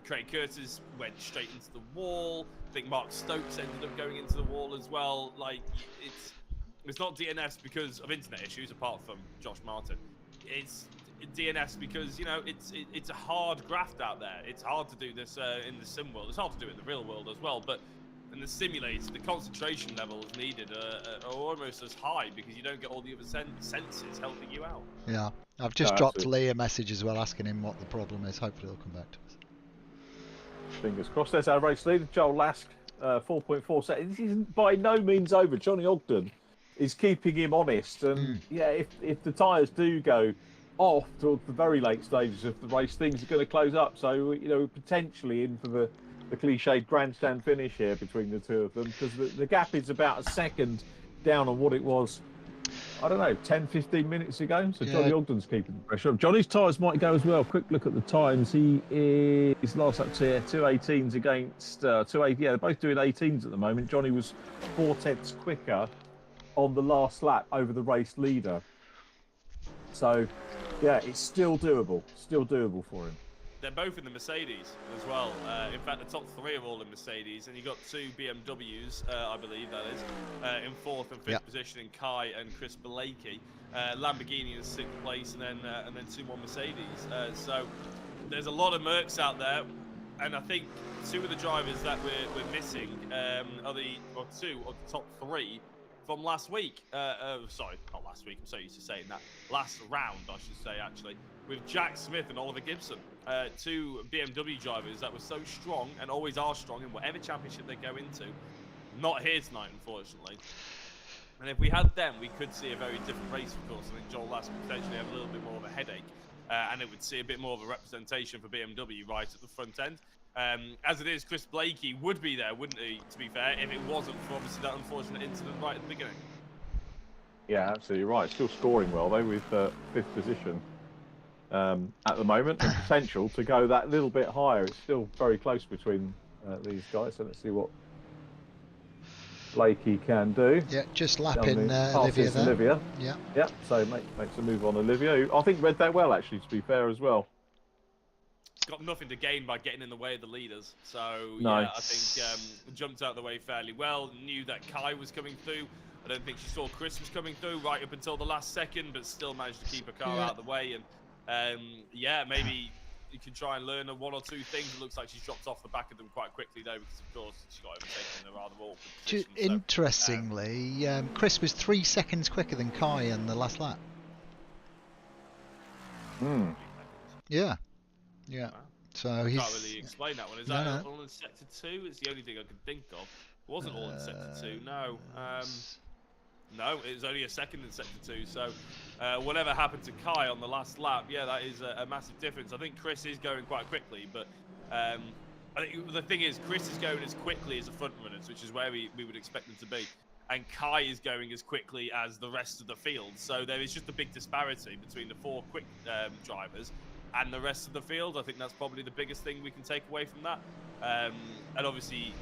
Craig Curtis went straight into the wall. I think Mark Stokes ended up going into the wall as well. Like, it's not DNS because of internet issues, apart from Josh Martin. It's DNS because, you know, it's a hard graft out there. It's hard to do this in the sim world. It's hard to do it in the real world as well, but in the simulator, the concentration levels needed are almost as high because you don't get all the other senses helping you out. Yeah, I've just dropped Lee a message as well, asking him what the problem is. Hopefully he'll come back to us. Fingers crossed. There's our race leader, Joel Lask, 4.4 seconds. This isn't by no means over. Johnny Ogden is keeping him honest, and yeah, if the tyres do go off to the very late stages of the race, things are going to close up. So, you know, potentially in for the cliched grandstand finish here between the two of them, because the gap is about a second down on what it was, I don't know, 10-15 minutes ago. So Johnny Ogden's keeping the pressure up. Johnny's tyres might go as well. Quick look at the times. He is last up to 2:18s against 2:8. Yeah, they're both doing 18s at the moment. Johnny was 4/10 quicker on the last lap over the race leader. So yeah, it's still doable for him. They're both in the Mercedes as well. In fact, the top three are all in Mercedes, and you've got two BMWs, I believe that is, in 4th and 5th position in Kai and Chris Blakey. Lamborghini in 6th place, and then two more Mercedes. So there's a lot of Mercs out there, and I think two of the drivers that we're missing are two of the top three from last week. Sorry, not last week. I'm so used to saying that. Last round, I should say, actually, with Jack Smith and Oliver Gibson, two BMW drivers that were so strong and always are strong in whatever championship they go into. Not here tonight, unfortunately. And if we had them, we could see a very different race, of course. I think Joel Lask would potentially have a little bit more of a headache, and it would see a bit more of a representation for BMW right at the front end. As it is, Chris Blakey would be there, wouldn't he, to be fair, if it wasn't for obviously that unfortunate incident right at the beginning. Yeah, absolutely right. Still scoring well, though, with 5th position at the moment, and potential to go that little bit higher. It's still very close between these guys, so let's see what Blakey can do. Yeah, just lapping Olivia there. Olivia. Yeah. Yeah, so makes a move on Olivia, who I think read that well, actually, to be fair as well. Got nothing to gain by getting in the way of the leaders, so nice. Yeah, I think jumped out of the way fairly well. Knew that Kai was coming through. I don't think she saw Chris was coming through right up until the last second, but still managed to keep her car out of the way. And yeah, maybe you can try and learn one or two things. It looks like she's dropped off the back of them quite quickly, though, because of course she got overtaken in a rather awkward position. Interestingly, Chris was 3 seconds quicker than Kai in the last lap. Yeah. Yeah. Wow. So he's... Can't really explain that one. Is that all in sector 2? It's the only thing I can think of. It wasn't all in sector 2. No. No, it was only a second in sector 2. So whatever happened to Kai on the last lap, yeah, that is a massive difference. I think Chris is going quite quickly, but I think the thing is, Chris is going as quickly as the front runners, which is where we would expect them to be. And Kai is going as quickly as the rest of the field. So there is just a big disparity between the 4 quick drivers and the rest of the field. I think that's probably the biggest thing we can take away from that. And obviously,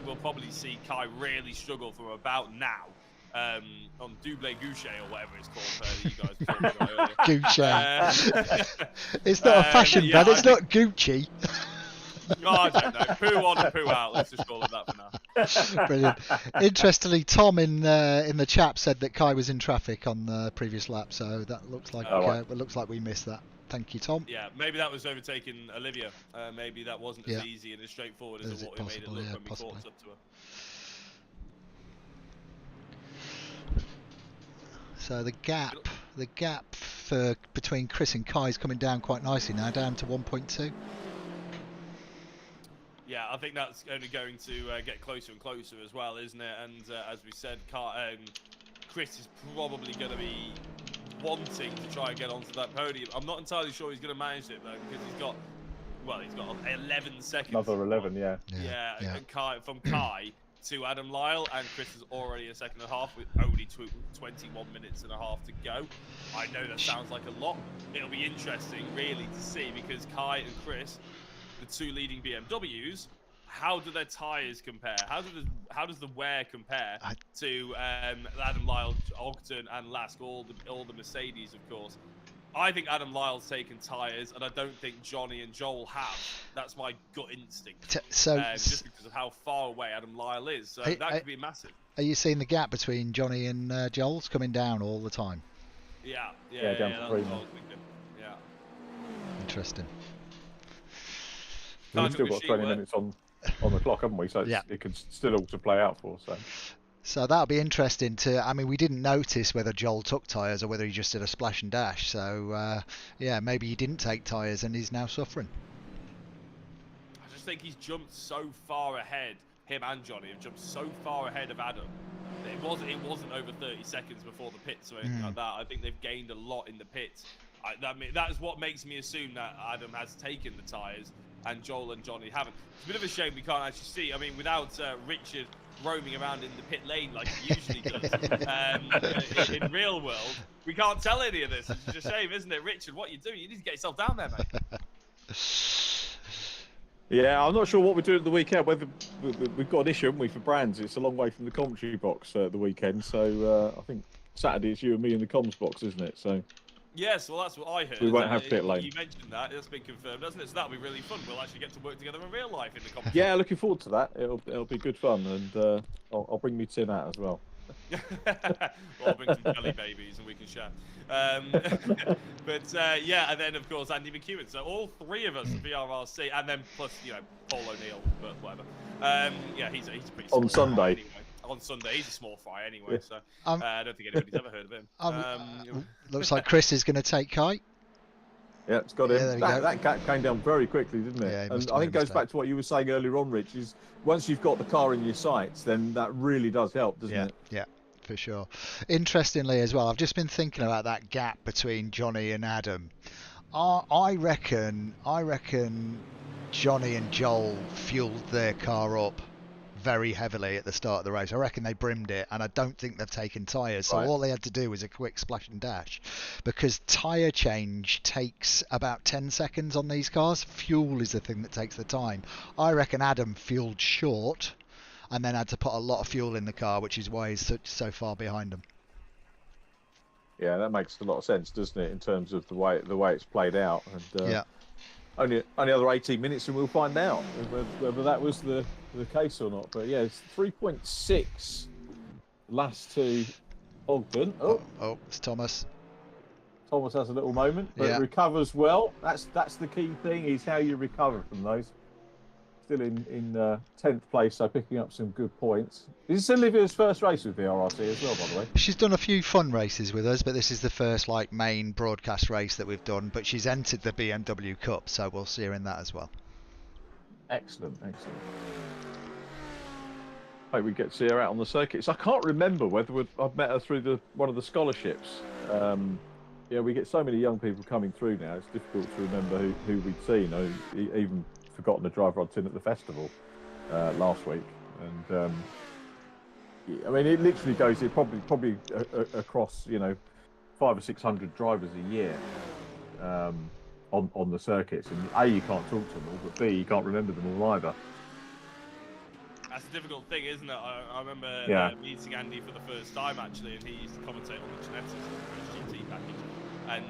we'll probably see Kai really struggle from about now on Double Gouche or whatever it's called. You guys were talking about earlier. Gouche. It's not a fashion brand. It's not Gucci. Oh, I don't know. Poo on and poo out. Let's just call it that for now. Brilliant. Interestingly, Tom in the chat said that Kai was in traffic on the previous lap, so that looks like it looks like we missed that. Thank you, Tom. Yeah, maybe that was overtaking Olivia. Maybe that wasn't as easy and as straightforward as what we made it look when we caught up to her. So the gap for between Chris and Kai is coming down quite nicely now, down to 1.2. Yeah, I think that's only going to get closer and closer as well, isn't it? And as we said, Chris is probably going to be wanting to try and get onto that podium. I'm not entirely sure he's going to manage it though, because he's got 11 seconds. Another 11, yeah. Yeah. And from Kai to Adam Lyle, and Chris is already a second and a half with only 21 minutes and a half to go. I know that sounds like a lot. It'll be interesting, really, to see, because Kai and Chris, the two leading BMWs, how do their tyres compare? How does the wear compare to Adam Lyle, Ogden, and Lask, all the Mercedes, of course? I think Adam Lyle's taken tyres, and I don't think Johnny and Joel have. That's my gut instinct. Just because of how far away Adam Lyle is, so that could be massive. Are you seeing the gap between Johnny and Joel's coming down all the time? Yeah, down that's to 3 what I now. was thinking. Yeah. Interesting. We've still got 20 minutes on the clock, haven't we? So it could still all to play out for. So that'll be interesting to. I mean, we didn't notice whether Joel took tyres or whether he just did a splash and dash. So maybe he didn't take tyres and he's now suffering. I just think he's jumped so far ahead. Him and Johnny have jumped so far ahead of Adam. It wasn't over 30 seconds before the pits or anything like that. I think they've gained a lot in the pits. That is what makes me assume that Adam has taken the tyres and Joel and Johnny haven't. It's a bit of a shame we can't actually see. I mean, without Richard roaming around in the pit lane like he usually does in real world, we can't tell any of this. It's a shame, isn't it? Richard, what are you doing? You need to get yourself down there, mate. Yeah, I'm not sure what we're doing at the weekend. Whether we've got an issue, haven't we, for brands? It's a long way from the commentary box the weekend. So I think Saturday it's you and me in the comms box, isn't it? So. Yes, well, that's what I heard. We won't have pit lane. You mentioned that. That's been confirmed, hasn't it? So that'll be really fun. We'll actually get to work together in real life in the competition. Yeah, looking forward to that. It'll be good fun, and I'll bring me Tim out as well. Well, I'll bring some jelly babies and we can share. And then of course Andy McEwen. So all three of us at VRRC, and then plus Paul O'Neill, but whatever. He's a pretty small on Sunday. Anyway. On Sunday, he's a small fry anyway, so I don't think anybody's ever heard of him. Looks like Chris is going to take Kai. Yeah, it's got him. Yeah, that gap came down very quickly, didn't it? Yeah, and I think it goes back to what you were saying earlier on, Rich, is once you've got the car in your sights, then that really does help, doesn't it? Yeah, for sure. Interestingly as well, I've just been thinking about that gap between Johnny and Adam. I reckon Johnny and Joel fueled their car up very heavily at the start of the race. I reckon they brimmed it, and I don't think they've taken tyres. So all they had to do was a quick splash and dash, because tyre change takes about 10 seconds on these cars. Fuel is the thing that takes the time. I reckon Adam fueled short and then had to put a lot of fuel in the car, which is why he's so far behind them. Yeah, that makes a lot of sense, doesn't it, in terms of the way it's played out. And only other 18 minutes and we'll find out whether that was the case or not. But yeah, it's 3.6 last to Ogden. Oh, it's Thomas. Thomas has a little moment, but recovers well. That's the key thing, is how you recover from those. Still in 10th place, so picking up some good points. Is this Olivia's first race with VRRC as well, by the way? She's done a few fun races with us, but this is the first main broadcast race that we've done. But she's entered the BMW Cup, so we'll see her in that as well. Excellent. Hope we get to see her out on the circuits. I can't remember whether I've met her through one of the scholarships. We get so many young people coming through now. It's difficult to remember who we'd seen. Even forgotten the driver I'd seen at the festival last week. And it literally goes. It probably across 500 or 600 drivers a year on the circuits. And A, you can't talk to them all, but B, you can't remember them all either. That's a difficult thing, isn't it? I remember meeting Andy for the first time actually, and he used to commentate on the genetics of the GT package. And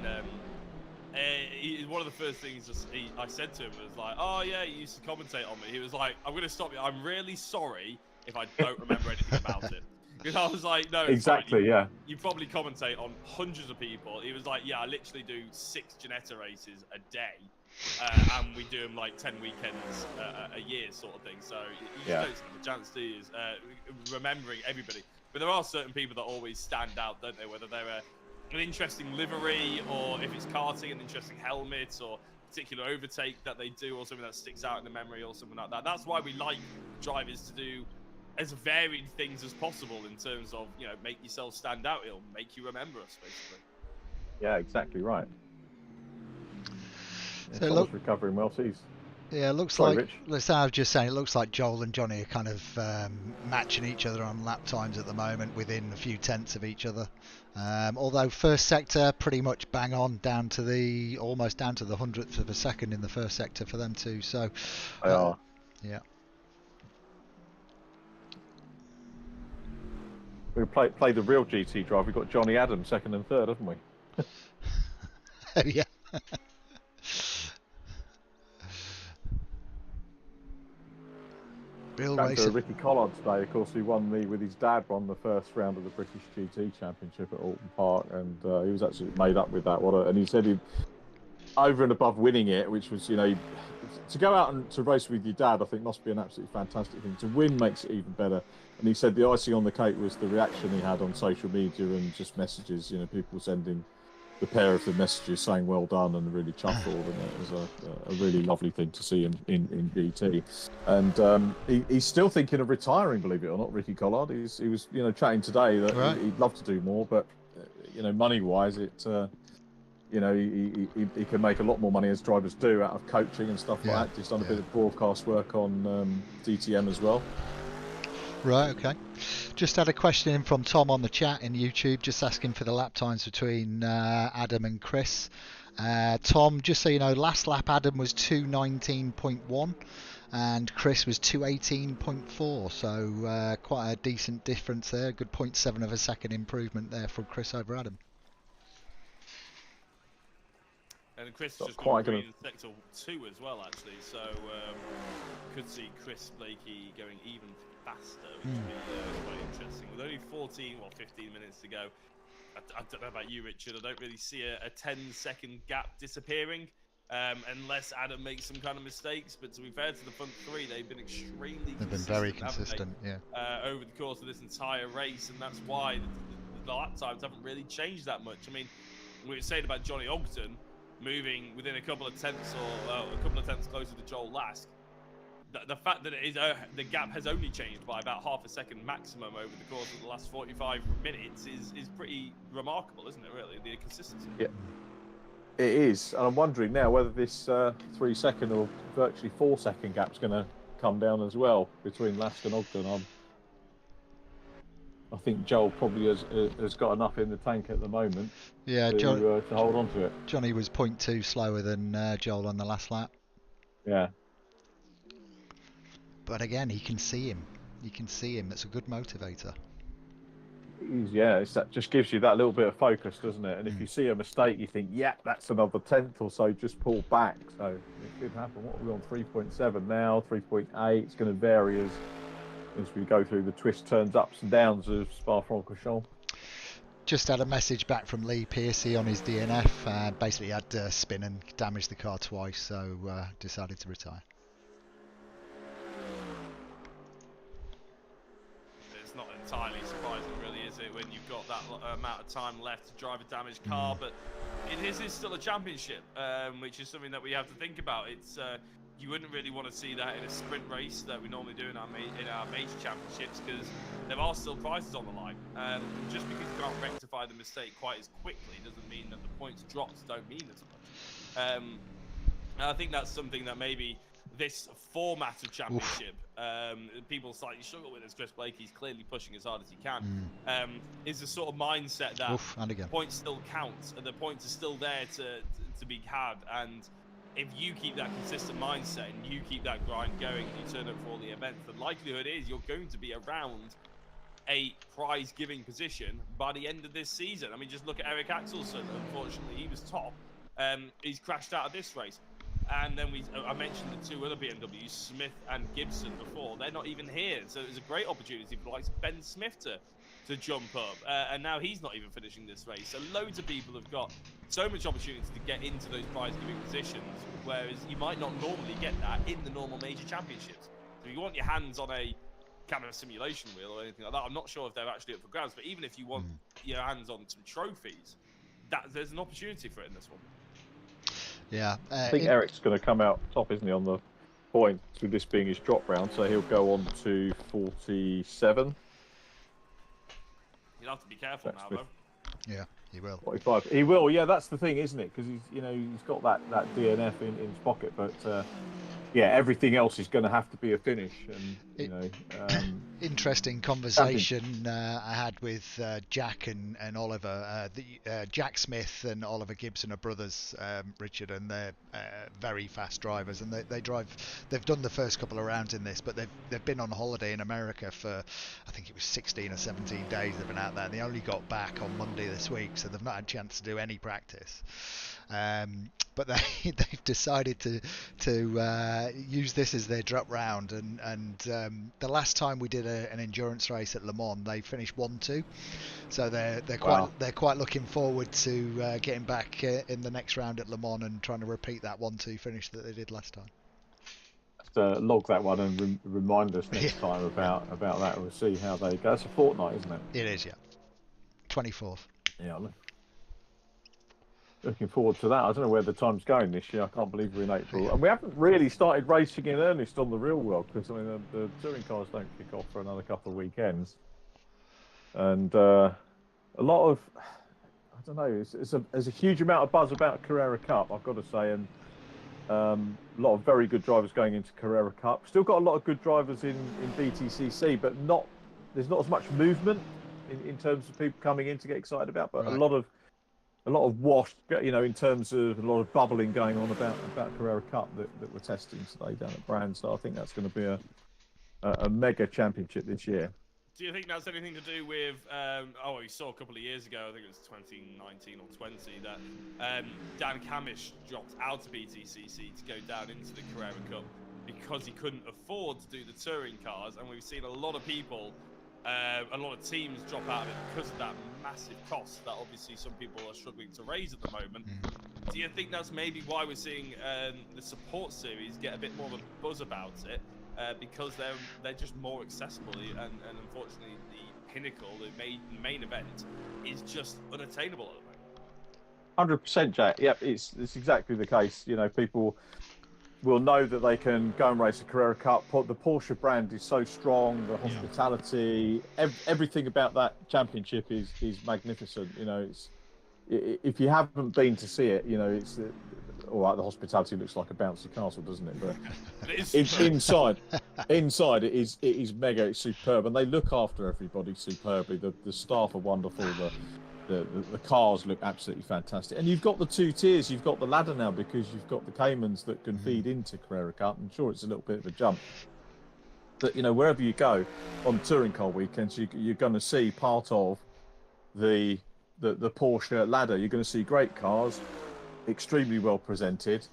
one of the first things I said to him was like, "Oh yeah, you used to commentate on me." He was like, "I'm going to stop you. I'm really sorry if I don't remember anything about it." Because I was like, "No, exactly, You probably commentate on hundreds of people." He was like, "Yeah, I literally do 6 Ginetta races a day, and we do them like 10 weekends a year, sort of thing. So you just don't have a chance, do you? Remembering everybody." But there are certain people that always stand out, don't they? Whether they're an interesting livery, or if it's karting, an interesting helmet, or particular overtake that they do, or something that sticks out in the memory, or something like that. That's why we like drivers to do as varied things as possible in terms of, you know, make yourself stand out. It'll make you remember us, basically. Yeah, exactly right. So Thomas recovering well. So yeah, it looks Sorry, like, Rich. listen, I was just saying, it looks like Joel and Johnny are kind of matching each other on lap times at the moment, within a few tenths of each other. Although first sector pretty much bang on, down to the almost down to the 100th of a second in the first sector for them too. So They are. yeah. We played the real GT drive. We've got Johnny Adams second and third, haven't we? Yeah. Real Back race. to Ricky Collard today, of course, who with his dad won the first round of the British GT Championship at Alton Park, and he was actually made up with that. And he said, over and above winning it, which was, you know, to go out and to race with your dad, I think must be an absolutely fantastic thing. To win makes it even better. And he said the icing on the cake was the reaction he had on social media and just messages, you know, people sending the pair of the messages saying well done and really chuffed, and it was a really lovely thing to see him in GT. And he's still thinking of retiring, believe it or not, Ricky Collard. He was, you know, chatting today that Right. he'd love to do more, but you know, money wise, you know, he can make a lot more money, as drivers do, out of coaching and stuff like that. He's done a bit of broadcast work on DTM as well. Right, okay. Just had a question in from Tom on the chat in YouTube, just asking for the lap times between Adam and Chris. Tom, just so you know, last lap Adam was 2:19.1 and Chris was 2:18.4, so quite a decent difference there. Good 0.7 of a second improvement there from Chris over Adam. And Chris Not just quite got gonna- green in sector 2 as well, actually. So could see Chris Blakey going even faster, which would be quite interesting. With only 15 minutes to go, I don't know about you, Richard. I don't really see a 10-second gap disappearing, unless Adam makes some kind of mistakes. But to be fair to the front three, they've been extremely consistent. They've been very haven't they, consistent, yeah. over the course of this entire race, and that's why the lap times haven't really changed that much. I mean, we were saying about Johnny Ogden moving within a couple of tenths, or a couple of tenths closer to Joel Lask. The fact that it is the gap has only changed by about half a second maximum over the course of the last 45 minutes is pretty remarkable, isn't it, really, the consistency? Yeah, it is. And I'm wondering now whether this 3-second or virtually 4-second gap's going to come down as well between Lask and Ogden. I think Joel probably has got enough in the tank at the moment to hold on to it. Johnny was 0.2 slower than Joel on the last lap. Yeah. But again, he can see him. You can see him. That's a good motivator. Yeah, that just gives you that little bit of focus, doesn't it? And if you see a mistake, you think, yeah, that's another tenth or so, just pull back. So it could happen. What are we on? 3.7 now, 3.8. It's going to vary as we go through the twists, turns, ups and downs of Spa-Francorchamps. Just had a message back from Lee Piercy on his DNF. Basically had spin and damaged the car twice, so decided to retire. It's not entirely surprising, really, is it, when you've got that amount of time left to drive a damaged car? But it is still a championship, which is something that we have to think about. It's you wouldn't really want to see that in a sprint race that we normally do in our major championships, because there are still prizes on the line. Just because you can't rectify the mistake quite as quickly doesn't mean that the points dropped don't mean as much. And I think that's something that maybe this format of championship, people slightly struggle with, as Chris Blakey's clearly pushing as hard as he can, is the sort of mindset that points still count and the points are still there to be had. And if you keep that consistent mindset and you keep that grind going and you turn up for all the events, the likelihood is you're going to be around a prize-giving position by the end of this season. I mean, just look at Eric Axelson. Unfortunately, he was top. He's crashed out of this race. And then I mentioned the two other BMWs, Smith and Gibson, before. They're not even here. So it was a great opportunity for like Ben Smith to jump up. And now he's not even finishing this race. So loads of people have got so much opportunity to get into those prize-giving positions, whereas you might not normally get that in the normal major championships. So if you want your hands on a kind of a simulation wheel or anything like that. I'm not sure if they're actually up for grabs, but even if you want your hands on some trophies, there's an opportunity for it in this one. Yeah. I think Eric's going to come out top, isn't he, on the point, with this being his drop round, so he'll go on to 47. You'll have to be careful now, though. Yeah, he will. 45. He will, yeah, that's the thing, isn't it? Because he's got that DNF in his pocket, but yeah, everything else is going to have to be a finish. And interesting conversation I had with Jack and Oliver. Jack Smith and Oliver Gibson are brothers, Richard, and they're very fast drivers. And they've done the first couple of rounds in this, but they've been on holiday in America for, I think it was 16 or 17 days. They've been out there, and they only got back on Monday this week, so they've not had a chance to do any practice. But they've decided to use this as their drop round, and the last time we did an endurance race at Le Mans, they finished 1-2, so they're quite looking forward to getting back in the next round at Le Mans and trying to repeat that 1-2 finish that they did last time. Log that one and remind us next time about that. We'll see how they go. It's a fortnight, isn't it? It is, yeah. 24th. Yeah. Looking forward to that. I don't know where the time's going this year. I can't believe we're in April. And we haven't really started racing in earnest on the real world, because I mean the touring cars don't kick off for another couple of weekends. And a lot of, I don't know, there's a huge amount of buzz about Carrera Cup, I've got to say, and a lot of very good drivers going into Carrera Cup. Still got a lot of good drivers in BTCC, but there's not as much movement in terms of people coming in to get excited about, but right. A lot of wash, in terms of a lot of bubbling going on about Carrera Cup that we're testing today down at Brand. So I think that's going to be a mega championship this year. Do you think that's anything to do with? We saw a couple of years ago, I think it was 2019 or 20, that Dan Camish dropped out of BTCC to go down into the Carrera Cup because he couldn't afford to do the touring cars, and we've seen a lot of people. A lot of teams drop out of it because of that massive cost that obviously some people are struggling to raise at the moment. Do you think that's maybe why we're seeing the support series get a bit more of a buzz about it? Because they're just more accessible, and unfortunately the pinnacle, the main event, is just unattainable at the moment. 100%, Jack. Yep, it's exactly the case. People will know that they can go and race a Carrera Cup. The Porsche brand is so strong, the hospitality, everything about that championship is magnificent. If you haven't been to see it, it's all right. The hospitality looks like a bouncy castle, doesn't it? But it's inside it is mega. It's superb, and they look after everybody superbly. The staff are wonderful. The cars look absolutely fantastic, and you've got the two tiers. You've got the ladder now because you've got the Caymans that can feed into Carrera Cup. I'm sure it's a little bit of a jump, but wherever you go on touring car weekends, you're going to see part of the Porsche ladder. You're going to see great cars, extremely well presented.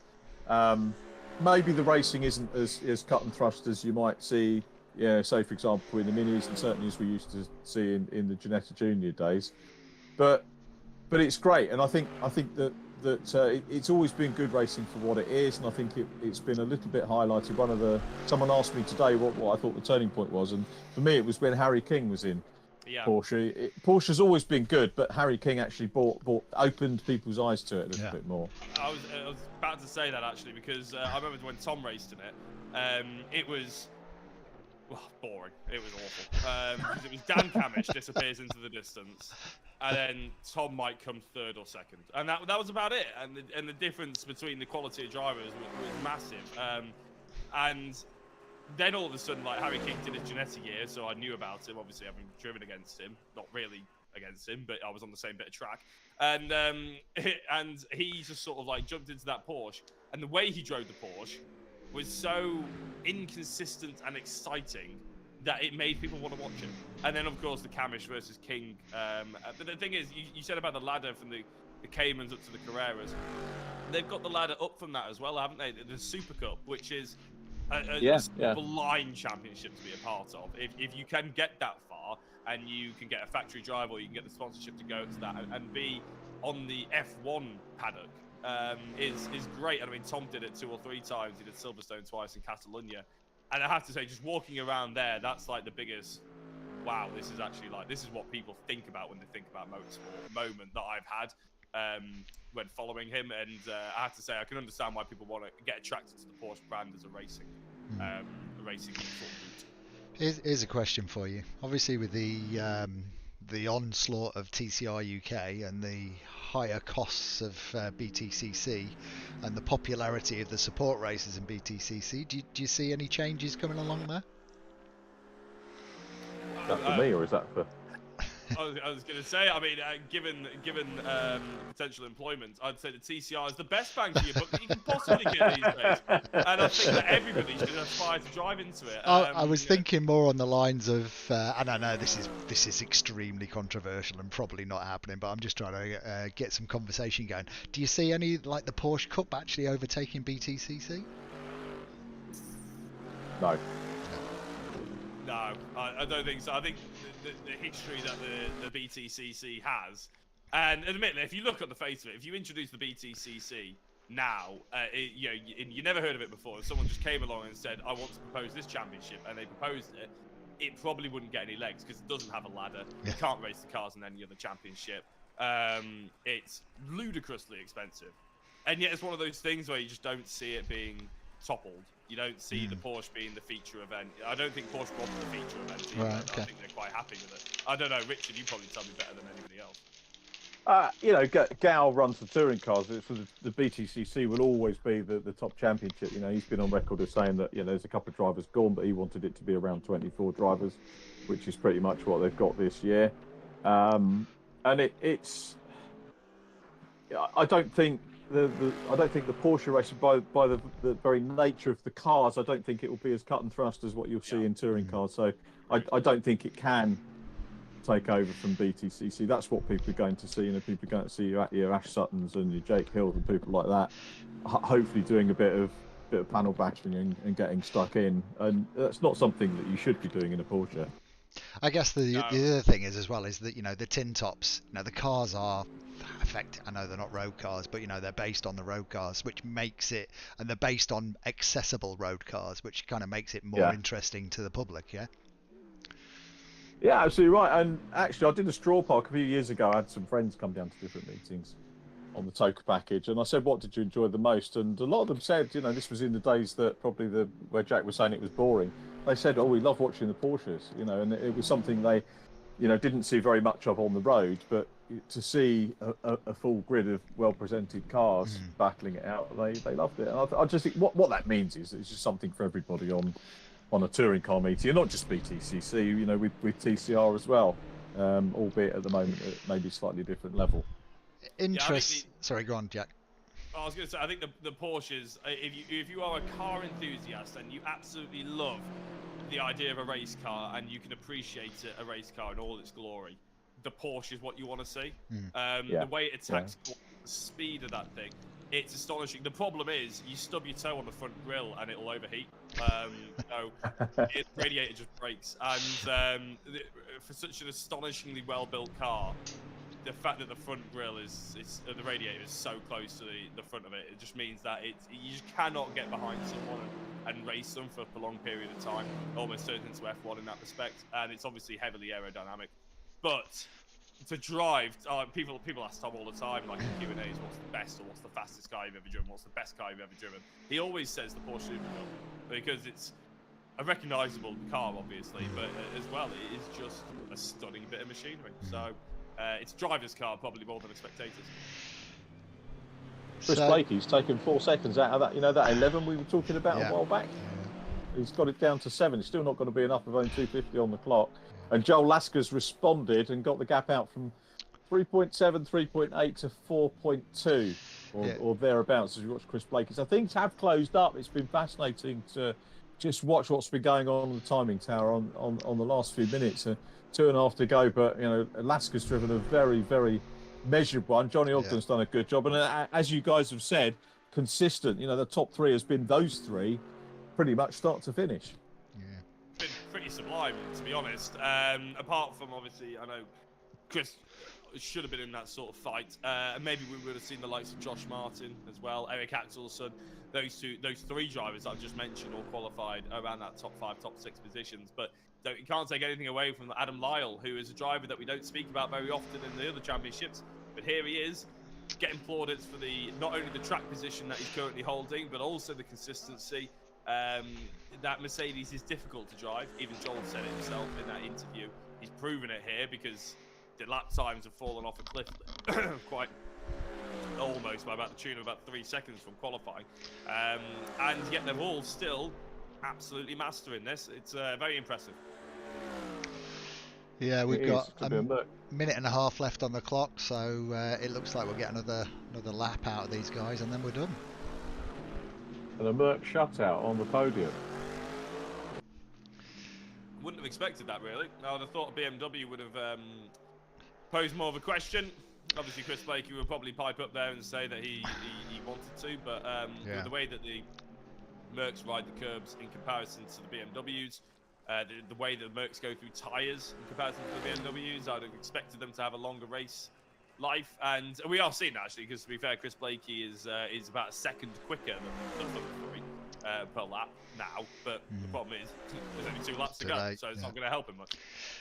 Maybe the racing isn't as cut and thrust as you might see, say for example in the minis, and certainly as we used to see in the Ginetta Junior days. But it's great, and I think that it's always been good racing for what it is, and I think it's been a little bit highlighted. Someone asked me today what I thought the turning point was, and for me it was when Harry King was in Porsche. Porsche's always been good, but Harry King actually opened people's eyes to it a little bit more. I was about to say that actually, because I remember when Tom raced in it, it was. Well, boring. It was awful. Because it was Dan Camish disappears into the distance, and then Tom might come third or second, and that was about it. And the difference between the quality of drivers was massive. And then all of a sudden, like, Harry King did his Ginetta year, so I knew about him. Obviously, having driven against him, not really against him, but I was on the same bit of track. And he just sort of like jumped into that Porsche, and the way he drove the Porsche was so inconsistent and exciting that it made people want to watch him. And then, of course, the Camish versus King. But the thing is, you said about the ladder from the Caymans up to the Carreras. They've got the ladder up from that as well, haven't they? The Super Cup, which is a blind championship to be a part of. If you can get that far, and you can get a factory drive, or you can get the sponsorship to go to that, and be on the F1 paddock, is great. I mean, Tom did it 2 or 3 times. He did Silverstone twice in Catalonia. And I have to say, just walking around there, that's like the biggest, wow, this is actually like, this is what people think about when they think about motorsport moment that I've had when following him. And I have to say, I can understand why people want to get attracted to the Porsche brand as a racing sort of route. Here's a question for you. Obviously, with the onslaught of TCR UK and the higher costs of BTCC and the popularity of the support races in BTCC, do you see any changes coming along there? Is that for me or is that for? I was going to say, I mean, given potential employment, I'd say the TCR is the best bang for your buck that you can possibly get these days. And I think that everybody should aspire to drive into it. I was thinking more on the lines of, and I know this is extremely controversial and probably not happening, but I'm just trying to get some conversation going. Do you see any, like the Porsche Cup actually overtaking BTCC? No. No, I don't think so. I think the history that the BTCC has, and admittedly, if you look at the face of it, if you introduce the BTCC now, you never heard of it before. If someone just came along and said, I want to propose this championship, and they proposed it, it probably wouldn't get any legs because it doesn't have a ladder. You can't race the cars in any other championship. It's ludicrously expensive. And yet it's one of those things where you just don't see it being toppled. You don't see the Porsche being the feature event. I don't think Porsche wants the feature event either. Right, okay. I think they're quite happy with it. I don't know, Richard, you probably tell me better than anybody else. Gal runs the touring cars. The BTCC will always be the top championship. He's been on record as saying that there's a couple of drivers gone, but he wanted it to be around 24 drivers, which is pretty much what they've got this year. And it's. I don't think the Porsche racing by the very nature of the cars, I don't think it will be as cut and thrust as what you'll see in touring cars. So I don't think it can take over from BTCC. That's what people are going to see. People are going to see your Ash Suttons and your Jake Hills and people like that. Hopefully doing a bit of panel bashing and getting stuck in. And that's not something that you should be doing in a Porsche. I guess the other thing is as well is that the tin tops, the cars are I know they're not road cars, but they're based on the road cars, which makes it, and they're based on accessible road cars, which kind of makes it more interesting to the public. Yeah, absolutely right. And actually, I did a straw park a few years ago. I had some friends come down to different meetings on the TOCA package, and I said, "What did you enjoy the most?" And a lot of them said, this was in the days that probably where Jack was saying it was boring. They said, "Oh, we love watching the Porsches," and it was something they, didn't see very much of on the road, but to see a full grid of well-presented cars battling it out, they loved it. And I just think what that means is it's just something for everybody on a touring car meeting, and not just BTCC, with TCR as well, albeit at the moment at maybe slightly different level. Sorry, go on, Jack. I was going to say, I think the Porsches, if you are a car enthusiast and you absolutely love the idea of a race car and you can appreciate a race car in all its glory, the Porsche is what you want to see. The way it attacks, the speed of that thing, it's astonishing. The problem is you stub your toe on the front grille and it'll overheat. So the radiator just breaks. And for such an astonishingly well-built car, the fact that the front grille the radiator is so close to the front of it just means that you just cannot get behind someone and race them for a prolonged period of time. It almost turns into F1 in that respect, and it's obviously heavily aerodynamic. But to drive, people ask Tom all the time, like in Q&As, what's the best or what's the fastest car you've ever driven? What's the best car you've ever driven? He always says the Porsche Supercup because it's a recognisable car, obviously, but as well, it is just a stunning bit of machinery. So it's a driver's car probably more than a spectator's. Chris Blakey's taken 4 seconds out of that, that 11 we were talking about a while back. He's got it down to 7. It's still not going to be enough of only 250 on the clock. And Joel Lasker's responded and got the gap out from 3.7, 3.8 to 4.2 or thereabouts as you watch Chris Blakey. So things have closed up. It's been fascinating to just watch what's been going on the timing tower on the last few minutes. 2.5 to go, but Lasker's driven a very, very measured one. Johnny Ogden's done a good job, and as you guys have said, consistent. The top 3 has been those 3, pretty much start to finish. Been pretty sublime, to be honest. Apart from obviously, I know Chris should have been in that sort of fight. Maybe we would have seen the likes of Josh Martin as well, Eric Axelsson. those three drivers I've just mentioned all qualified around that top 5, top 6 positions. But you can't take anything away from Adam Lyle, who is a driver that we don't speak about very often in the other championships. But here he is, getting plaudits for not only the track position that he's currently holding, but also the consistency. That Mercedes is difficult to drive. Even Joel said it himself in that interview. He's proven it here because the lap times have fallen off a cliff quite almost by about the tune of about 3 seconds from qualifying. And yet they're all still absolutely mastering this. It's very impressive. Yeah, we've got a minute and a half left on the clock, so it looks like we'll get another lap out of these guys, and then we're done. And a Merc shutout on the podium. Wouldn't have expected that, really. I would have thought BMW would have posed more of a question. Obviously, Chris Blakey would probably pipe up there and say that he wanted to, but with the way that the Mercs ride the curbs in comparison to the BMWs, the way that the Mercs go through tyres in comparison to the BMWs, I'd have expected them to have a longer race life, and we are seeing that, actually, because to be fair, Chris Blakey is about a second quicker than the Ferrari per lap now, but the problem is there's only 2 laps to go, so it's not going to help him much.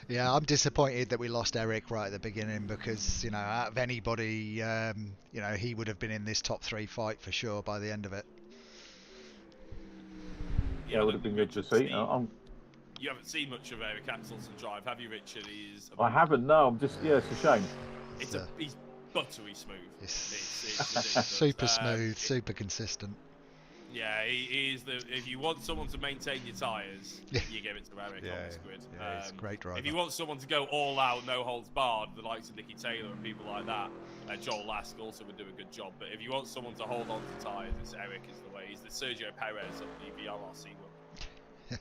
Yeah, I'm disappointed that we lost Eric right at the beginning because, you know, out of anybody, you know, he would have been in this top 3 fight for sure by the end of it. Yeah, it would have been good to see. You haven't seen much of Eric Axelson drive, have you, Richard? I haven't, no. I'm just, it's a shame. He's buttery smooth. It's super smooth, super consistent. Yeah, he is if you want someone to maintain your tyres, you give it to Eric on this grid. Yeah, it's a great driver. If you want someone to go all out, no holds barred, the likes of Nicky Taylor and people like that, Joel Lask also would do a good job. But if you want someone to hold on to tyres, it's Eric is the way. He's the Sergio Perez of the VRRC world.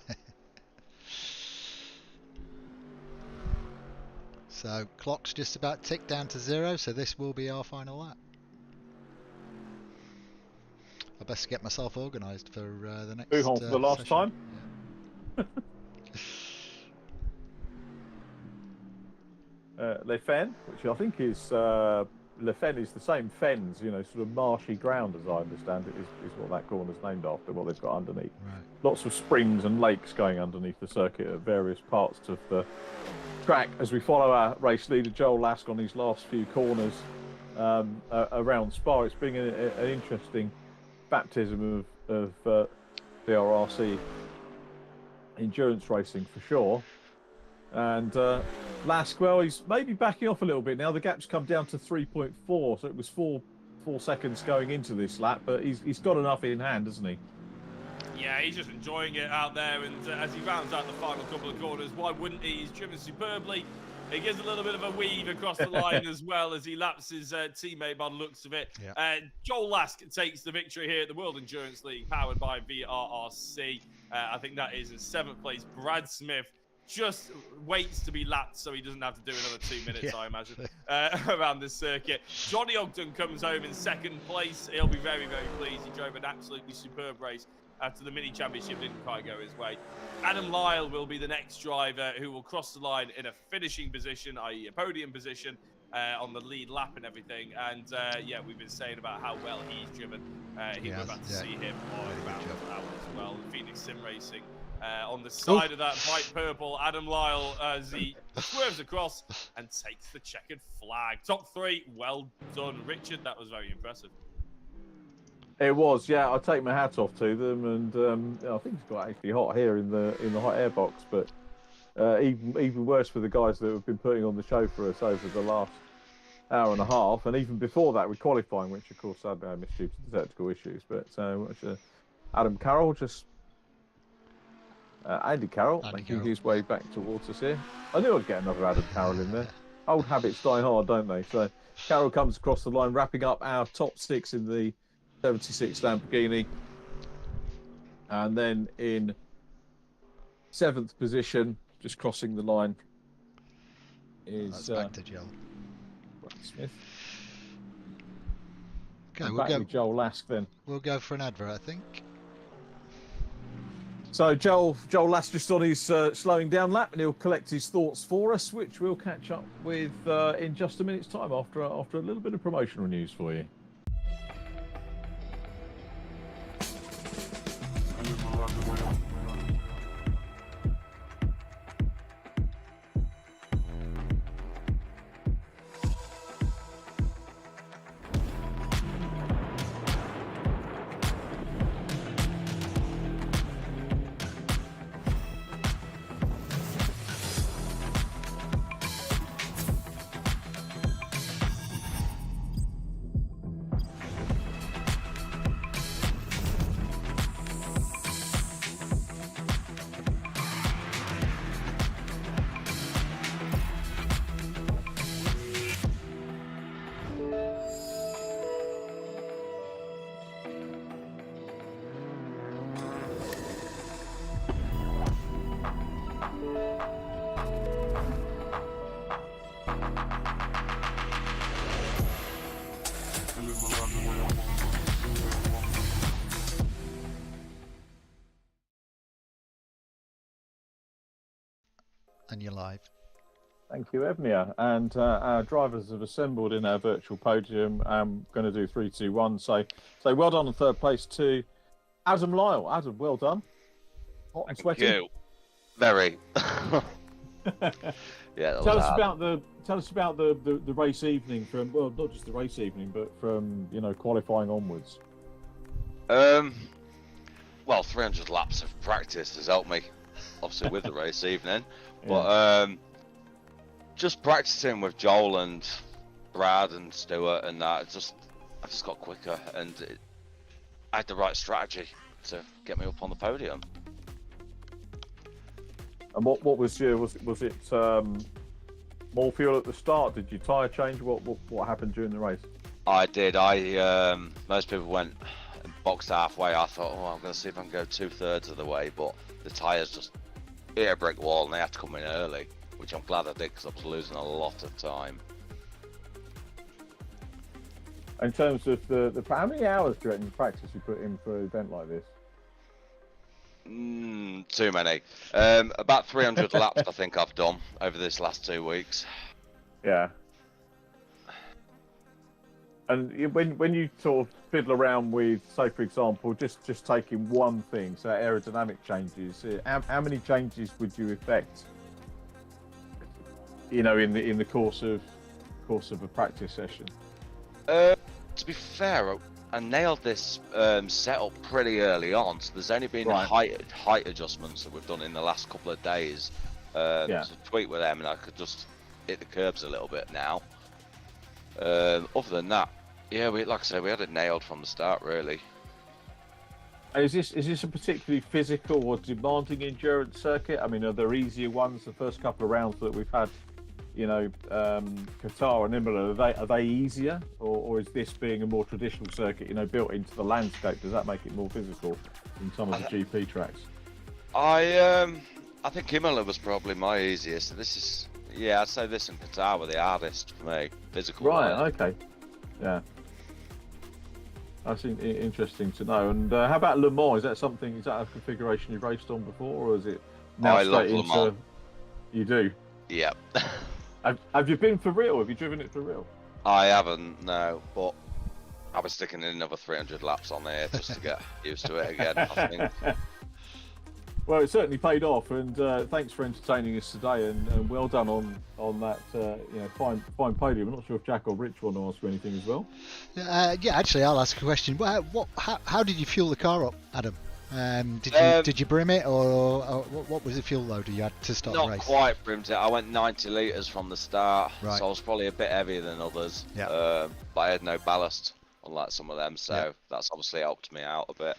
So clock's just about ticked down to 0, so this will be our final lap. I best get myself organised for the next. Who home for the last time? Le Fen, which I think is Le Fen is the same fens, you know, sort of marshy ground, as I understand it, is what that corner's named after. What they've got underneath. Right. Lots of springs and lakes going underneath the circuit at various parts of the track as we follow our race leader Joel Lask on these last few corners around Spa. It's been an interesting baptism of VRRC endurance racing for sure. And Lask, well, he's maybe backing off a little bit now. The gap's come down to 3.4, so it was 4 seconds going into this lap, but he's got enough in hand, hasn't he? Yeah, he's just enjoying it out there, and as he rounds out the final couple of corners, why wouldn't he? He's driven superbly. He gives a little bit of a weave across the line as well as he laps his teammate by the looks of it. Yeah. Joel Lask takes the victory here at the World Endurance League, powered by VRRC. I think that is in 7th place. Brad Smith just waits to be lapped so he doesn't have to do another 2 minutes, I imagine, around this circuit. Johnny Ogden comes home in 2nd place. He'll be very, very pleased. He drove an absolutely superb race after the mini championship didn't quite go his way. Adam Lyle will be the next driver who will cross the line in a finishing position, i.e. a podium position, on the lead lap and everything. And yeah, we've been saying about how well he's driven. We're about to see him around as well. Phoenix Sim Racing on the side of that bright purple. Adam Lyle as he swerves across and takes the checkered flag. Top 3, well done, Richard. That was very impressive. It was, yeah. I take my hat off to them, and I think it's got actually hot here in the hot air box. But even worse for the guys that have been putting on the show for us over the last hour and a half, and even before that with qualifying, which of course sadly I missed due to the technical issues. But Adam Carroll Andy Carroll making his way back towards us here. I knew I'd get another Adam Carroll in there. Old habits die hard, don't they? So Carroll comes across the line, wrapping up our top 6 in the 76 Lamborghini, and then in 7th position, just crossing the line, is back to Joel. Brad Smith. Okay, we'll go with Joel Lask then. We'll go for an advert, I think. So Joel Lask just on his slowing down lap, and he'll collect his thoughts for us, which we'll catch up with in just a minute's time after a little bit of promotional news for you. and you're live. Thank you, Evnia. And our drivers have assembled in our virtual podium. I'm going to do 3, 2, 1. So well done on third place to Adam Lyle. Adam, well done. Hot and sweaty. Thank you. Very. Yeah. Tell us about the race evening from, well, not just the race evening, but from, you know, qualifying onwards. Well, 300 laps of practice has helped me, obviously, with the race evening. But just practicing with Joel and Brad and Stuart and that, I just got quicker, and I had the right strategy to get me up on the podium. And what was it more fuel at the start? Did you tyre change? What happened during the race? I did. Most people went and boxed halfway. I thought, oh, I'm going to see if I can go 2/3 of the way, but the tyres just hit a brick wall and they had to come in early, which I'm glad I did because I was losing a lot of time. In terms of the how many hours do you reckon practice you put in for an event like this? Too many. About 300 laps I think I've done over this last 2 weeks. Yeah. And when you sort of fiddle around with, say for example, just taking one thing, so aerodynamic changes, how many changes would you effect? You know, in the course of a practice session. To be fair, I nailed this setup pretty early on, so there's only been height adjustments that we've done in the last couple of days. To tweak with them, and I could just hit the curbs a little bit now. Other than that, yeah, like I said, we had it nailed from the start, really. Is this a particularly physical or demanding endurance circuit? I mean, are there easier ones? The first couple of rounds that we've had, you know, Qatar and Imola, are they easier, or is this being a more traditional circuit, you know, built into the landscape? Does that make it more physical than some of the GP tracks? I think Imola was probably my easiest. This is, yeah, I'd say this and Qatar were the hardest for me, physical. Right. Okay. Yeah. That's interesting to know. And how about Le Mans? Is that a configuration you've raced on before, or is it now straight into? Le Mans. You do? Yeah. Have you been for real? Have you driven it for real? I haven't, no, but I was sticking in another 300 laps on there just to get used to it again, I think. Well, it certainly paid off, and thanks for entertaining us today, and well done on that you know, fine podium. I'm not sure if Jack or Rich want to ask you anything as well. Yeah, actually, I'll ask a question. How did you fuel the car up, Adam? Did you brim it, or what was the fuel load you had to start the race? Not quite brimmed it. I went 90 litres from the start, right. So I was probably a bit heavier than others. Yeah. But I had no ballast, unlike some of them, so that's obviously helped me out a bit.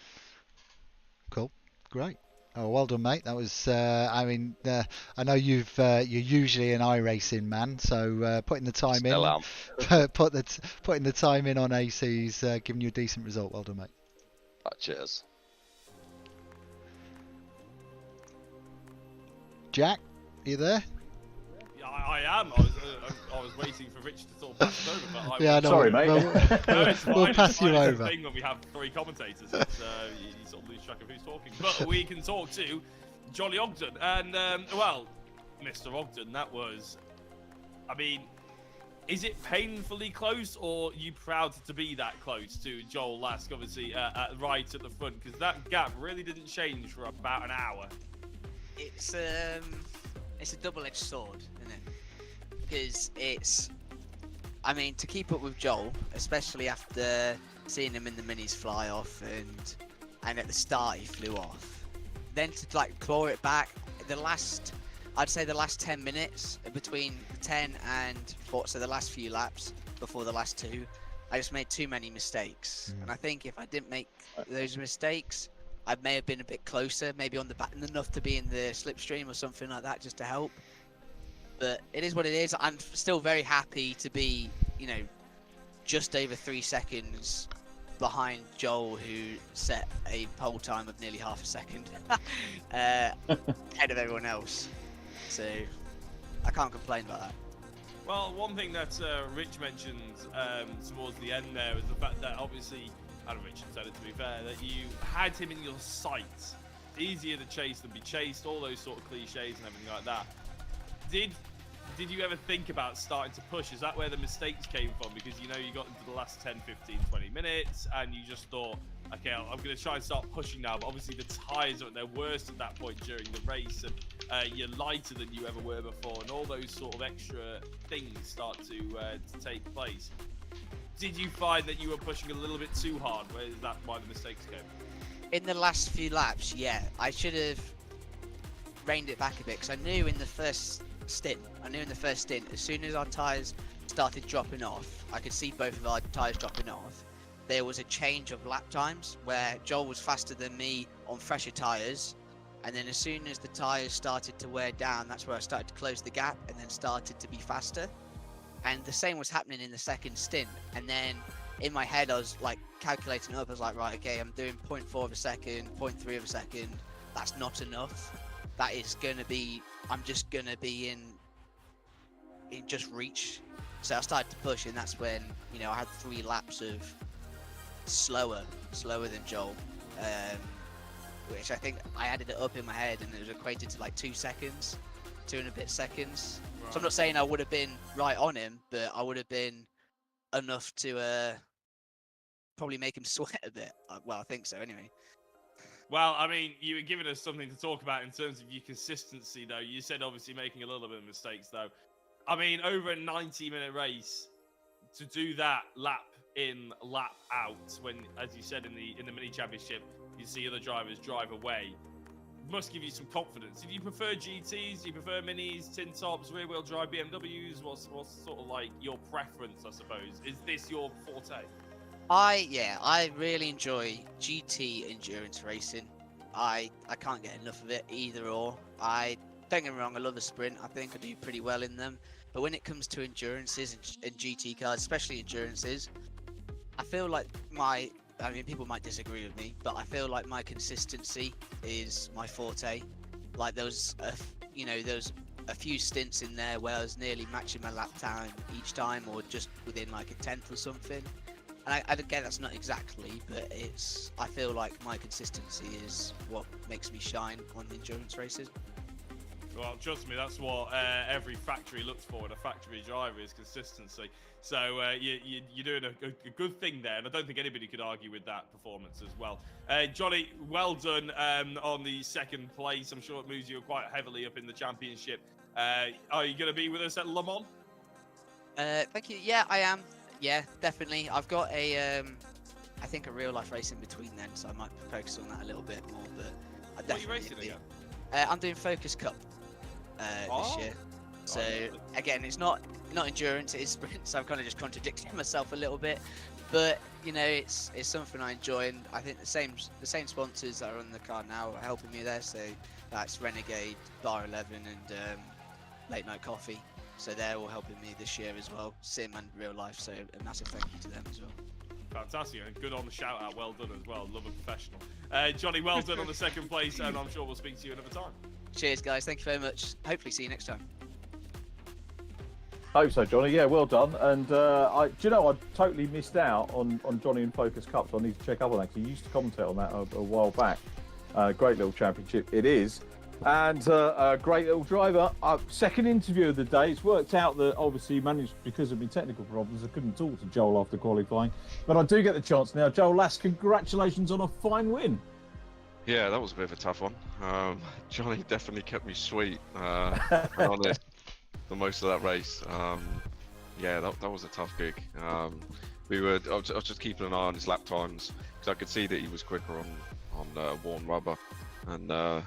Cool, great. Oh, well done, mate. That was. I mean, I know you're usually an iRacing man, so putting the time Still in, am. putting the time in on AC's giving you a decent result. Well done, mate. Cheers. Jack, are you there? Yeah, I am. I was waiting for Rich to sort of pass it over, but Yeah, no, sorry, mate. No, it's fine. We'll pass you over. Thing when we have 3 commentators, it's, you sort of lose track of who's talking. But we can talk to Jolly Ogden, and well, Mr. Ogden, that was. I mean, is it painfully close, or are you proud to be that close to Joel Lask, obviously, right at the front? Because that gap really didn't change for about an hour. It's a double-edged sword, isn't it? Because it's, I mean, to keep up with Joel, especially after seeing him in the minis fly off, and at the start he flew off, then to like claw it back, I'd say the last 10 minutes between 10 and 4, so the last few laps before the last 2, I just made too many mistakes. And I think if I didn't make those mistakes, I may have been a bit closer, maybe on the back enough to be in the slipstream or something like that, just to help. But it is what it is. I'm still very happy to be, you know, just over 3 seconds behind Joel, who set a pole time of nearly half a second ahead of everyone else. So I can't complain about that. Well, one thing that Rich mentioned towards the end there is the fact that obviously, and Richard said it to be fair, that you had him in your sights. Easier to chase than be chased, all those sort of cliches and everything like that. Did you ever think about starting to push? Is that where the mistakes came from? Because, you know, you got into the last 10, 15, 20 minutes and you just thought, okay, I'm going to try and start pushing now. But obviously the tyres are at their worst at that point during the race, and you're lighter than you ever were before, and all those sort of extra things start to take place. Did you find that you were pushing a little bit too hard? Where is that why the mistakes came? In the last few laps, yeah, I should have reined it back a bit, because I knew in the first stint, as soon as our tyres started dropping off, I could see both of our tyres dropping off. There was a change of lap times where Joel was faster than me on fresher tyres, and then as soon as the tyres started to wear down, that's where I started to close the gap and then started to be faster. And the same was happening in the second stint, and then in my head I was like calculating up. I was like, right, okay, I'm doing 0.4 of a second, 0.3 of a second. That's not enough. That is gonna be, I'm just gonna be in just reach. So I started to push, and that's when, you know, I had 3 laps of slower than Joel, which I think I added it up in my head, and it was equated to like 2 seconds, 2 and a bit seconds. Right. So I'm not saying I would have been right on him, but I would have been enough to probably make him sweat a bit. Well, I think so anyway. Well, I mean, you were giving us something to talk about in terms of your consistency, though. You said obviously making a little bit of mistakes, though. I mean, over a 90-minute race, to do that lap in, lap out, when, as you said, in the mini championship, you see other drivers drive away, must give you some confidence. Do you prefer GTs? Do you prefer minis, tin tops, rear-wheel drive BMWs? What's sort of like your preference, I suppose? Is this your forte? I really enjoy GT endurance racing. I can't get enough of it, either or. Don't get me wrong, I love a sprint. I think I do pretty well in them. But when it comes to endurances and GT cars, especially endurances, I feel like people might disagree with me, but I feel like my consistency is my forte. Like there was a few stints in there where I was nearly matching my lap time each time, or just within like a 10th or something. And again, that's not exactly, but I feel like my consistency is what makes me shine on the endurance races. Well, trust me, that's what every factory looks for in a factory driver, is consistency. So you're doing a good thing there, and I don't think anybody could argue with that performance as well. Johnny, well done on the second place. I'm sure it moves you quite heavily up in the championship. Are you going to be with us at Le Mans? Thank you. Yeah, I am. Yeah, definitely. I've got I think a real life race in between then, so I might focus on that a little bit more. But I definitely. What are you racing again? I'm doing Focus Cup this year. So again, it's not endurance, it is sprint. So I'm kind of just contradicting myself a little bit. But you know, it's something I enjoy, and I think the same sponsors that are on the car now are helping me there. So that's Renegade, Bar 11, and Late Night Coffee. So they're all helping me this year as well, sim and real life. So a massive thank you to them as well. Fantastic, and good on the shout out. Well done as well. Love a professional. Johnny, well done on the second place, and I'm sure we'll speak to you another time. Cheers, guys. Thank you very much. Hopefully, see you next time. Hope so, Johnny. Yeah, well done. And I totally missed out on Johnny and Focus Cup, so I need to check up on that, because he used to commentate on that a while back. Great little championship it is. And a great little driver. Second interview of the day. It's worked out that obviously he managed, because of my technical problems, I couldn't talk to Joel after qualifying. But I do get the chance now. Joel Lass, congratulations on a fine win. Yeah, that was a bit of a tough one. Johnny definitely kept me sweet and honest for most of that race. Yeah, that was a tough gig. I was just keeping an eye on his lap times, because I could see that he was quicker on worn rubber. And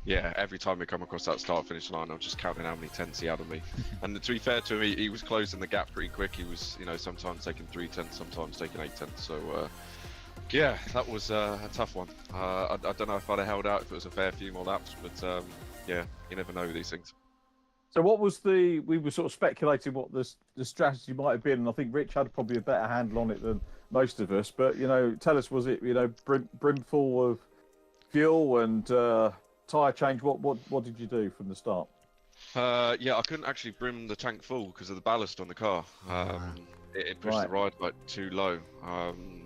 yeah, every time we come across that start-finish line, I'm just counting how many tenths he had on me. And to be fair to him, he was closing the gap pretty quick. He was, sometimes taking 3 tenths, sometimes taking 8 tenths. So, yeah, that was a tough one. I don't know if I'd have held out if it was a fair few more laps, but yeah, you never know with these things. So what was we were sort of speculating what the strategy might have been, and I think Rich had probably a better handle on it than most of us. But, tell us, was it, brimful of fuel and tyre change? What did you do from the start? Yeah, I couldn't actually brim the tank full because of the ballast on the car. It pushed the ride like too low.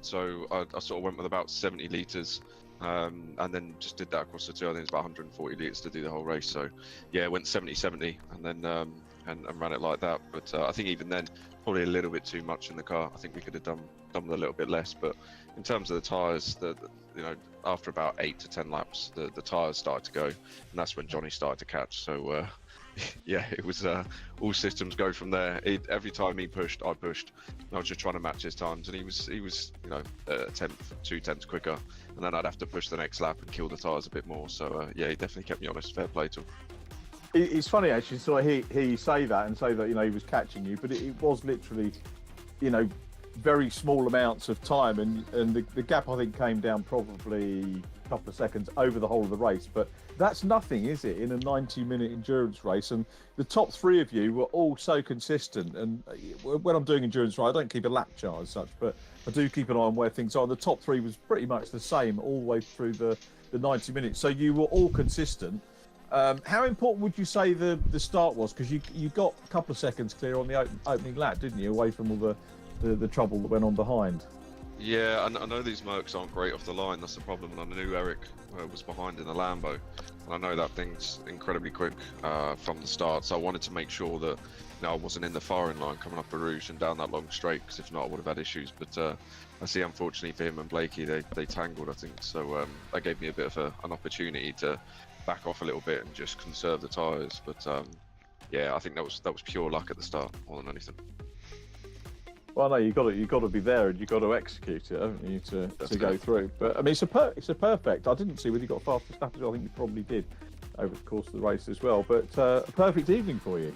So I sort of went with about 70 litres and then just did that across the two. I think it's about 140 litres to do the whole race. So yeah, went 70-70 and then and ran it like that. But I think even then, probably a little bit too much in the car. I think we could have done a little bit less. But in terms of the tyres, you know, after about 8 to 10 laps, the tyres started to go, and that's when Johnny started to catch. So yeah, it was all systems go from there. Every time he pushed, I pushed. And I was just trying to match his times, and he was you know, a tenth, 2 tenths quicker, and then I'd have to push the next lap and kill the tyres a bit more. So yeah, he definitely kept me honest. Fair play to him. It's funny actually, so I hear you say that and say that, you know, he was catching you, but it was literally, you know, very small amounts of time, and the gap I think came down probably a couple of seconds over the whole of the race. But that's nothing, is it, in a 90-minute endurance race? And the top 3 of you were all so consistent. And when I'm doing endurance race, I don't keep a lap chart as such, but I do keep an eye on where things are. The top 3 was pretty much the same all the way through the 90 minutes. So you were all consistent. How important would you say the start was? Because you got a couple of seconds clear on the opening lap, didn't you, away from all the trouble that went on behind? Yeah, I know these Mercs aren't great off the line. That's the problem. And I knew Eric was behind in the Lambo, and I know that thing's incredibly quick from the start. So I wanted to make sure that, you know, I wasn't in the firing line coming up a Rouge and down that long straight, because if not, I would have had issues. But I see, unfortunately for him and Blakey, they tangled, I think. So that gave me a bit of an opportunity to back off a little bit and just conserve the tyres. But yeah, I think that was pure luck at the start more than anything. Well, no, you got to be there, and you got to execute it, haven't you, to go through. But I mean, it's a perfect. I didn't see whether you got faster stuff as well. I think you probably did over the course of the race as well. But a perfect evening for you.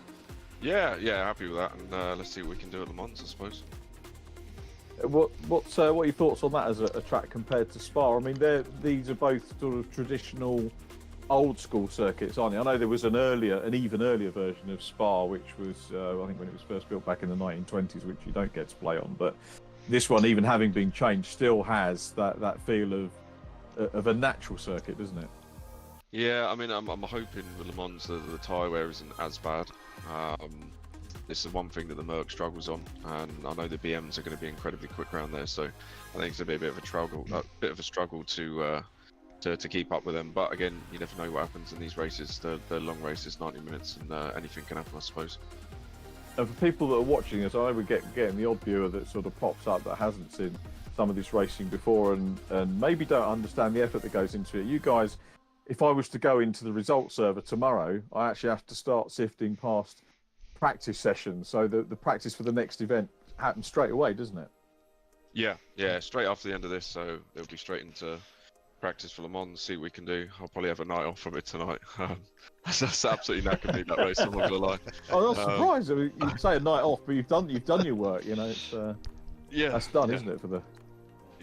Yeah, happy with that, and let's see what we can do at Le Mans, I suppose. What are your thoughts on that as a track compared to Spa? I mean, these are both sort of traditional, old school circuits, aren't they? I know there was an even earlier version of Spa, which was I think when it was first built back in the 1920s, which you don't get to play on. But this one, even having been changed, still has that feel of a natural circuit, doesn't it? Yeah, I mean, I'm hoping with Le Mans the tyre wear isn't as bad. This is one thing that the Merc struggles on, and I know the BMs are going to be incredibly quick around there, so I think it's going to be a bit of a struggle to keep up with them. But again, you never know what happens in these races. They're long races, 90 minutes, and anything can happen, I suppose. And for people that are watching this, I know we're getting the odd viewer that sort of pops up that hasn't seen some of this racing before and maybe don't understand the effort that goes into it. You guys, if I was to go into the results server tomorrow, I actually have to start sifting past practice sessions. So the practice for the next event happens straight away, doesn't it? Yeah, straight after the end of this. So it'll be straight into practice for Le Mans, see what we can do. I'll probably have a night off from it tonight. That's absolutely knackered me, that race, I'm not gonna lie. I'm not surprised. I mean, you say a night off, but you've done your work, you know. It's that's done, isn't it, for the...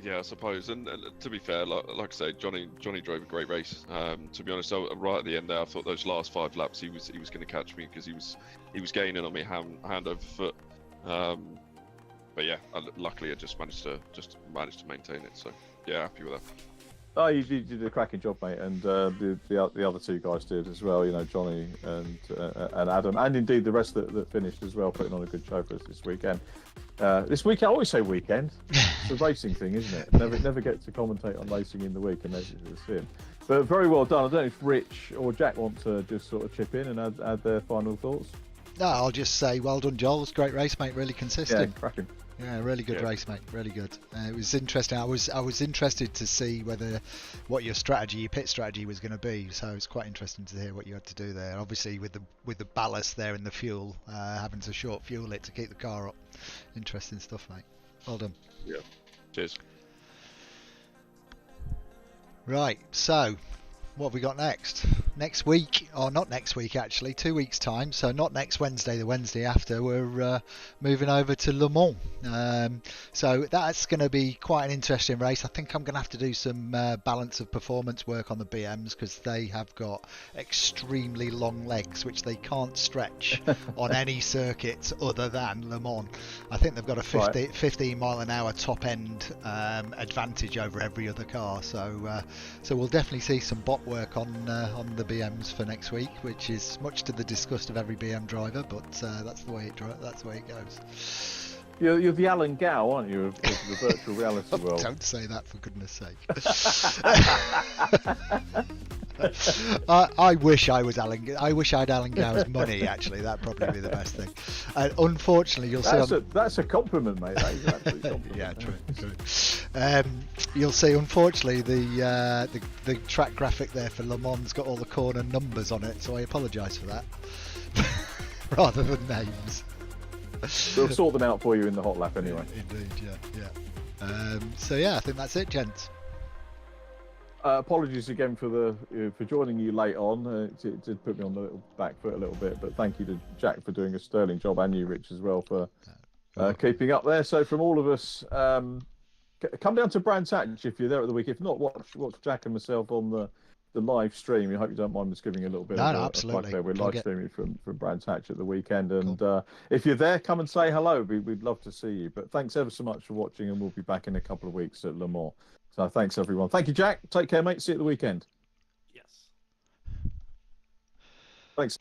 Yeah, I suppose. And to be fair, like I say, Johnny drove a great race. To be honest, right at the end there, I thought those last 5 laps he was going to catch me, because he was gaining on me hand over foot. But yeah, luckily I just managed to maintain it. So yeah, happy with that. Oh, you did a cracking job, mate, and the other 2 guys did as well. You know, Johnny and Adam, and indeed the rest that finished as well, putting on a good show for us this weekend. This weekend, I always say weekend. It's a racing thing, isn't it? Never get to commentate on racing in the week unless it's him. But very well done. I don't know if Rich or Jack want to just sort of chip in and add their final thoughts. No, I'll just say well done, Joel. It's a great race, mate. Really consistent. Yeah, cracking. Yeah, really good race, mate. Really good. It was interesting. I was interested to see what your pit strategy was going to be. So it's quite interesting to hear what you had to do there. Obviously, with the ballast there and the fuel, having to short fuel it to keep the car up. Interesting stuff, mate. Well done. Yeah. Cheers. Right. So, what have we got next? Next week, or not next week actually, 2 weeks time. So not next Wednesday, the Wednesday after. We're moving over to Le Mans. So that's going to be quite an interesting race. I think I'm going to have to do some balance of performance work on the BMs, because they have got extremely long legs, which they can't stretch on any circuit other than Le Mans. I think they've got a 15 mile an hour top end advantage over every other car. So we'll definitely see some bot work on the BMs for next week, which is much to the disgust of every BM driver, but that's the way it goes. You're the Alan Gow, aren't you, of the virtual reality world? Don't say that, for goodness sake. I wish I was Alan. I wish I had Alan Gow's money. Actually, that'd probably be the best thing. Unfortunately, you'll see. That's a compliment, mate. That is an absolute compliment. Yeah, true. You'll see. Unfortunately, the track graphic there for Le Mans got all the corner numbers on it, so I apologise for that, rather than names. We'll sort them out for you in the hot lap anyway. Indeed, yeah. So yeah, I think that's it, gents. Apologies again for joining you late on. It did put me on the little back foot a little bit, but thank you to Jack for doing a sterling job, and you, Rich, as well, for keeping up there. So from all of us, come down to Brands Hatch if you're there at the week. If not, watch Jack and myself on the live stream. I hope you don't mind us giving a little bit of a plug there. We're live streaming from Brands Hatch at the weekend, and cool. If you're there, come and say hello. We'd love to see you. But thanks ever so much for watching, and we'll be back in a couple of weeks at Le Mans. So thanks everyone. Thank you, Jack. Take care, mate. See you at the weekend. Yes. Thanks.